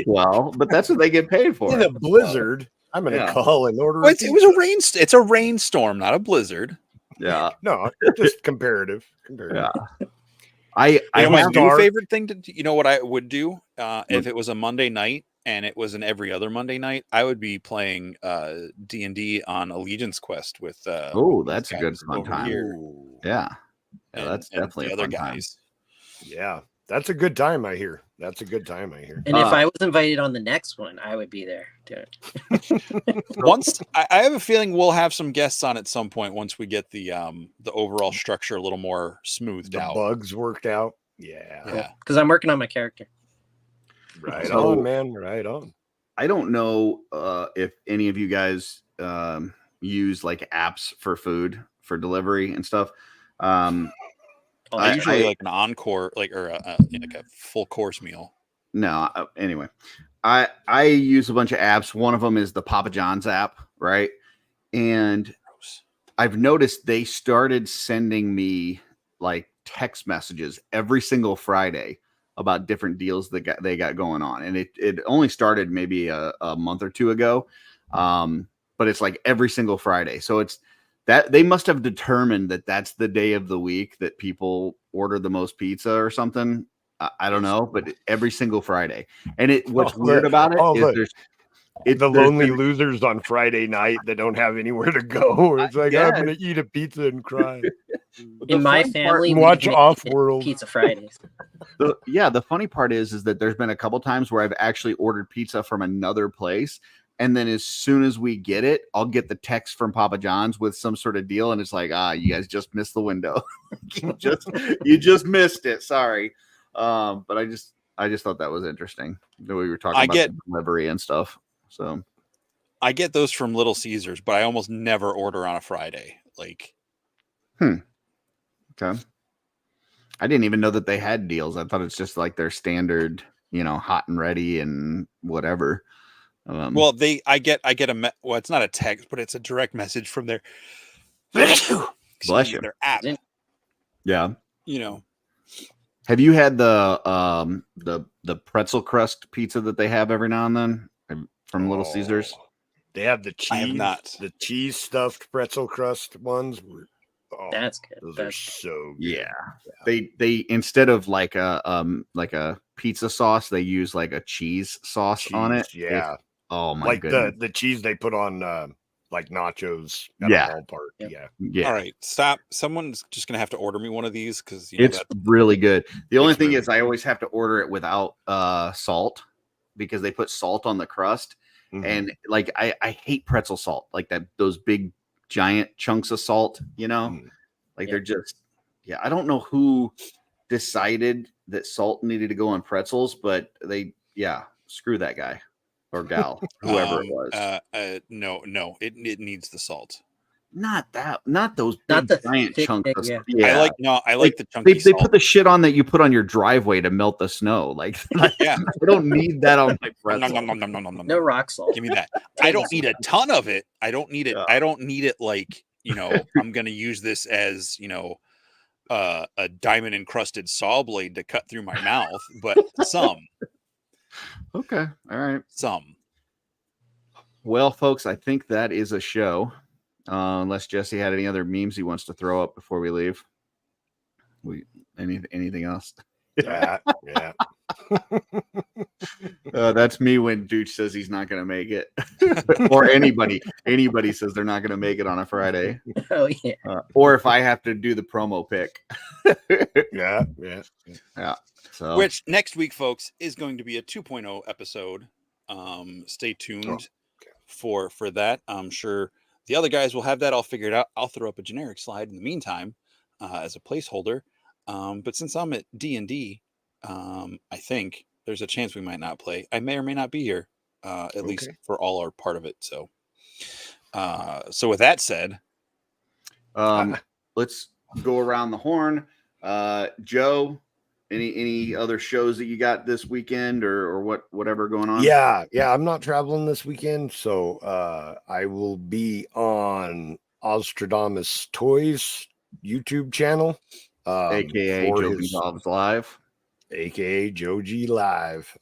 well, but that's what they get paid for. In a blizzard, I'm going to call and order. Well, it was a rain. It's a rainstorm, not a blizzard. Yeah. No, just comparative. Yeah. My new favorite thing to what I would do if it was a Monday night and it was an every other Monday night, I would be playing D&D on Allegiance Quest with that's a good fun time. Yeah, that's definitely the other guys. Yeah, that's a good time. I hear. And if I was invited on the next one, I would be there. Once I have a feeling we'll have some guests on at some point once we get the overall structure a little more smoothed out, bugs worked out. Yeah, because I'm working on my character. Right on, man. Right on. I don't know if any of you guys use apps for food for delivery and stuff. I usually like an encore, or a full course meal. No, anyway, I use a bunch of apps. One of them is the Papa John's app, right? And I've noticed they started sending me text messages every single Friday about different deals that they got going on, and it only started maybe a month or two ago, but it's like every single Friday. So it's that they must have determined that that's the day of the week that people order the most pizza or something. I don't know, but every single Friday. And what's weird about it is the lonely losers on Friday night that don't have anywhere to go. It's like, I'm going to eat a pizza and cry. In my family, we watch make OffWorld. Pizza Fridays. The funny part is that there's been a couple times where I've actually ordered pizza from another place. And then as soon as we get it, I'll get the text from Papa John's with some sort of deal. And it's like, you guys just missed the window. you just missed it. Sorry. But I just thought that was interesting that we were talking about the delivery and stuff. So I get those from Little Caesars, but I almost never order on a Friday. Like, okay. I didn't even know that they had deals. I thought it's just like their standard, hot and ready and whatever. Well, I get well, it's not a text, but it's a direct message from their bless you, their app. Yeah. Have you had the pretzel crust pizza that they have every now and then from Little Caesars? They have the cheese. I have not. The cheese stuffed pretzel crust ones. That's good. Those are so good. Yeah. They instead of like a pizza sauce, they use like a cheese sauce on it. Yeah. Oh my like goodness. the cheese they put on like nachos at a ballpark. Yeah. All right, stop. Someone's just gonna have to order me one of these because it's really good. The only thing is I always have to order it without salt because they put salt on the crust. Mm-hmm. And like I hate pretzel salt, like those big giant chunks of salt, they're just I don't know who decided that salt needed to go on pretzels, but screw that guy or gal, whoever it was. No, it needs the salt. Not those big giant chunks. I like the chunky they put the shit on that you put on your driveway to melt the snow. Like, I don't need that on my pretzel. No rock salt. Give me that. I don't need a ton of it. I don't need it. I don't need it like, I'm going to use this as, a diamond encrusted saw blade to cut through my mouth, but some. Okay. All right. Some. Well, folks, I think that is a show. Unless Jesse had any other memes he wants to throw up before we leave. Anything else? Yeah. That's me when Dooch says he's not going to make it, or anybody says they're not going to make it on a Friday. Oh yeah. Or if I have to do the promo pick. Yeah. So, which next week, folks, is going to be a 2.0 episode. Stay tuned for that. I'm sure the other guys will have that all figured out. I'll throw up a generic slide in the meantime as a placeholder. But since I'm at D&D, I think there's a chance we might not play. I may or may not be here, at least for all or part of it. So with that said, let's go around the horn. Joe, any other shows that you got this weekend or whatever going on? Yeah. I'm not traveling this weekend, so I will be on Ostradamus Toys YouTube channel, aka Joe Gonzalez Live, aka Joe G Live,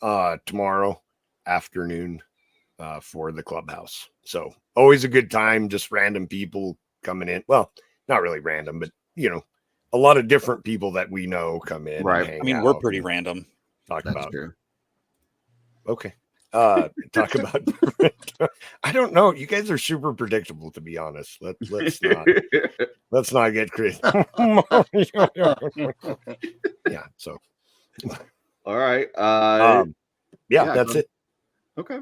tomorrow afternoon for the clubhouse. So always a good time, just random people coming in. Well, not really random, but a lot of different people that we know come in. Right. I mean, we're pretty random. Talk That's about. True. Okay. Talk about. I don't know. You guys are super predictable, to be honest. Let's not get crazy. Yeah. So. All right. That's it. Okay.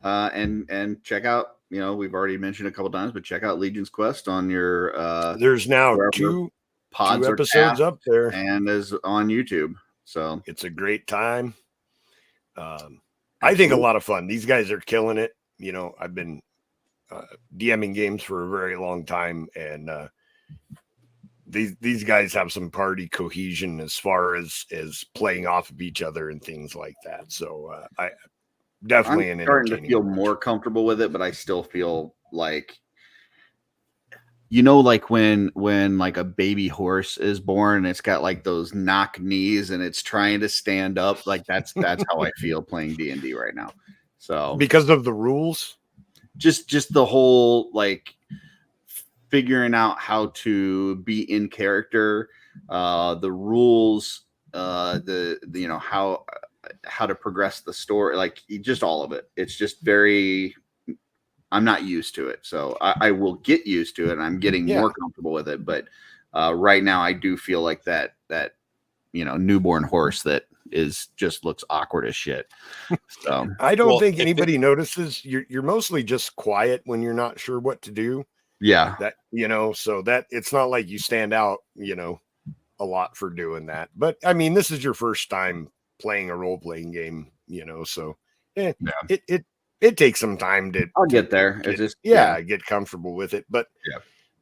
And check out. We've already mentioned a couple times, but check out Legion's Quest on your. There's now two episodes up there, and is on YouTube. So it's a great time. I think a lot of fun. These guys are killing it. I've been DMing games for a very long time, and these guys have some party cohesion as far as playing off of each other and things like that. So I definitely I'm starting to feel more comfortable with it, but I still feel like you know, like when like a baby horse is born, and it's got like those knock knees and it's trying to stand up. Like that's how I feel playing D&D right now. So Because of the rules. just the whole like figuring out how to be in character, the rules, the you know how to progress the story, like just all of it. It's just very. I'm not used to it, so I will get used to it, and I'm getting more comfortable with it. But right now, I do feel like that newborn horse that is just looks awkward as shit. So I don't think anybody notices. You're mostly just quiet when you're not sure what to do. Yeah, that so that it's not like you stand out a lot for doing that. But I mean, this is your first time playing a role-playing game, so it takes some time to I'll get there. It's just get comfortable with it. But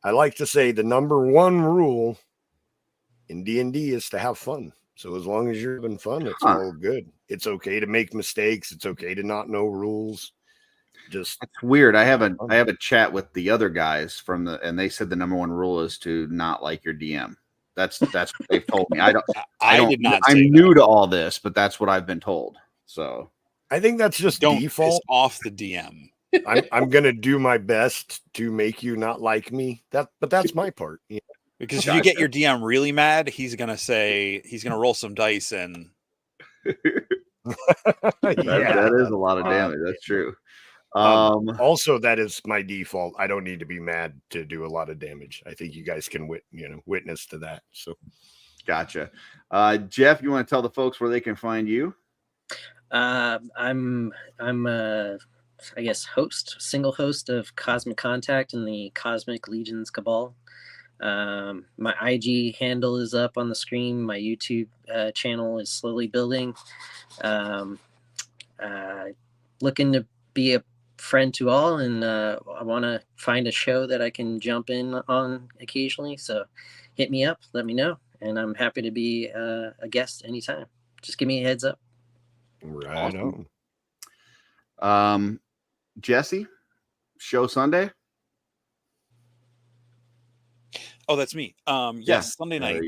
I like to say the number one rule in D&D is to have fun. So as long as you're having fun, it's all good. It's okay to make mistakes. It's okay to not know rules. Just it's weird. I have a chat with the other guys and they said the number one rule is to not like your DM. That's what they've told me. I did not. I'm new to all this, but that's what I've been told. So I think that's just default. Piss off the DM. I'm gonna do my best to make you not like me. But that's my part. Yeah. Because if you get your DM really mad, he's gonna roll some dice and that is a lot of damage. That's true. Also, that is my default. I don't need to be mad to do a lot of damage. I think you guys can witness to that. So, gotcha. Jeff, you want to tell the folks where they can find you? I'm I guess single host of Cosmic Contact and the Cosmic Legions Cabal. My IG handle is up on the screen. My YouTube channel is slowly building. Looking to be a friend to all, and I want to find a show that I can jump in on occasionally. So hit me up, let me know, and I'm happy to be a guest anytime. Just give me a heads up. Right on. Jesse, show Sunday. Oh, that's me. Yes, Sunday night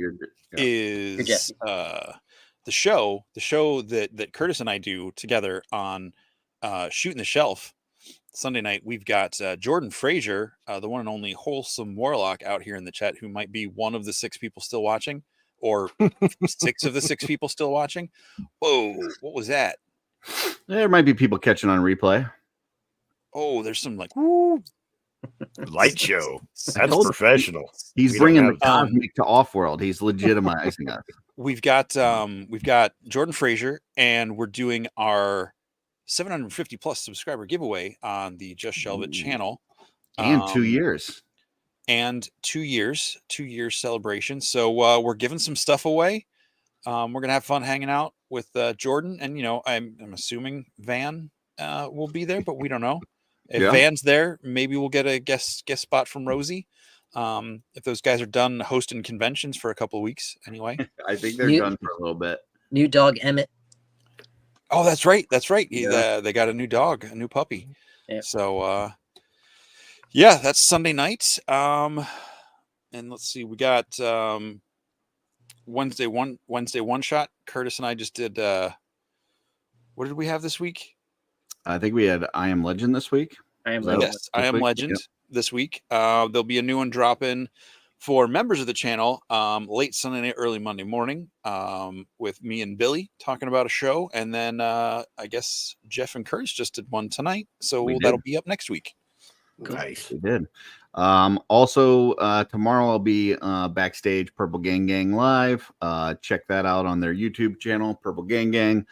is the show that Curtis and I do together on Shooting the Shelf. Sunday night, we've got Jordan Frazier, the one and only Wholesome Warlock, out here in the chat, who might be one of the 6 people still watching, or 6 of the 6 people still watching. Whoa, what was that? There might be people catching on replay. Oh, there's some like woo. Light show. That's professional. He's bringing the cosmic to OffWorld. He's legitimizing us. We've got Jordan Frazier, and we're doing our 750 plus subscriber giveaway on the Just Shelve It channel. And 2 years. And 2 years celebration. So we're giving some stuff away. We're gonna have fun hanging out with Jordan, and I'm assuming Van will be there, but we don't know. If Van's there, maybe we'll get a guest spot from Rosie. If those guys are done hosting conventions for a couple of weeks, anyway. I think they're done for a little bit. New dog Emmett. Oh, that's right. They got a new dog, a new puppy. Yeah. So, that's Sunday night. And let's see, we got Wednesday one shot. Curtis and I just did. What did we have this week? I think we had I Am Legend this week. I Am Legend this week. There'll be a new one dropping for members of the channel late Sunday night, early Monday morning, with me and Billy talking about a show. And then I guess Jeff and Curtis just did one tonight. So that'll be up next week. Nice. We did. Also, tomorrow I'll be backstage Purple Gang Live. Check that out on their YouTube channel, Purple Gang.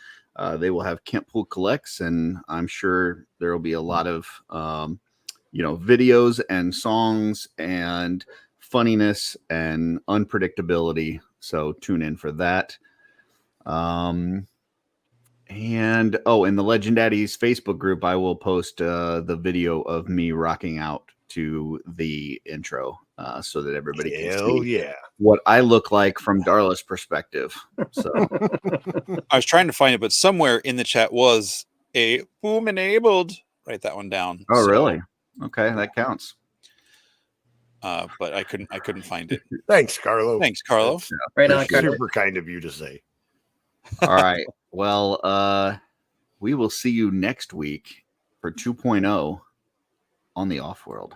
They will have Kent Pool Collects, and I'm sure there will be a lot of videos and songs and funniness and unpredictability. So tune in for that. And in the Legend Daddies Facebook group, I will post the video of me rocking out to the intro so that everybody can see what I look like from Darla's perspective. So I was trying to find it, but somewhere in the chat was a boom enabled. Write that one down. Oh, really? Okay, that counts. but I couldn't find it. Thanks, Carlo. Thanks, Carlo. That's Right on, Carlo. super kind of you to say. All right. Well, we will see you next week for 2.0 on the OffWorld.